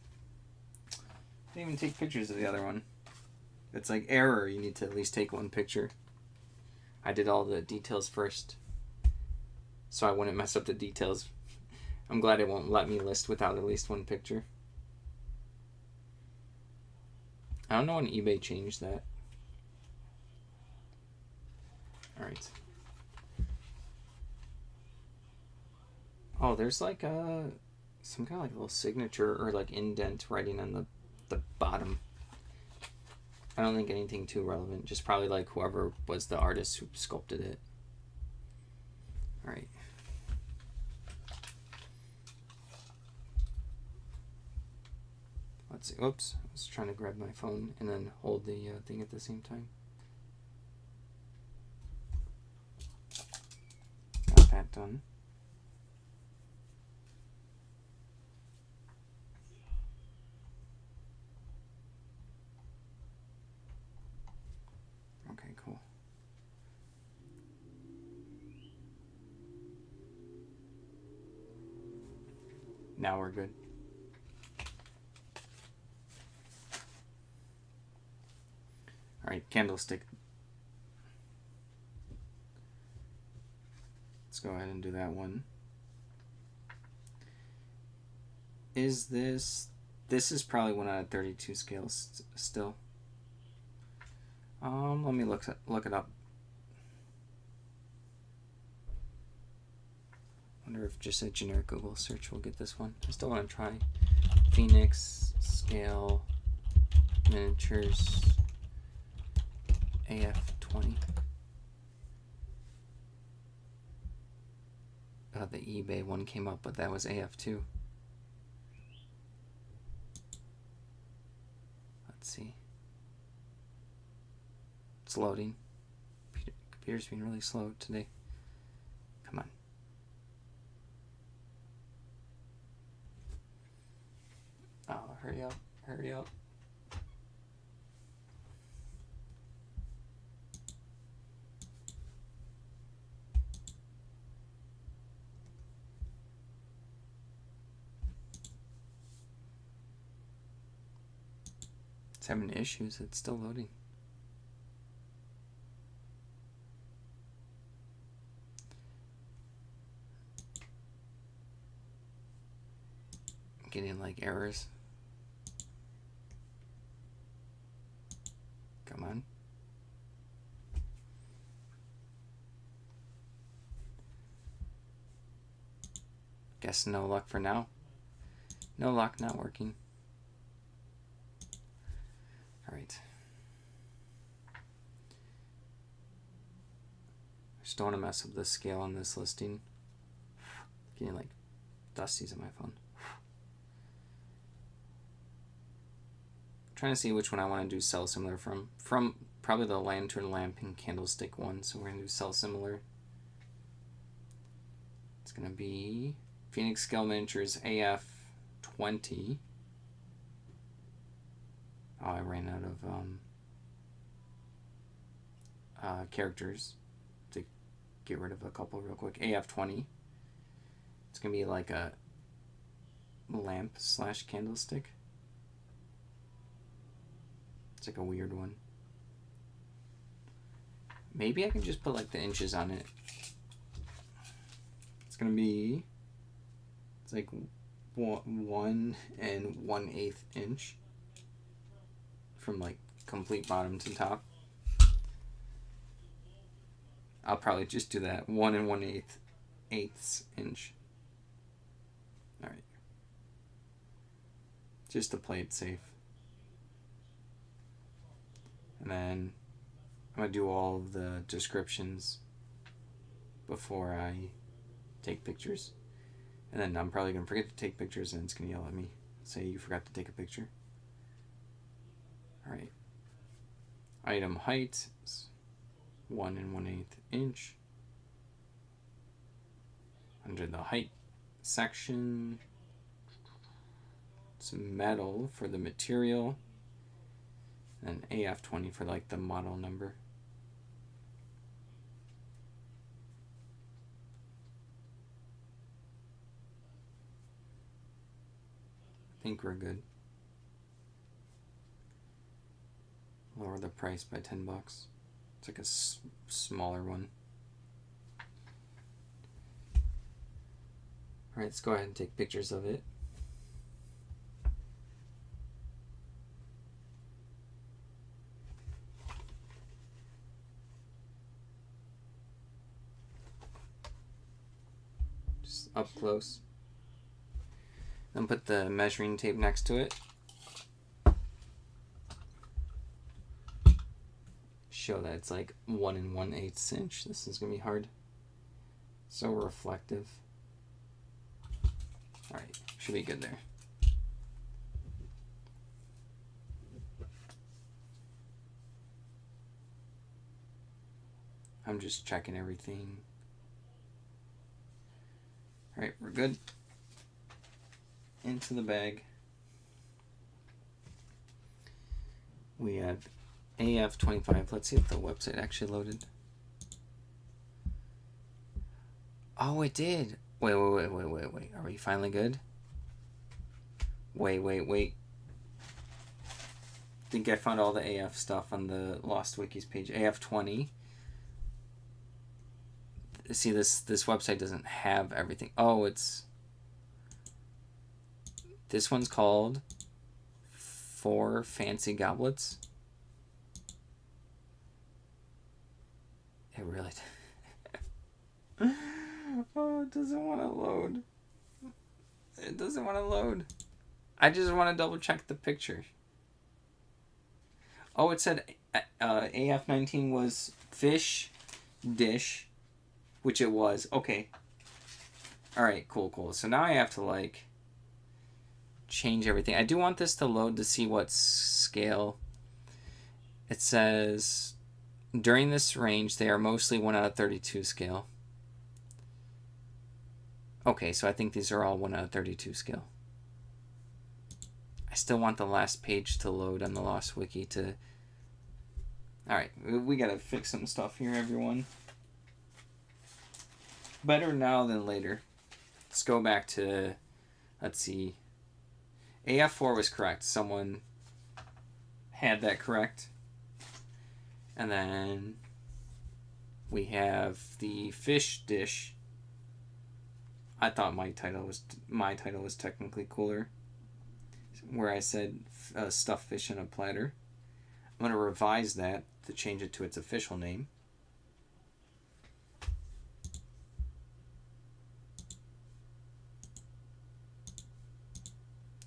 Speaker 1: Didn't even take pictures of the other one. It's like error. You need to at least take 1 picture. I did all the details first, so I wouldn't mess up the details. I'm glad it won't let me list without at least 1 picture. I don't know when eBay changed that. Alright. Oh, there's like some kind of like little signature or like indent writing on the bottom. I don't think anything too relevant. Just probably like whoever was the artist who sculpted it. Alright. Let's see. Oops. I was trying to grab my phone and then hold the thing at the same time. Got that done. now we're good. All right, candlestick. Let's go ahead and do that one. Is this is probably 1 out of 32 scales still. Let me look it up. Wonder if just a generic Google search will get this one. I still want to try Phoenix scale miniatures AF20. The eBay one came up, but that was AF2. Let's see. It's loading. Computer's being really slow today. Come on. Oh, hurry up. Hurry up. It's having issues. It's still loading. I'm getting like errors. Come on. Guess no luck for now. No luck, not working. Alright. Just don't want to mess up the scale on this listing. Getting like dusties on my phone. Trying to see which one I want to do cell similar from. From probably the lantern, lamp, and candlestick one. So we're going to do cell similar. It's going to be Phoenix Scale Miniatures AF20. Oh, I ran out of characters to get rid of a couple real quick. AF20. It's going to be like a lamp / candlestick. It's like a weird one. Maybe I can just put like the inches on it. It's going to be, it's like 1 1/8 inch. From like complete bottom to top. I'll probably just do that 1 1/8 inch. All right, just to play it safe. And then I'm gonna do all of the descriptions before I take pictures. And then I'm probably gonna forget to take pictures, and it's gonna yell at me, say you forgot to take a picture. Alright, item height is 1 1/8 inch. Under the height section, it's metal for the material, and AF20 for like the model number. I think we're good. Lower the price by $10. It's like a smaller one. Alright, let's go ahead and take pictures of it. Just up close. Then put the measuring tape next to it. Show that it's like 1 1/8 inch. This is gonna be hard. So reflective. Alright, should be good there. I'm just checking everything. Alright, we're good. Into the bag. We have AF25. Let's see if the website actually loaded. Oh, it did. Wait. Are we finally good? Wait. Think I found all the AF stuff on the Lost Wikis page. AF 20. See, this website doesn't have everything. Oh, this one's called 4 Fancy Goblets. It really... Oh, it doesn't want to load. It doesn't want to load. I just want to double check the picture. Oh, it said AF19 was fish dish, which it was. Okay. Alright, cool. So now I have to, like, change everything. I do want this to load to see what scale. It says, during this range, they are mostly 1 out of 32 scale. Okay, so I think these are all 1 out of 32 scale. I still want the last page to load on the Lost Wiki to... Alright, we gotta fix some stuff here, everyone. Better now than later. Let's go back to... Let's see. AF4 was correct. Someone had that correct. And then we have the fish dish. I thought my title was technically cooler, where I said stuffed fish in a platter. I'm going to revise that to change it to its official name.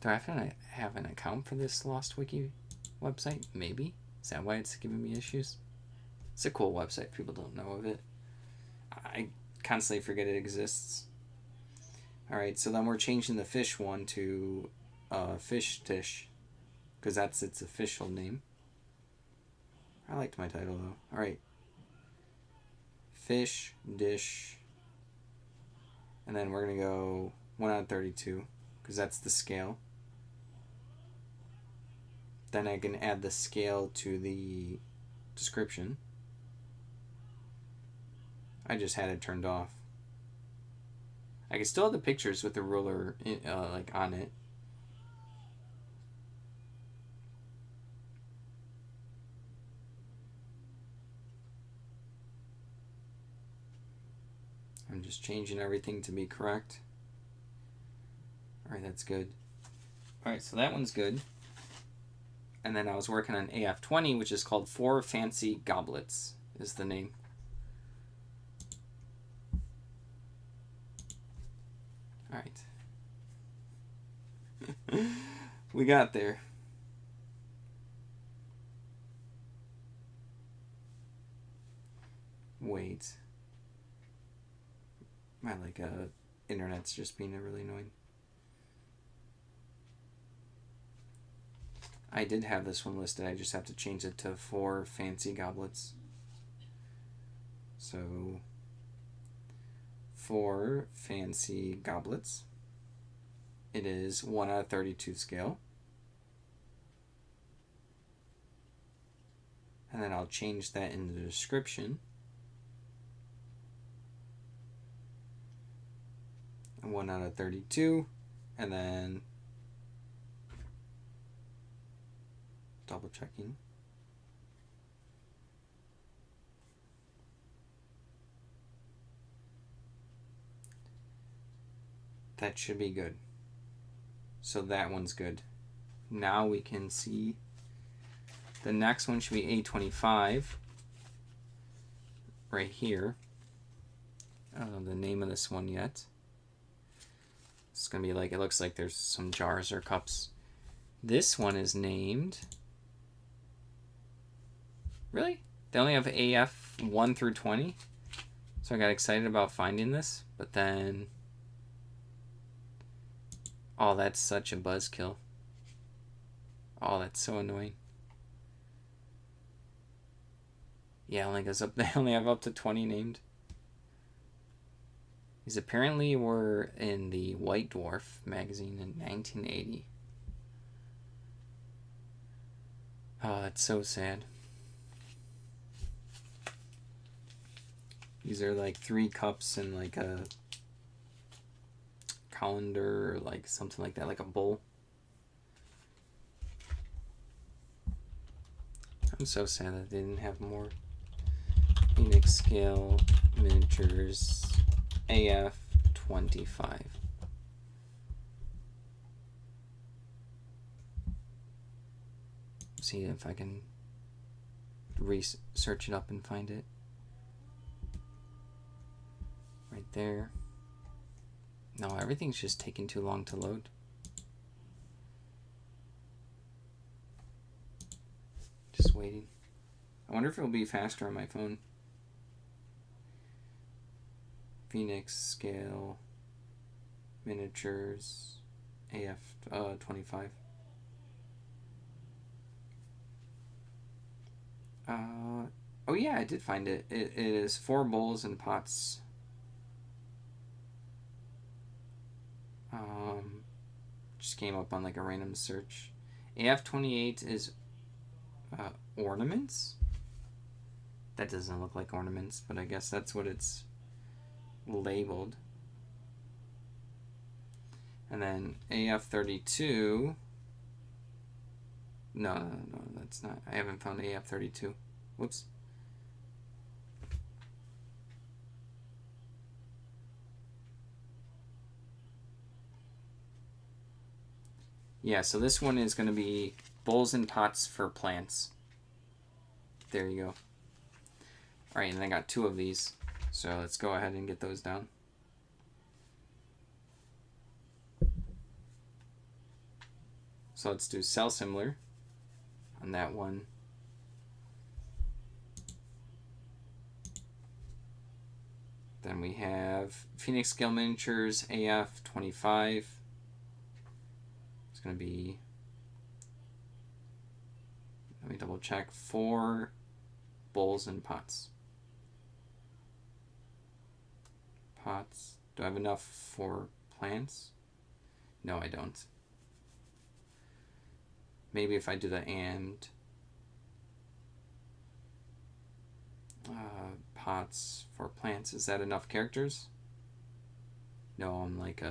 Speaker 1: Do I have an account for this Lost Wiki website? Maybe. Is that why it's giving me issues? It's a cool website. People don't know of it. I constantly forget it exists. Alright, so then we're changing the fish one to fish dish, because that's its official name. I liked my title though. Alright. Fish dish. And then we're going to go 1 out of 32, because that's the scale. Then I can add the scale to the description. I just had it turned off. I can still have the pictures with the ruler like on it. I'm just changing everything to be correct. Alright, that's good. Alright, so that one's good. And then I was working on AF20, which is called 4 Fancy Goblets, is the name. Alright. We got there. Wait. My internet's just being really annoying. I did have this one listed. I just have to change it to 4 Fancy Goblets. So 4 Fancy Goblets. It is 1 out of 32 scale. And then I'll change that in the description. 1 out of 32. And then double checking. That should be good. So that one's good. Now we can see the next one should be A25 right here. I don't know the name of this one yet. It's gonna be like, it looks like there's some jars or cups. This one is named... Really? They only have AF 1 through 20? So I got excited about finding this, but then... Oh, that's such a buzzkill. Oh, that's so annoying. Yeah, only goes up. They only have up to 20 named. These apparently were in the White Dwarf magazine in 1980. Oh, that's so sad. These are like 3 cups and like a colander or like something like that, like a bowl. I'm so sad that they didn't have more. Phoenix Scale Miniatures AF 25. See if I can search it up and find it. Right there. No, everything's just taking too long to load. Just waiting. I wonder if it'll be faster on my phone. Phoenix Scale Miniatures AF 25. Oh yeah, I did find it. It is 4 bowls and pots. Just came up on like a random search. AF28 is ornaments? That doesn't look like ornaments, but I guess that's what it's labeled. And then AF32. No, that's not. I haven't found AF32. Whoops. Yeah, so this one is going to be bowls and pots for plants. There you go. Alright, and I got 2 of these. So let's go ahead and get those down. So let's do sell similar on that one. Then we have Phoenix Scale Miniatures AF 25. It's going to be, let me double check, 4 bowls and pots. Pots. Do I have enough for plants? No, I don't. Maybe if I do the and pots for plants, is that enough characters? No, I'm like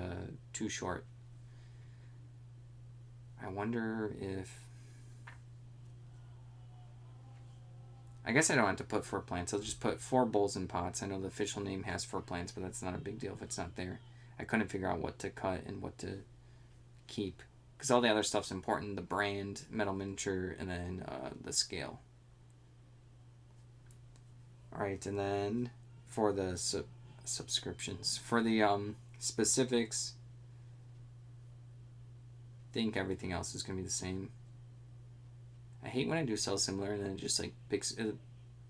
Speaker 1: too short. I wonder if, I guess I don't have to put 4 plants. I'll just put 4 bowls and pots. I know the official name has 4 plants, but that's not a big deal if it's not there. I couldn't figure out what to cut and what to keep, because all the other stuff's important. The brand, metal miniature, and then the scale. Alright, and then for the subscriptions, for the specifics, I think everything else is going to be the same. I hate when I do sell similar and then it just like picks,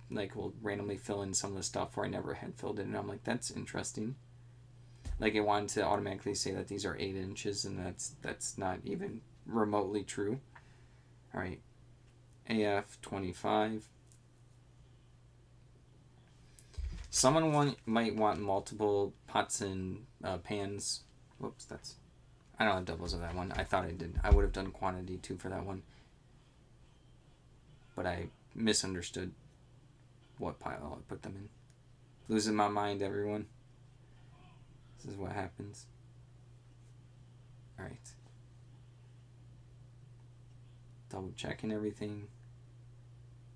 Speaker 1: like will randomly fill in some of the stuff where I never had filled in, and I'm like, that's interesting. Like it wanted to automatically say that these are 8 inches, and that's not even remotely true. Alright, AF 25. Someone might want multiple pots and pans. Whoops, I don't have doubles of that one. I thought I did. I would have done quantity too for that one. But I misunderstood what pile I put them in. Losing my mind, everyone. This is what happens. Alright. Double checking everything.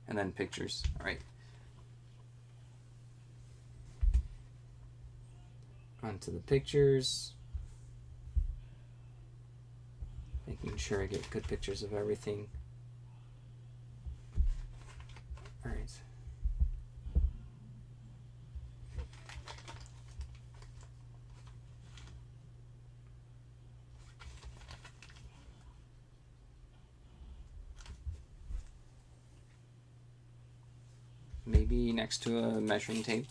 Speaker 1: And then pictures. Alright. Onto the pictures. Making sure I get good pictures of everything. Alright. Maybe next to a measuring tape.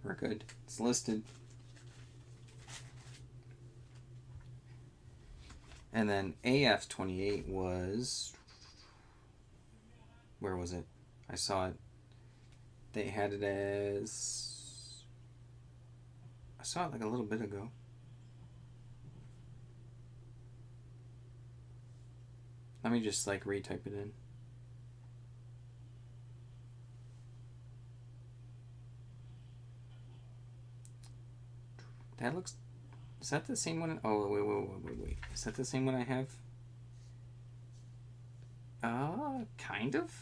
Speaker 1: We're good. It's listed. And then AF28 was, where was it? I saw it. They had it as a saw it like a little bit ago. Let me just like retype it in. That looks... Is that the same one? Oh, wait. Is that the same one I have? Kind of.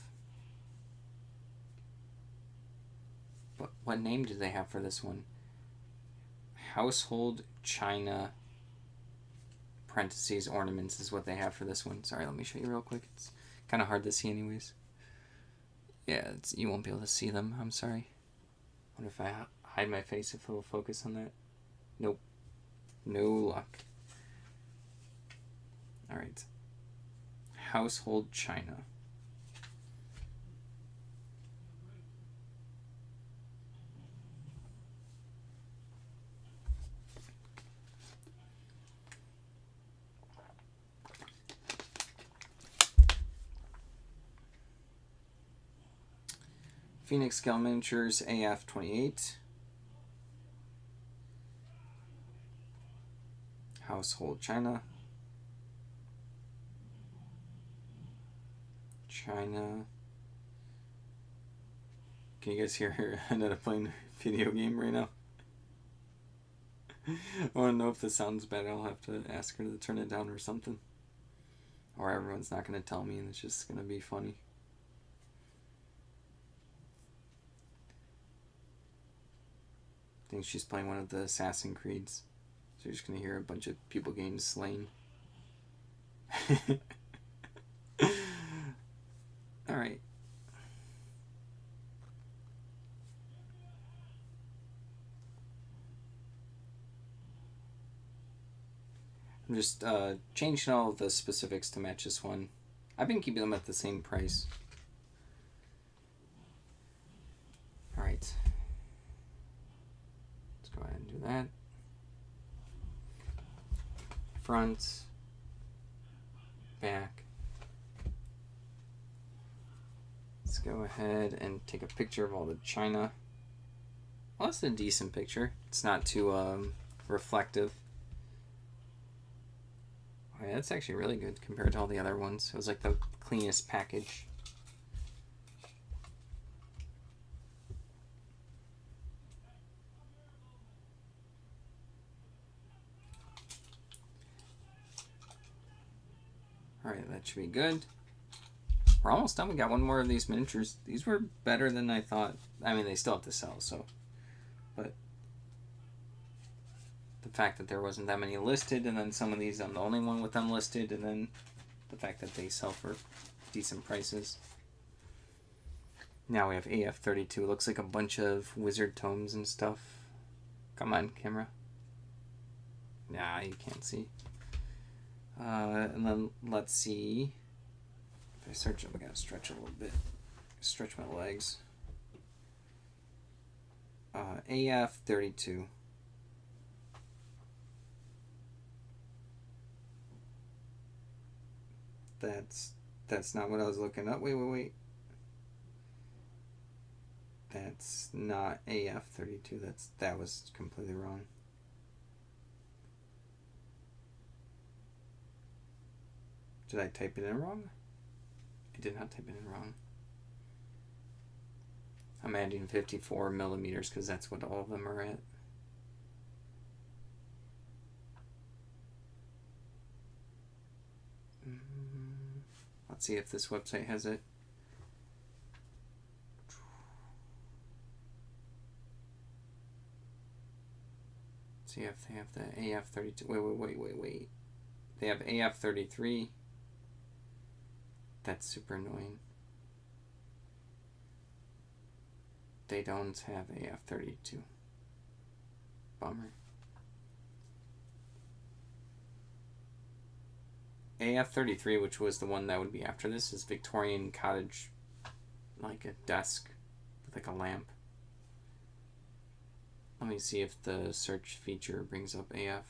Speaker 1: But what name do they have for this one? Household China parentheses ornaments is what they have for this one. Sorry, let me show you real quick. It's kind of hard to see anyways. Yeah, you won't be able to see them. I'm sorry. What if I hide my face, if it will focus on that? Nope. No luck. Alright. Household China. Phoenix Scale Miniatures AF28. Household China. China. Can you guys hear Annetta playing a video game right now? I want to know if this sounds bad. I'll have to ask her to turn it down or something. Or everyone's not going to tell me and it's just going to be funny. I think she's playing one of the Assassin's Creeds. So you're just going to hear a bunch of people getting slain. Alright. I'm just changing all of the specifics to match this one. I've been keeping them at the same price. Alright. Let's go ahead and do that. Front. Back. Let's go ahead and take a picture of all the china. Well, that's a decent picture. It's not too reflective. Oh, yeah, that's actually really good compared to all the other ones. It was like the cleanest package. Alright, that should be good. We're almost done. We got one more of these miniatures. These were better than I thought. I mean, they still have to sell, so. But the fact that there wasn't that many listed, and then some of these I'm the only one with them listed, and then the fact that they sell for decent prices. Now we have AF32. Looks like a bunch of wizard tomes and stuff. Come on, camera. Nah, you can't see. And then let's see. If I search up, I gotta stretch a little bit. Stretch my legs. AF32. That's not what I was looking up. Wait. That's not AF32. That was completely wrong. Did I type it in wrong? I did not type it in wrong. I'm adding 54 millimeters because that's what all of them are at. Let's see if this website has it. See if they have the AF32. Wait. They have AF33. That's super annoying. They don't have AF32. Bummer. AF33, which was the one that would be after this, is Victorian cottage, like a desk with like a lamp. Let me see if the search feature brings up AF.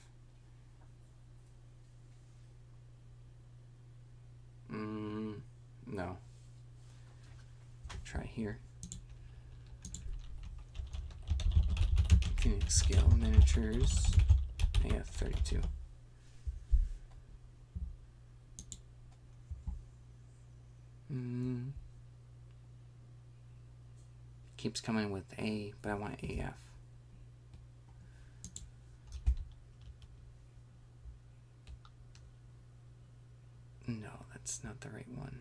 Speaker 1: No. Try here. Phoenix Scale Miniatures AF32. Keeps coming with A, but I want AF. No, that's not the right one.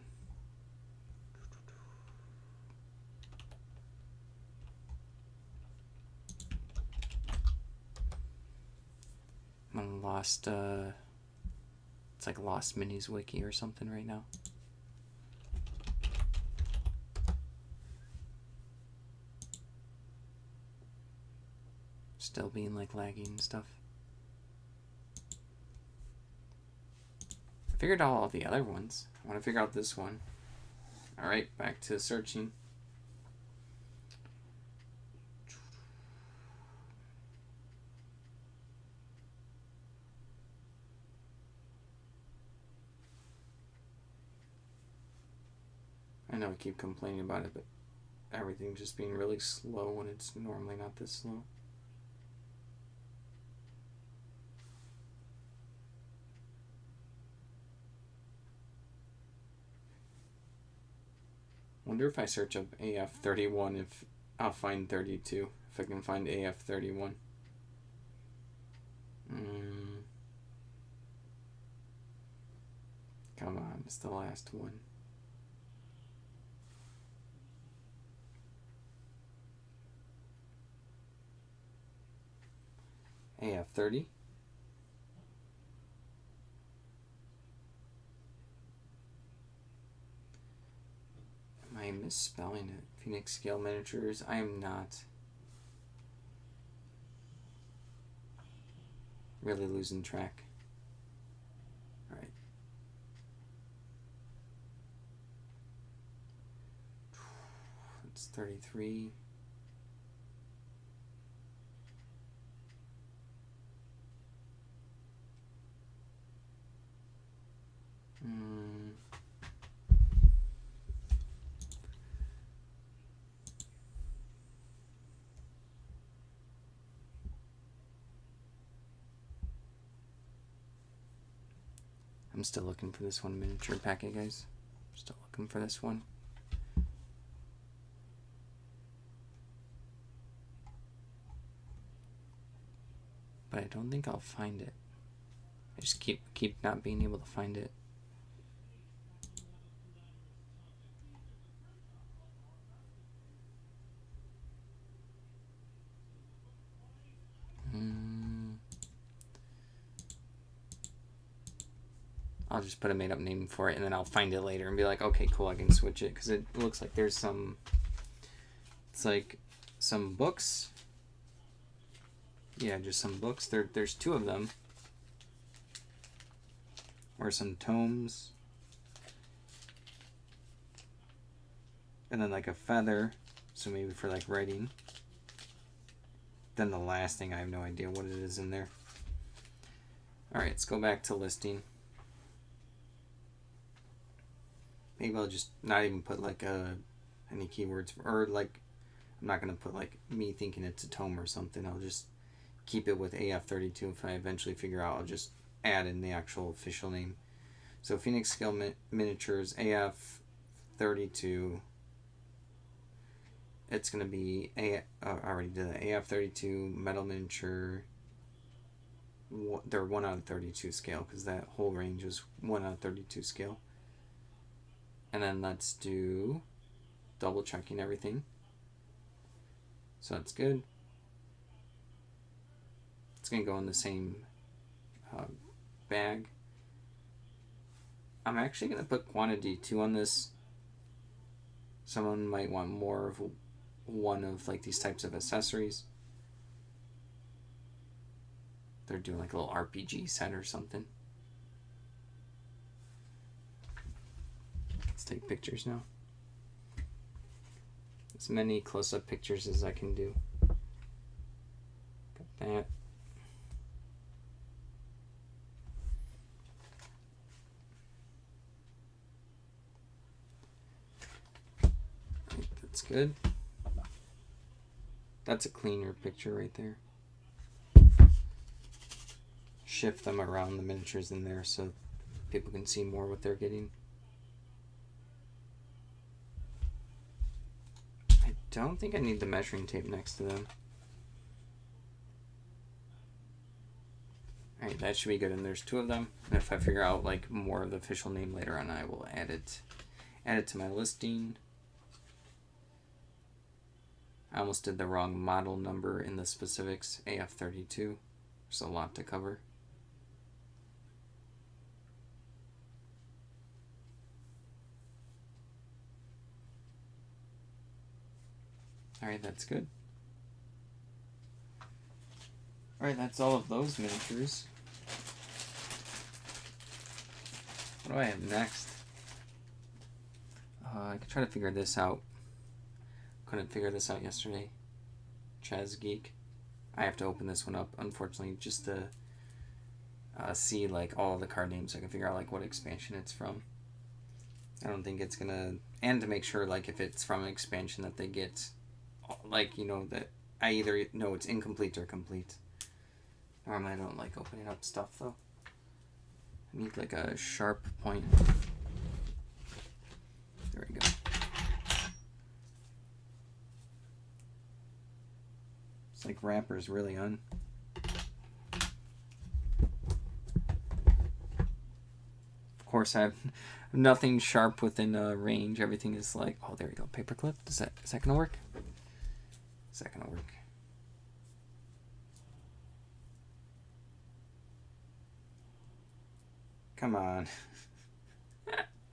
Speaker 1: I'm lost, it's like Lost Minis Wiki or something right now. Still being like laggy and stuff. I figured out all the other ones. I want to figure out this one. Alright, back to searching. I know I keep complaining about it, but everything just being really slow when it's normally not this slow. Wonder if I search up AF31 if I'll find 32. If I can find AF31. Come on, it's the last one. AF30. Am I misspelling it? Phoenix Scale Miniatures? I am not. Really losing track. Alright. It's 33. I'm still looking for this one miniature packet, guys. Still looking for this one. But I don't think I'll find it. I just keep not being able to find it. I'll just put a made-up name for it, and then I'll find it later and be like, okay, cool, I can switch it, because it looks like there's some, it's like some books. Yeah, just some books. There's two of them. Or some tomes. And then like a feather, so maybe for like writing. Then the last thing, I have no idea what it is in there. Alright, let's go back to listing. Maybe I'll just not even put like any keywords, or like I'm not gonna put like me thinking it's a tome or something. I'll just keep it with AF32. If I eventually figure out, I'll just add in the actual official name. So Phoenix Scale Miniatures AF32. It's gonna be I already did the AF32 metal miniature. They're 1 out of 32 scale, because that whole range is 1 out of 32 scale. And then let's do double checking everything. So that's good. It's going to go in the same bag. I'm actually going to put quantity 2 on this. Someone might want more of one of like these types of accessories. They're doing like a little RPG set or something. Let's take pictures now. As many close-up pictures as I can do. Got that. Right, that's good. That's a cleaner picture right there. shift them around the miniatures in there so people can see more what they're getting. I don't think I need the measuring tape next to them. Alright, that should be good, and there's 2 of them. And if I figure out like more of the official name later on, I will add it to my listing. I almost did the wrong model number in the specifics, AF32. There's a lot to cover. Alright, that's good. Alright, that's all of those miniatures. What do I have next? I could try to figure this out. Couldn't figure this out yesterday. Chaz Geek. I have to open this one up, unfortunately, just to see like all of the card names so I can figure out like what expansion it's from. I don't think it's gonna, and to make sure like if it's from an expansion that they get, like, you know, that I either know it's incomplete or complete. Normally I don't like opening up stuff though. I need like a sharp point. There we go. It's like wrapper's really on. Of course I have nothing sharp within range. Everything is like, oh, there we go, paperclip. Is that gonna work? Is that gonna work? Come on.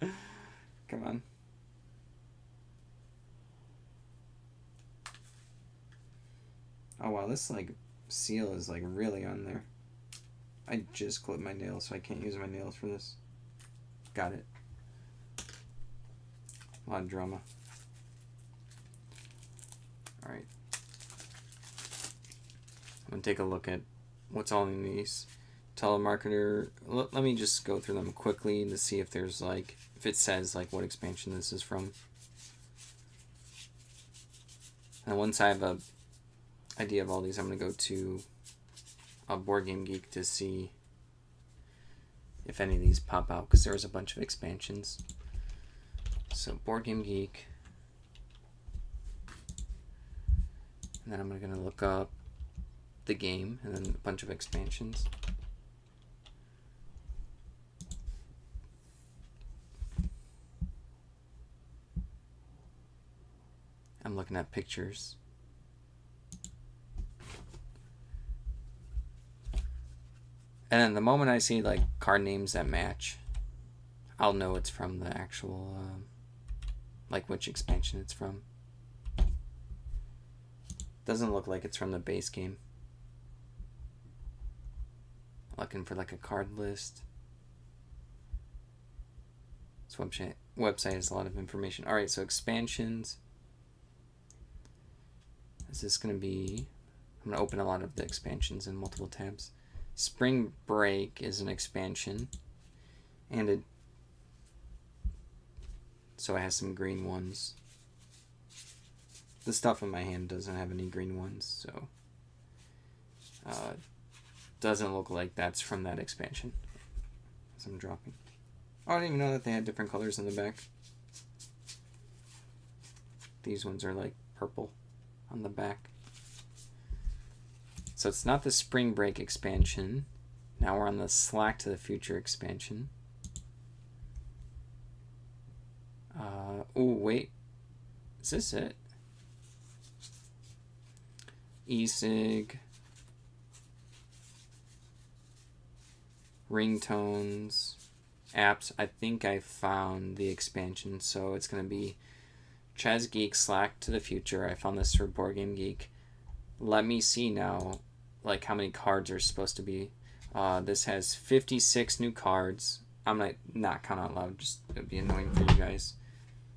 Speaker 1: Come on. Oh wow, this like seal is like really on there. I just clipped my nails, so I can't use my nails for this. Got it. A lot of drama. Alright. I'm gonna take a look at what's all in these. Telemarketer, let me just go through them quickly to see if there's like, if it says like what expansion this is from. And once I have a idea of all these, I'm going to go to a Board Game Geek to see if any of these pop out, because there's a bunch of expansions. So Board Game Geek, and then I'm going to look up the game and then a bunch of expansions. I'm looking at pictures. And then the moment I see like card names that match, I'll know it's from the actual, like which expansion it's from. Doesn't look like it's from the base game. Looking for like a card list. This website has a lot of information. Alright, so expansions. Is this going to be... I'm going to open a lot of the expansions in multiple tabs. Spring Break is an expansion. And it... So it has some green ones. The stuff in my hand doesn't have any green ones, so... doesn't look like that's from that expansion. As I'm dropping. Oh, I didn't even know that they had different colors in the back. These ones are like purple on the back. So it's not the Spring Break expansion. Now we're on the Slack to the Future expansion. Oh, wait. Is this it? E-Sig. Ringtones. Apps. I think I found the expansion. So it's going to be Chaz Geek Slack to the Future. I found this through Board Game Geek. Let me see now, like how many cards are supposed to be. This has 56 new cards. I'm gonna not count out loud, just it'd be annoying for you guys.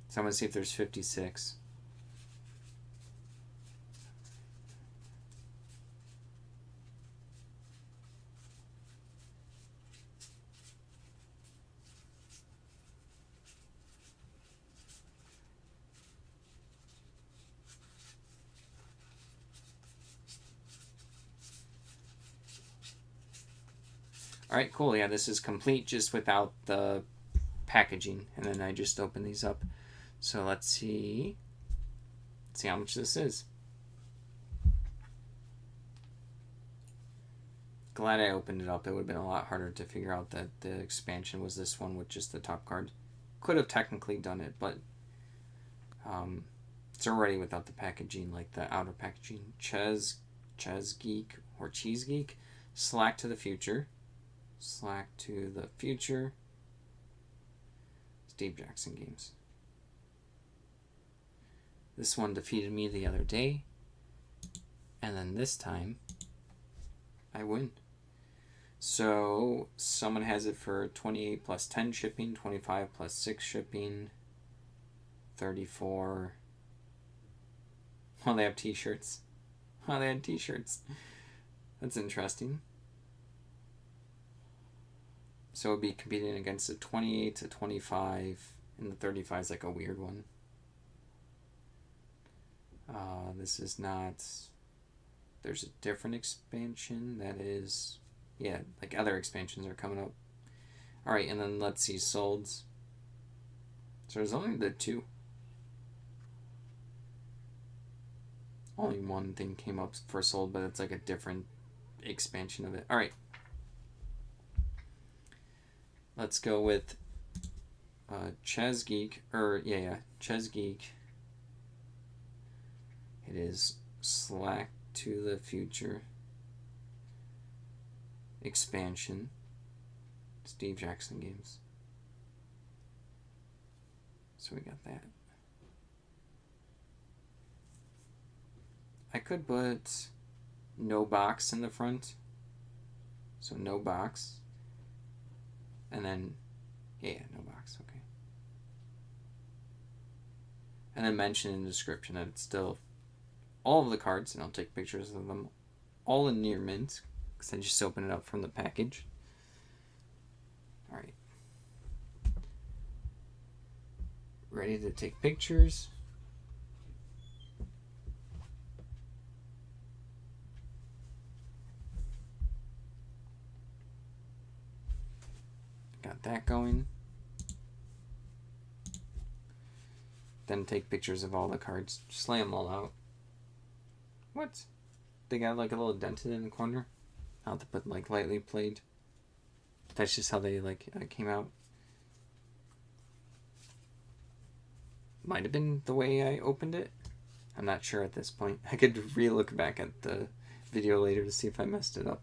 Speaker 1: So I'm gonna see if there's 56. Alright, cool. Yeah, this is complete just without the packaging. And then I just open these up. So let's see. Let's see how much this is. Glad I opened it up. It would have been a lot harder to figure out that the expansion was this one with just the top card. Could have technically done it, but it's already without the packaging, like the outer packaging. Ches Geek or Cheese Geek. Slack to the Future. Slack to the Future. Steve Jackson Games. This one defeated me the other day. And then this time, I win. So someone has it for 28 plus 10 shipping, 25 plus 6 shipping, 34. Oh, they have t-shirts. Oh, they had t-shirts. That's interesting. So it would be competing against a 28 to 25, and the 35 is like a weird one. This is not... There's a different expansion that is... Yeah, like other expansions are coming up. Alright, and then let's see, solds. So there's only the 2. Only one thing came up for sold, but it's like a different expansion of it. Alright. Let's go with Ches Geek. Ches Geek. It is Slack to the Future expansion. Steve Jackson Games. So we got that. I could put no box in the front. So no box. And then, yeah, no box, okay. And then mention in the description that it's still all of the cards, and I'll take pictures of them all in near mint, because I just opened it up from the package. Alright. Ready to take pictures. Got that going. Then take pictures of all the cards. Just lay them all out. What? They got like a little dented in the corner. I'll have to put like lightly played. That's just how they like came out. Might have been the way I opened it. I'm not sure at this point. I could re-look back at the video later to see if I messed it up.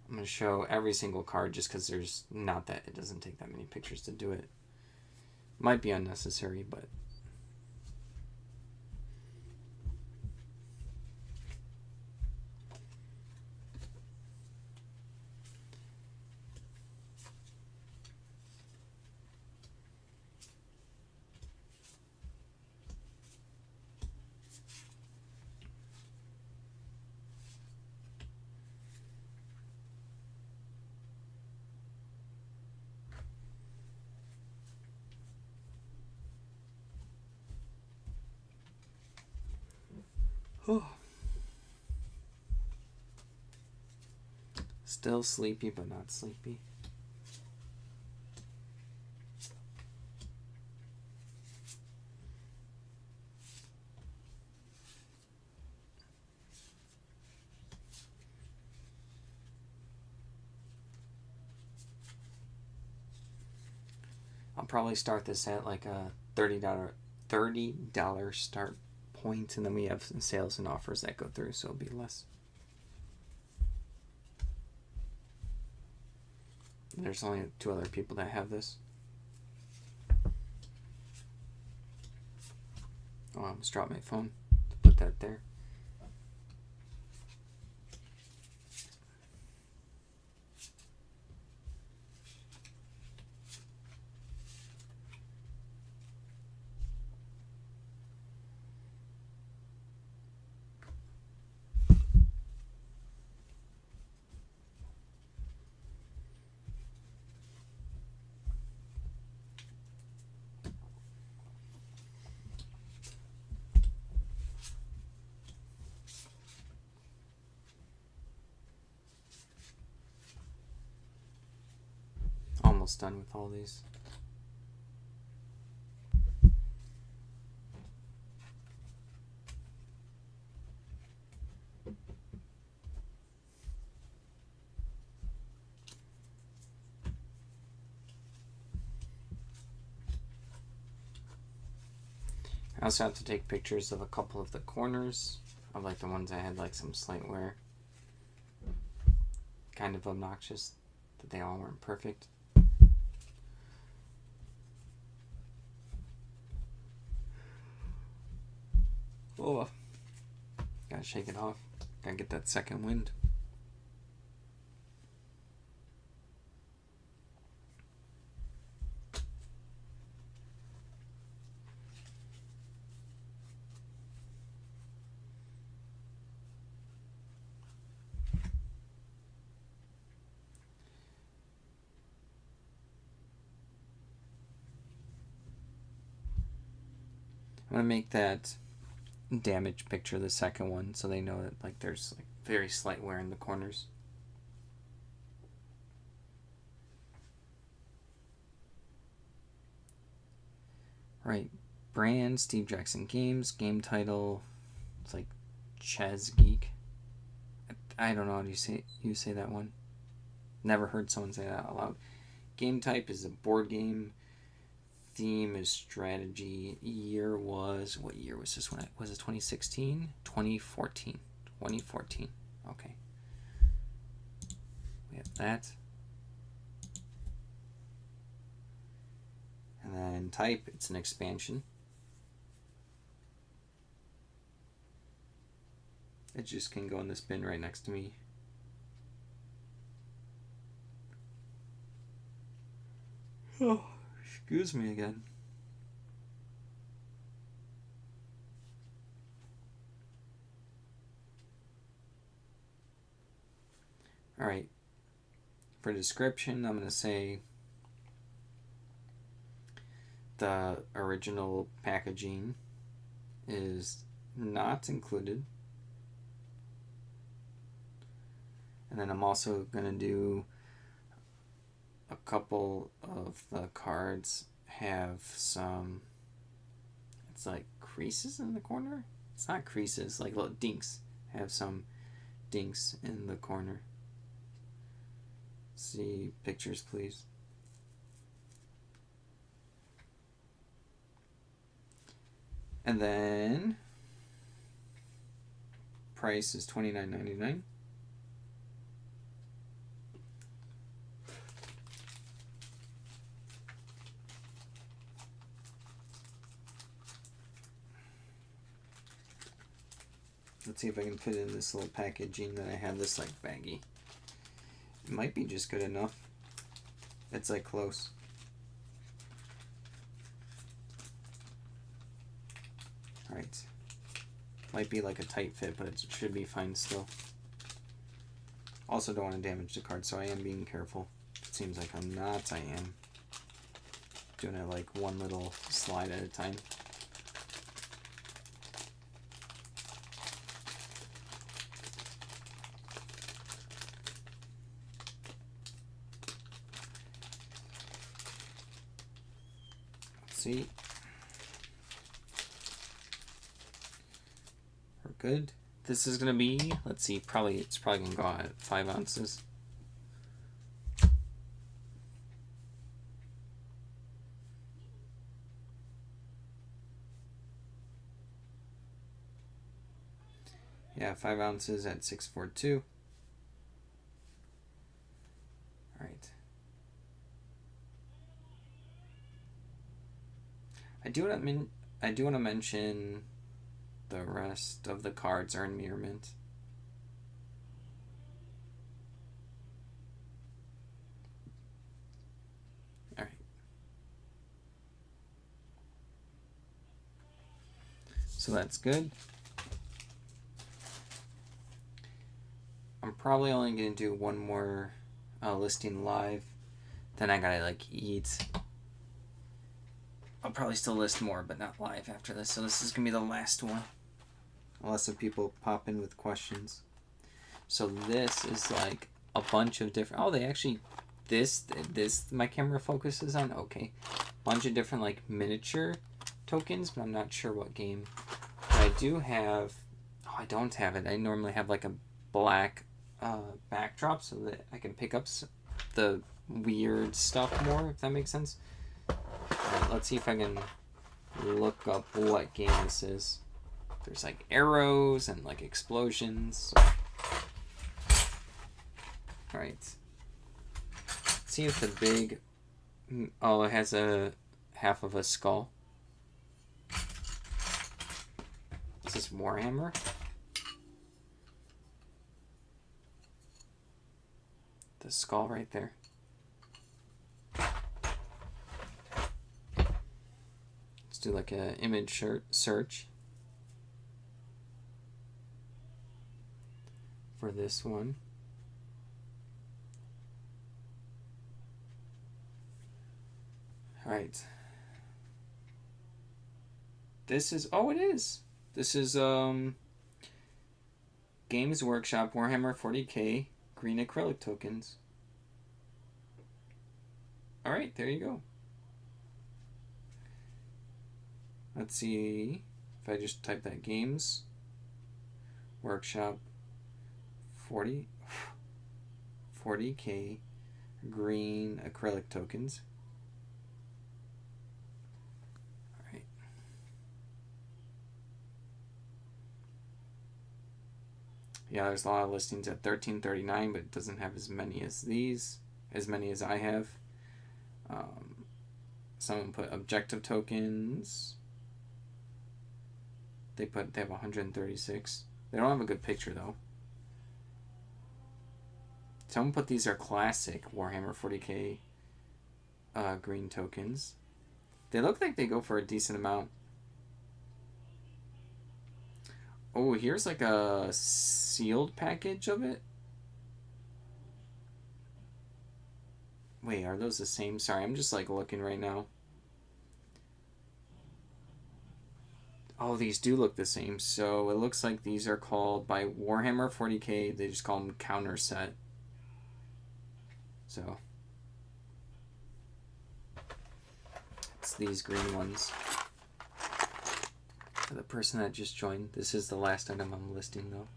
Speaker 1: I'm going to show every single card just because there's not that, it doesn't take that many pictures to do it. Might be unnecessary, but... Still sleepy, but not sleepy. I'll probably start this at like a $30 start point, and then we have some sales and offers that go through, so it'll be less. There's only 2 other people that have this. Oh, I almost dropped my phone to put that there. almost done with all these. I also have to take pictures of a couple of the corners of like the ones that had like some slight wear. Kind of obnoxious that they all weren't perfect. Oh, gotta shake it off. Gotta get that second wind. I'm gonna make that damage picture the second one so they know that like there's like very slight wear in the corners. Right, brand Steve Jackson Games, game title, it's like Chess Geek. I don't know how you say that one. Never heard someone say that out loud. Game type is a board game. Theme is strategy. Year was, what year was this one? Was it 2016? 2014. 2014. Okay. We have that. And then type, it's an expansion. It just can go in this bin right next to me. Oh, excuse me again. Alright. For description, I'm going to say the original packaging is not included. And then I'm also going to do a couple of the cards have some, it's like creases in the corner. It's not creases, like little dinks. Have some dinks in the corner. See pictures, please. And then price is $29.99. Let's see if I can fit in this little packaging that I have, this like baggie. It might be just good enough. It's like close. Alright. Might be like a tight fit, but it should be fine still. Also don't want to damage the card, so I am being careful. It seems like I'm not. I am doing it like one little slide at a time. See, we're good. This is gonna be, let's see, it's probably gonna go at 5 ounces. Yeah, 5 ounces at 642. All right. I do want to mention the rest of the cards are in Mirror Mint. All right. So that's good. I'm probably only going to do one more listing live. Then I gotta like eat. I'll probably still list more, but not live after this. So this is going to be the last one. Unless if people pop in with questions. So this is like a bunch of different... Oh, they actually this my camera focuses on. Okay, bunch of different like miniature tokens, but I'm not sure what game. But I do have. Oh, I don't have it. I normally have like a black backdrop so that I can pick up the weird stuff more, if that makes sense. Alright, let's see if I can look up what game this is. There's like arrows and like explosions. Alright. Let's see if the big... Oh, it has a half of a skull. Is this Warhammer? The skull right there. Let's do like a image search for this one. All right. This is, oh, it is. This is Games Workshop Warhammer 40K green acrylic tokens. All right, there you go. Let's see if I just type that Games Workshop 40K green acrylic tokens. All right. Yeah, there's a lot of listings at $13.39, but it doesn't have as many as these, as many as I have. Someone put objective tokens. They have 136. They don't have a good picture though. Someone put these are classic Warhammer 40K green tokens. They look like they go for a decent amount. Oh, here's like a sealed package of it. Wait, are those the same? Sorry, I'm just like looking right now. Oh, these do look the same. So it looks like these are called by Warhammer 40K. They just call them counter set. So it's these green ones. For the person that just joined, this is the last item I'm listing though.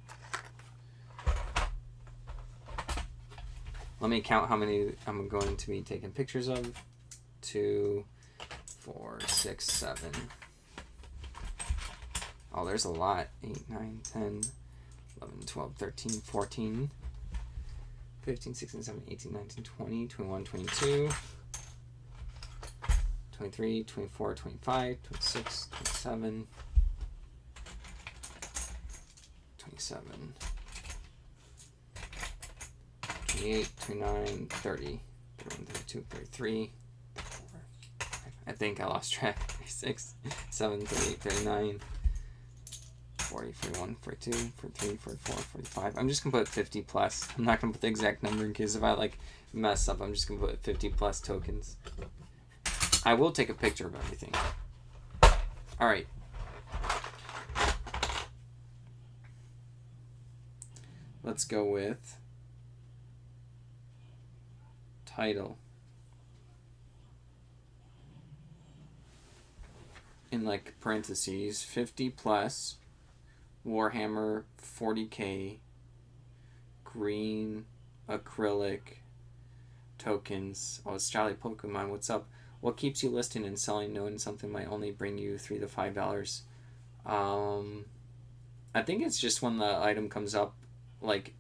Speaker 1: Let me count how many I'm going to be taking pictures of. 2, 4, 6, 7. Oh, there's a lot. 8, 9, 10, 11, 12, 13, 14, 15, 16, 17, 18, 19, 20, 21, 22, 23, 24, 25, 26, 27, 27, 28, 29, 30, 31, 32, 33, 34, I think I lost track. 36, 7, 38, 39, 40, 41, 42, 43, 44, 45. I'm just going to put 50 plus. I'm not going to put the exact number in case if I like mess up. I'm just going to put 50 plus tokens. I will take a picture of everything. Alright. Let's go with title. In like parentheses, 50 plus Warhammer 40K green acrylic tokens. Oh, it's Charlie Pokemon. What's up? What keeps you listing and selling knowing something might only bring you $3 to $5? I think it's just when the item comes up, like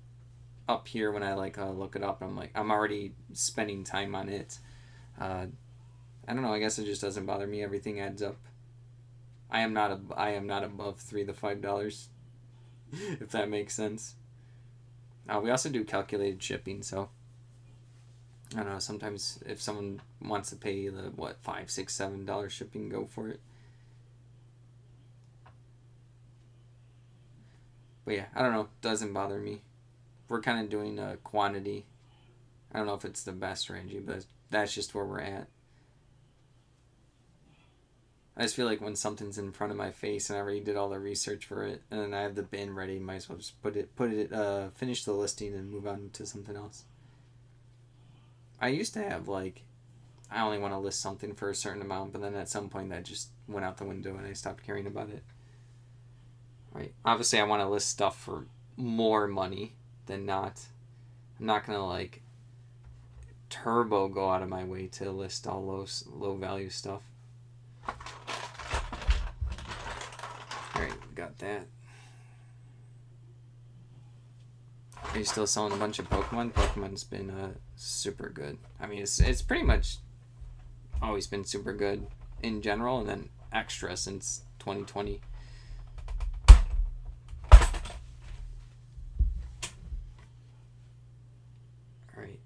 Speaker 1: up here when I like look it up. I'm already spending time on it. I don't know. I guess it just doesn't bother me. Everything adds up. I am not above $3 to $5, if that makes sense. We also do calculated shipping, so I don't know. Sometimes if someone wants to pay the $5, $6, $7 shipping, go for it. But yeah, I don't know. Doesn't bother me. We're kind of doing a quantity. I don't know if it's the best strategy, but that's just where we're at. I just feel like when something's in front of my face and I already did all the research for it, and then I have the bin ready, might as well just finish the listing and move on to something else. I used to have like, I only want to list something for a certain amount, but then at some point that just went out the window and I stopped caring about it. Right. Obviously, I want to list stuff for more money than not. I'm not gonna like turbo go out of my way to list all low value stuff. Alright, got that. Are you still selling a bunch of Pokemon? Pokemon's been super good. I mean, it's pretty much always been super good in general, and then extra since 2020. Alright.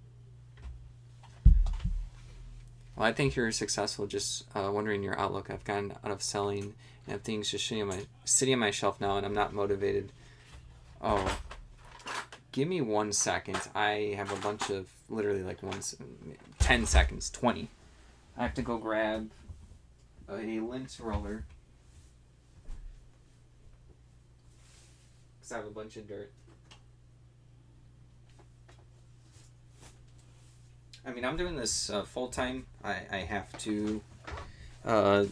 Speaker 1: Well, I think you're successful. Just wondering your outlook. I've gotten out of selling and have things just sitting on my shelf now, and I'm not motivated. Oh, give me 1 second. I have a bunch of literally like 10 seconds, 20. I have to go grab a lint roller because I have a bunch of dirt. I mean, I'm doing this full time. I have to. I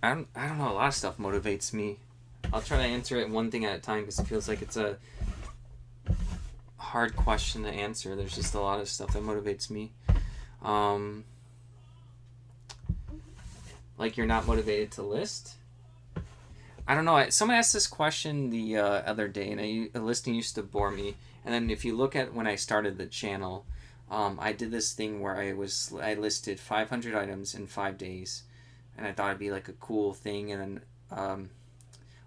Speaker 1: don't know. A lot of stuff motivates me. I'll try to answer it one thing at a time because it feels like it's a hard question to answer. There's just a lot of stuff that motivates me. Like you're not motivated to list? I don't know. Someone asked this question the other day, and a listing used to bore me. And then if you look at when I started the channel, I did this thing where I listed 500 items in 5 days, and I thought it'd be like a cool thing. And then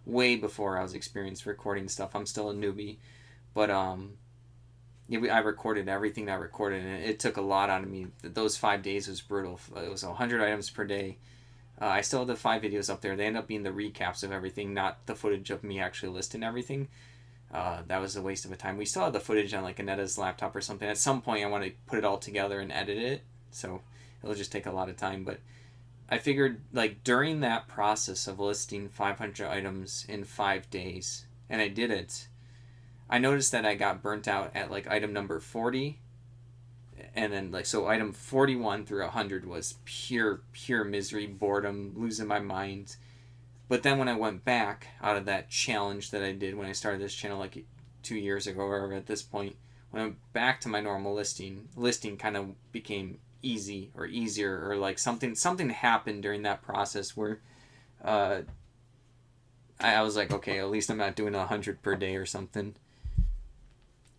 Speaker 1: way before I was experienced recording stuff, I'm still a newbie, but I recorded everything I recorded, and it took a lot out of me. Those 5 days was brutal. It was 100 items per day. I still have the 5 videos up there. They end up being the recaps of everything, not the footage of me actually listing everything. That was a waste of a time. We still have the footage on like Anetta's laptop or something. At some point I want to put it all together and edit it, so it'll just take a lot of time. But I figured like during that process of listing 500 items in 5 days, and I did it, I noticed that I got burnt out at like item number 40, and then like so item 41 through 100 was pure misery, boredom, losing my mind. But then when I went back out of that challenge that I did when I started this channel like 2 years ago or at this point, when I went back to my normal listing kind of became easy or easier, or like something happened during that process where I was like, okay, at least I'm not doing 100 per day or something.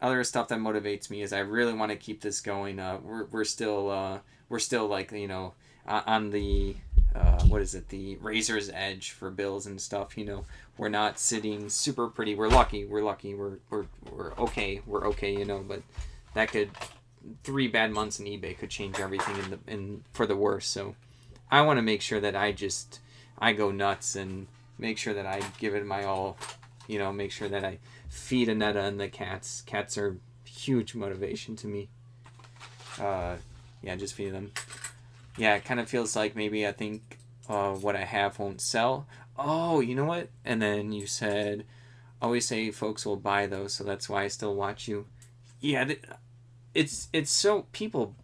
Speaker 1: Other stuff that motivates me is I really want to keep this going. We're still like, you know, on the what is it, the razor's edge for bills and stuff. You know, we're not sitting super pretty. We're lucky. We're okay. We're okay. You know, but that could 3 bad months in eBay could change everything in for the worse. So I want to make sure that I go nuts and make sure that I give it my all. You know, make sure that I feed Anetta and the cats. Cats are huge motivation to me. Yeah, just feed them. Yeah, it kind of feels like maybe I think what I have won't sell. Oh, you know what? And then you said, always say folks will buy those, so that's why I still watch you. Yeah, it's so people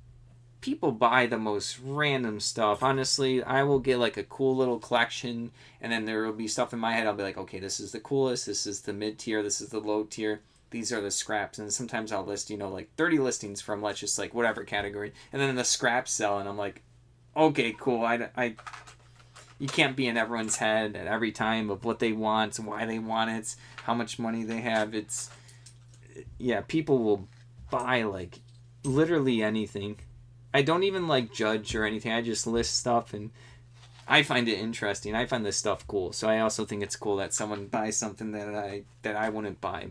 Speaker 1: buy the most random stuff. Honestly, I will get like a cool little collection, and then there will be stuff in my head. I'll be like, okay, this is the coolest, this is the mid tier, this is the low tier, these are the scraps. And sometimes I'll list, you know, like 30 listings from, let's just like whatever category, and then the scraps sell, and I'm like, okay, cool. You can't be in everyone's head at every time of what they want, why they want it, how much money they have. Yeah, people will buy like literally anything. I don't even like judge or anything. I just list stuff, and I find it interesting. I find this stuff cool. So I also think it's cool that someone buys something that I wouldn't buy,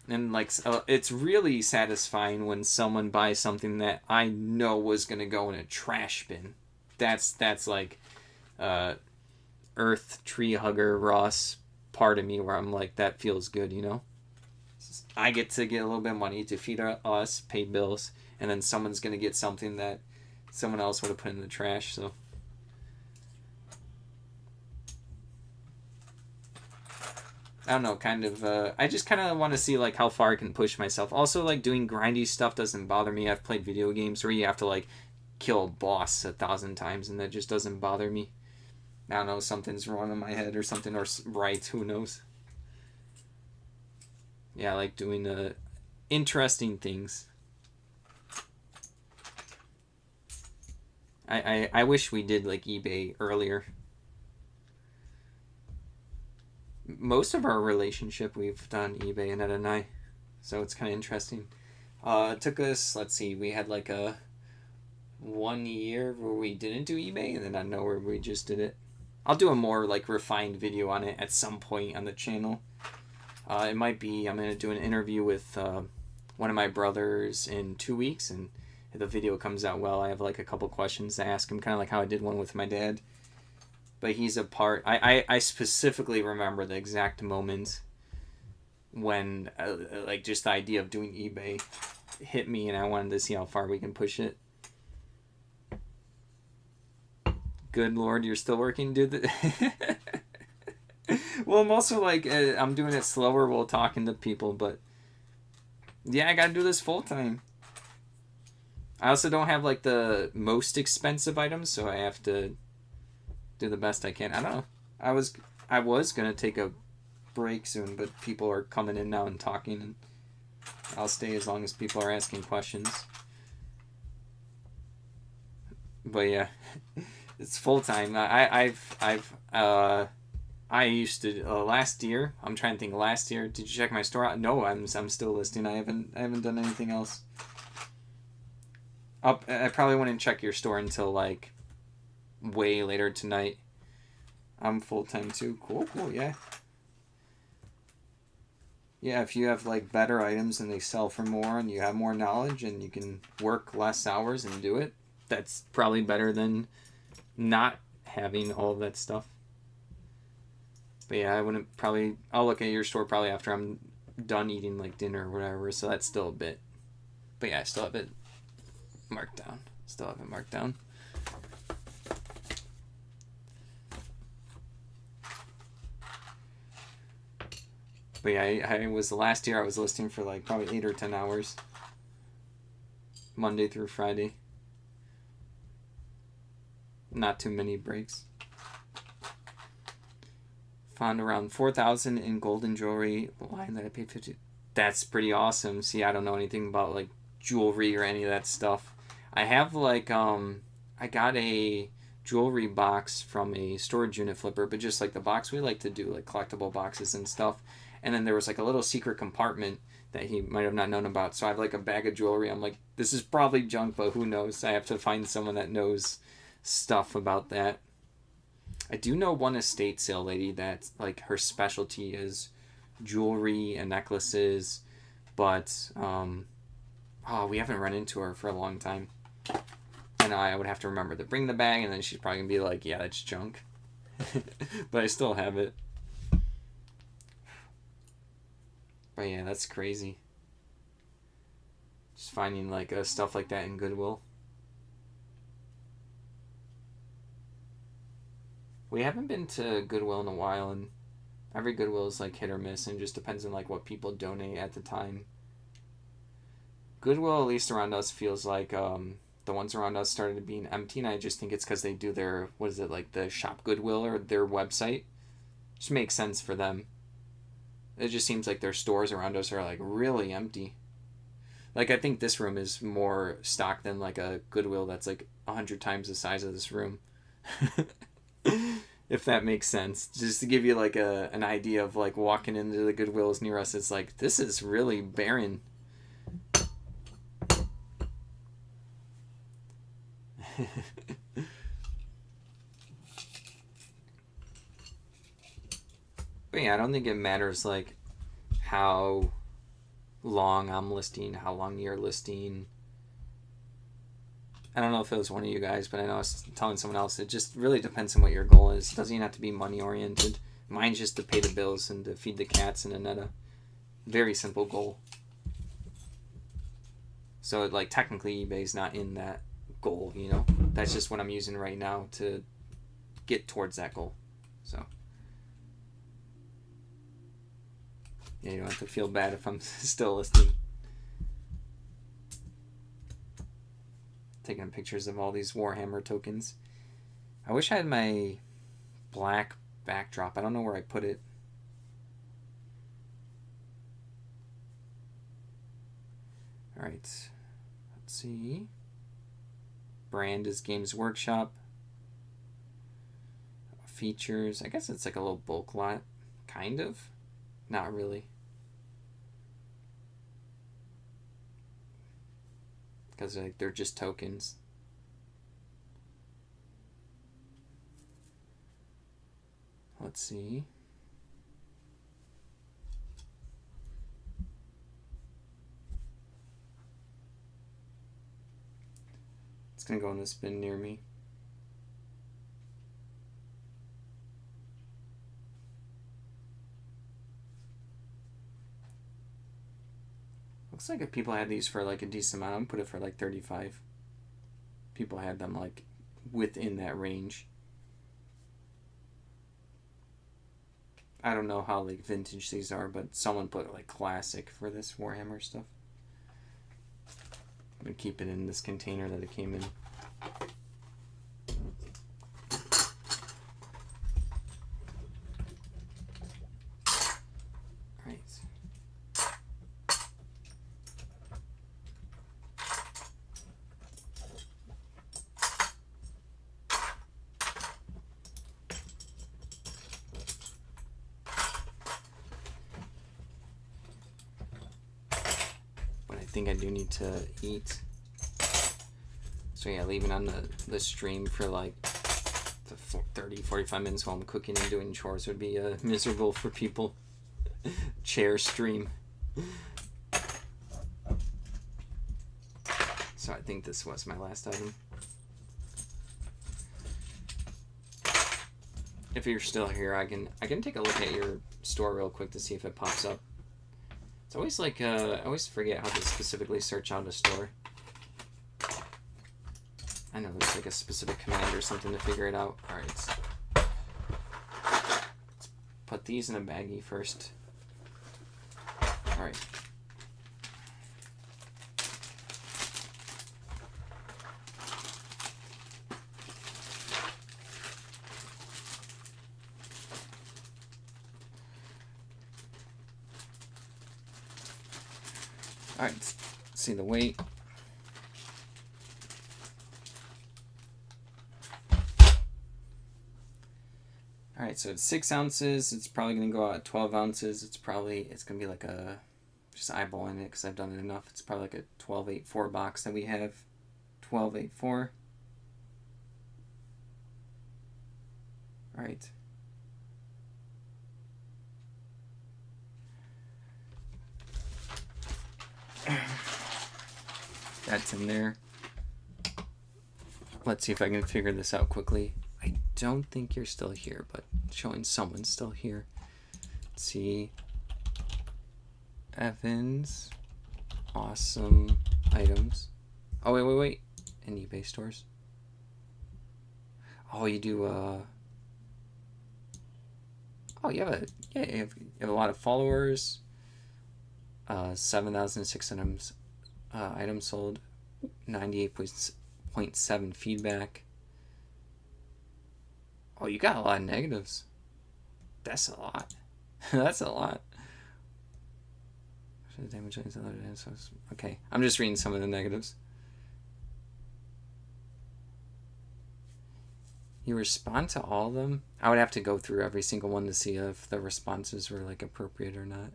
Speaker 1: and like it's really satisfying when someone buys something that I know was gonna go in a trash bin. That's like Earth tree hugger Ross part of me where I'm like, that feels good, you know. I get to get a little bit of money to feed us, pay bills, and then someone's gonna get something that someone else would have put in the trash. So I don't know, kind of, I just kind of want to see, like, how far I can push myself. Also, like, doing grindy stuff doesn't bother me. I've played video games where you have to, like, kill a boss 1,000 times, and that just doesn't bother me. I don't know, something's wrong in my head or something, or right, who knows. Yeah, I like doing, interesting things. I wish we did, like, eBay earlier. Most of our relationship we've done eBay, Annette and I, so it's kind of interesting. It took us, let's see, we had like a 1 year where we didn't do eBay, and then I know where we just did it. I'll do a more like refined video on it at some point on the channel. It might be, I'm going to do an interview with one of my brothers in 2 weeks, and if the video comes out well, I have like a couple questions to ask him, kind of like how I did one with my dad. But he's a part. I specifically remember the exact moment when, like, just the idea of doing eBay hit me, and I wanted to see how far we can push it. Good Lord, you're still working, dude. Well, I'm also like, I'm doing it slower while talking to people, but yeah, I gotta do this full time. I also don't have like the most expensive items, so I have to do the best I can. I don't know. I was gonna take a break soon, but people are coming in now and talking, and I'll stay as long as people are asking questions. But yeah, it's full time. I used to last year. I'm trying to think. Last year, did you check my store out? No, I'm still listing. I haven't done anything else. I probably wouldn't check your store until like way later tonight. I'm full time too. Cool, yeah. Yeah, if you have like better items and they sell for more and you have more knowledge and you can work less hours and do it, that's probably better than not having all of that stuff. But yeah, I'll look at your store probably after I'm done eating like dinner or whatever, so that's still a bit. But yeah, I still have it marked down. But yeah, I was last year I was listing for like probably 8 or 10 hours. Monday through Friday. Not too many breaks. Found around 4,000 in golden jewelry line that I paid 50. That's pretty awesome. See, I don't know anything about like jewelry or any of that stuff. I have like I got a jewelry box from a storage unit flipper, but just like the box we like to do, like collectible boxes and stuff. And then there was like a little secret compartment that he might have not known about. So I have like a bag of jewelry. I'm like, this is probably junk, but who knows? I have to find someone that knows stuff about that. I do know one estate sale lady that like her specialty is jewelry and necklaces, but we haven't run into her for a long time. And I would have to remember to bring the bag, and then she's probably gonna be like, yeah, that's junk. But I still have it. But yeah, that's crazy. Just finding like stuff like that in Goodwill. We haven't been to Goodwill in a while, and every Goodwill is like hit or miss, and just depends on like what people donate at the time. Goodwill, at least around us, feels like the ones around us started being empty, and I just think it's because they do their, what is it, like the Shop Goodwill or their website. Just makes sense for them. It just seems like their stores around us are like really empty. Like I think this room is more stocked than like a Goodwill that's like 100 times the size of this room. If that makes sense. Just to give you like an idea of like walking into the Goodwills near us, it's like, this is really barren. But yeah, I don't think it matters like how long I'm listing, how long you're listing. I don't know if it was one of you guys, but I know I was telling someone else, it just really depends on what your goal is. It doesn't even have to be money oriented. Mine's just to pay the bills and to feed the cats and Annetta. Very simple goal. So like technically eBay's not in that goal, you know. That's just what I'm using right now to get towards that goal. So Yeah, you don't have to feel bad if I'm still listening. Taking pictures of all these Warhammer tokens. I wish I had my black backdrop. I don't know where I put it. Alright. Let's see. Brand is Games Workshop. Features. I guess it's like a little bulk lot. Kind of. Not really. Because like, they're just tokens. Let's see. It's going to go in this bin near me. Looks like if people had these for like a decent amount, I'm put it for like 35. People had them like within that range. I don't know how like vintage these are, but someone put like classic for this Warhammer stuff. I'm gonna keep it in this container that it came in. I think I do need to eat. So yeah, leaving on the stream for like the 30-45 minutes while I'm cooking and doing chores would be miserable for people. Chair stream. So I think this was my last item. If you're still here, I can take a look at your store real quick to see if it pops up. It's always like, I always forget how to specifically search out a store. I know there's like a specific command or something to figure it out. Alright, let's put these in a baggie first. Alright. Alright, let's see the weight. Alright, so it's 6 ounces. It's probably going to go out at 12 ounces. It's going to be like a, just eyeballing it because I've done it enough. It's probably like a 1284 box that we have. 1284. Alright. That's in there. Let's see if I can figure this out quickly. I don't think you're still here, but showing someone's still here. Let's see. Evans. Awesome items. Oh, wait. In eBay stores. Oh, you do, oh, you have a lot of followers. 7,600 items sold. 98.7 feedback. Oh, you got a lot of negatives. That's a lot. That's a lot. Okay, I'm just reading some of the negatives. You respond to all of them? I would have to go through every single one to see if the responses were like appropriate or not.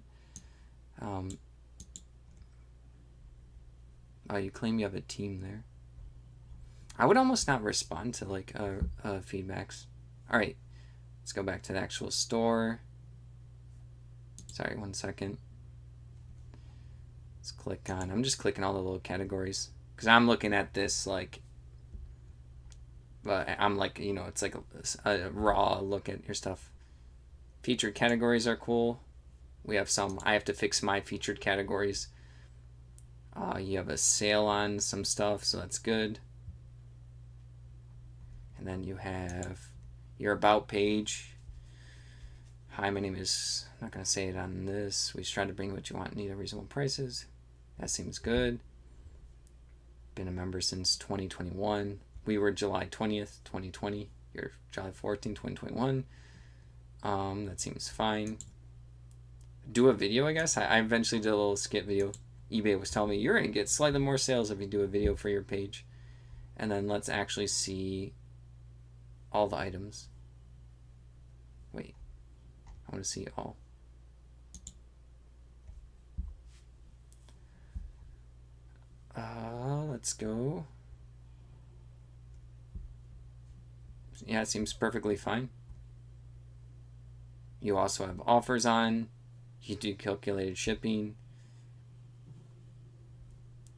Speaker 1: Oh, you claim you have a team there. I would almost not respond to like feedbacks. All right, let's go back to the actual store. Sorry, 1 second. Let's click on, I'm just clicking all the little categories because I'm looking at this like, I'm like, you know, it's like a raw look at your stuff. Featured categories are cool. We have some, I have to fix my featured categories. You have a sale on some stuff, so that's good. And then you have your about page. Hi, my name is, I'm not going to say it on this. We try to bring what you want, need at reasonable prices. That seems good. Been a member since 2021. We were July 20th, 2020. You're July 14th, 2021. That seems fine. Do a video, I guess. I eventually did a little skit video. eBay was telling me you're going to get slightly more sales if you do a video for your page. And then let's actually see all the items. Wait, I want to see all. Let's go. Yeah, it seems perfectly fine. You also have offers on. You do calculated shipping.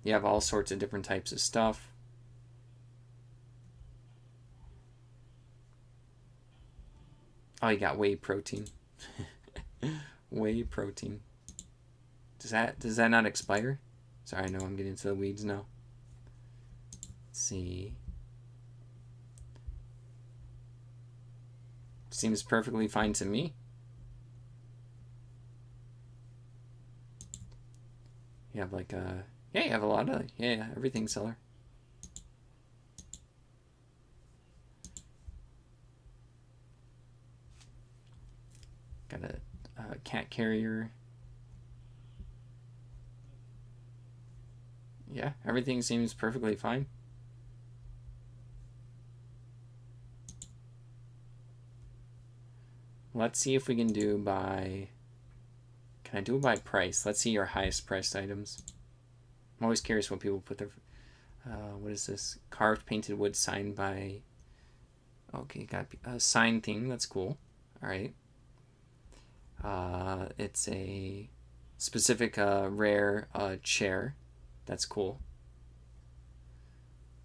Speaker 1: You have all sorts of different types of stuff. Oh, you got whey protein. Whey protein. Does that not expire? Sorry, I know I'm getting into the weeds now. Let's see. Seems perfectly fine to me. You have like a, yeah, you have a lot of, yeah, everything seller. Got a cat carrier. Yeah, everything seems perfectly fine. Let's see if we can do by, can I do it by price? Let's see your highest priced items. I'm always curious what people put their, what is this? Carved painted wood signed by, okay, got a sign theme, that's cool. All right. It's a specific rare chair. That's cool.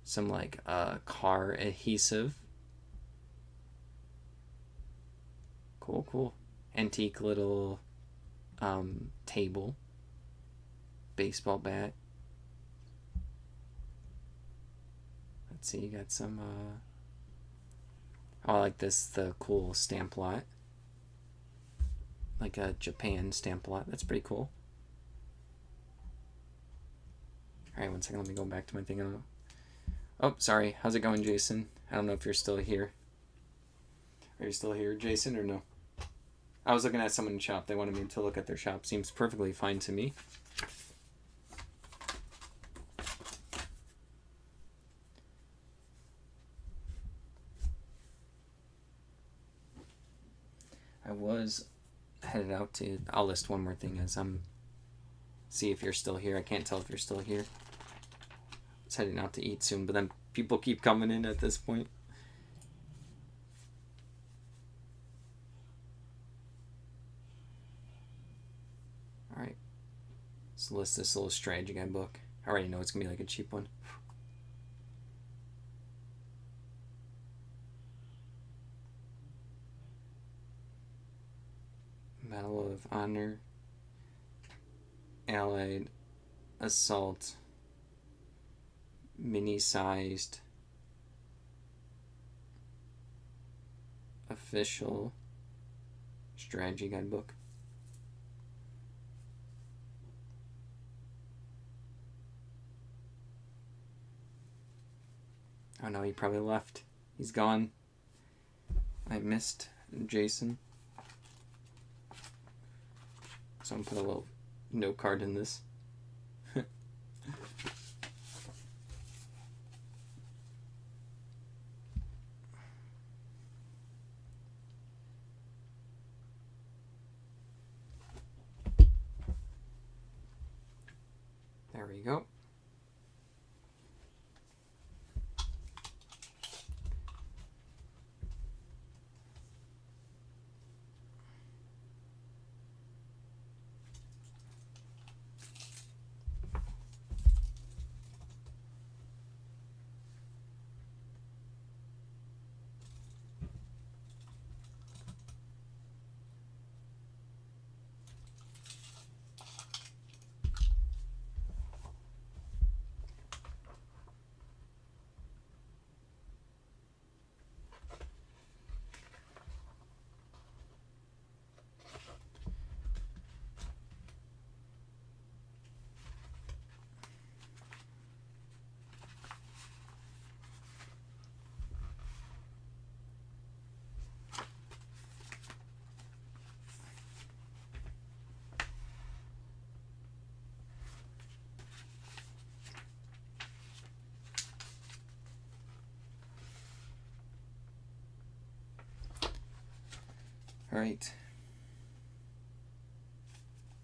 Speaker 1: Some like car adhesive. Cool. Antique little table. Baseball bat. Let's see, you got some oh, I like this, the cool stamp lot. Like a Japan stamp lot. That's pretty cool. Alright, one second, let me go back to my thing. Oh, sorry. How's it going, Jason? I don't know if you're still here. Are you still here, Jason, or no? I was looking at someone's shop. They wanted me to look at their shop. Seems perfectly fine to me. I was headed out to, I'll list one more thing as I'm, see if you're still here. I can't tell if you're still here. I was heading out to eat soon, but then people keep coming in at this point. Alright. Let's list this little strategy guide book. I already know it's going to be like a cheap one. Medal of Honor, Allied Assault, mini-sized, official strategy guidebook. Oh no, he probably left. He's gone. I missed Jason. So I'm gonna put a little note card in this. There we go. Alright.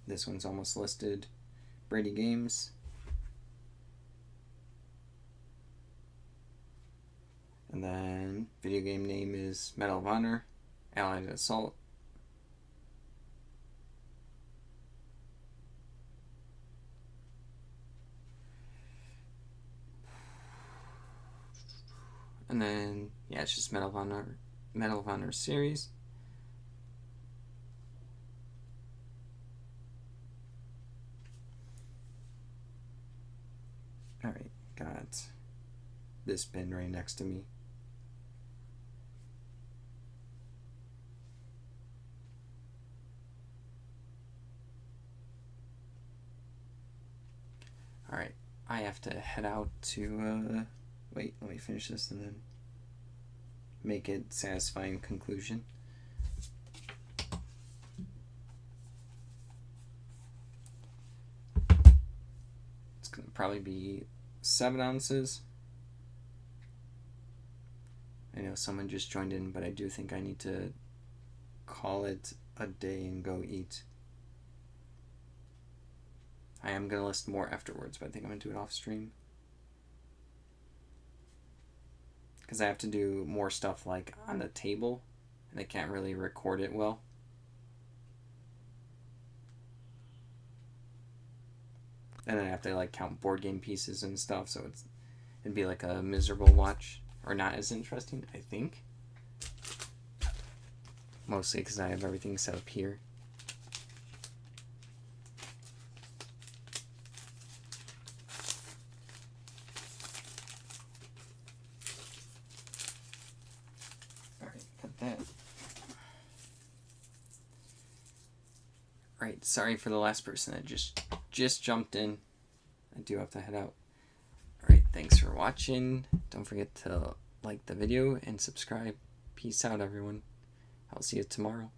Speaker 1: This one's almost listed. Brady Games. And then video game name is Medal of Honor, Allied Assault. And then, yeah, it's just Medal of Honor series. Alright, got this bin right next to me. Alright, I have to head out to, wait, let me finish this and then make it satisfying conclusion. It's going to probably be 7 ounces. I know someone just joined in, but I do think I need to call it a day and go eat. I am going to list more afterwards, but I think I'm going to do it off stream. Because I have to do more stuff like on the table, and I can't really record it well. And then I have to like count board game pieces and stuff, so it'd be like a miserable watch, or not as interesting, I think. Mostly because I have everything set up here. That. Right, sorry for the last person that just jumped in. I do have to head out. Alright, thanks for watching. Don't forget to like the video and subscribe. Peace out, everyone. I'll see you tomorrow.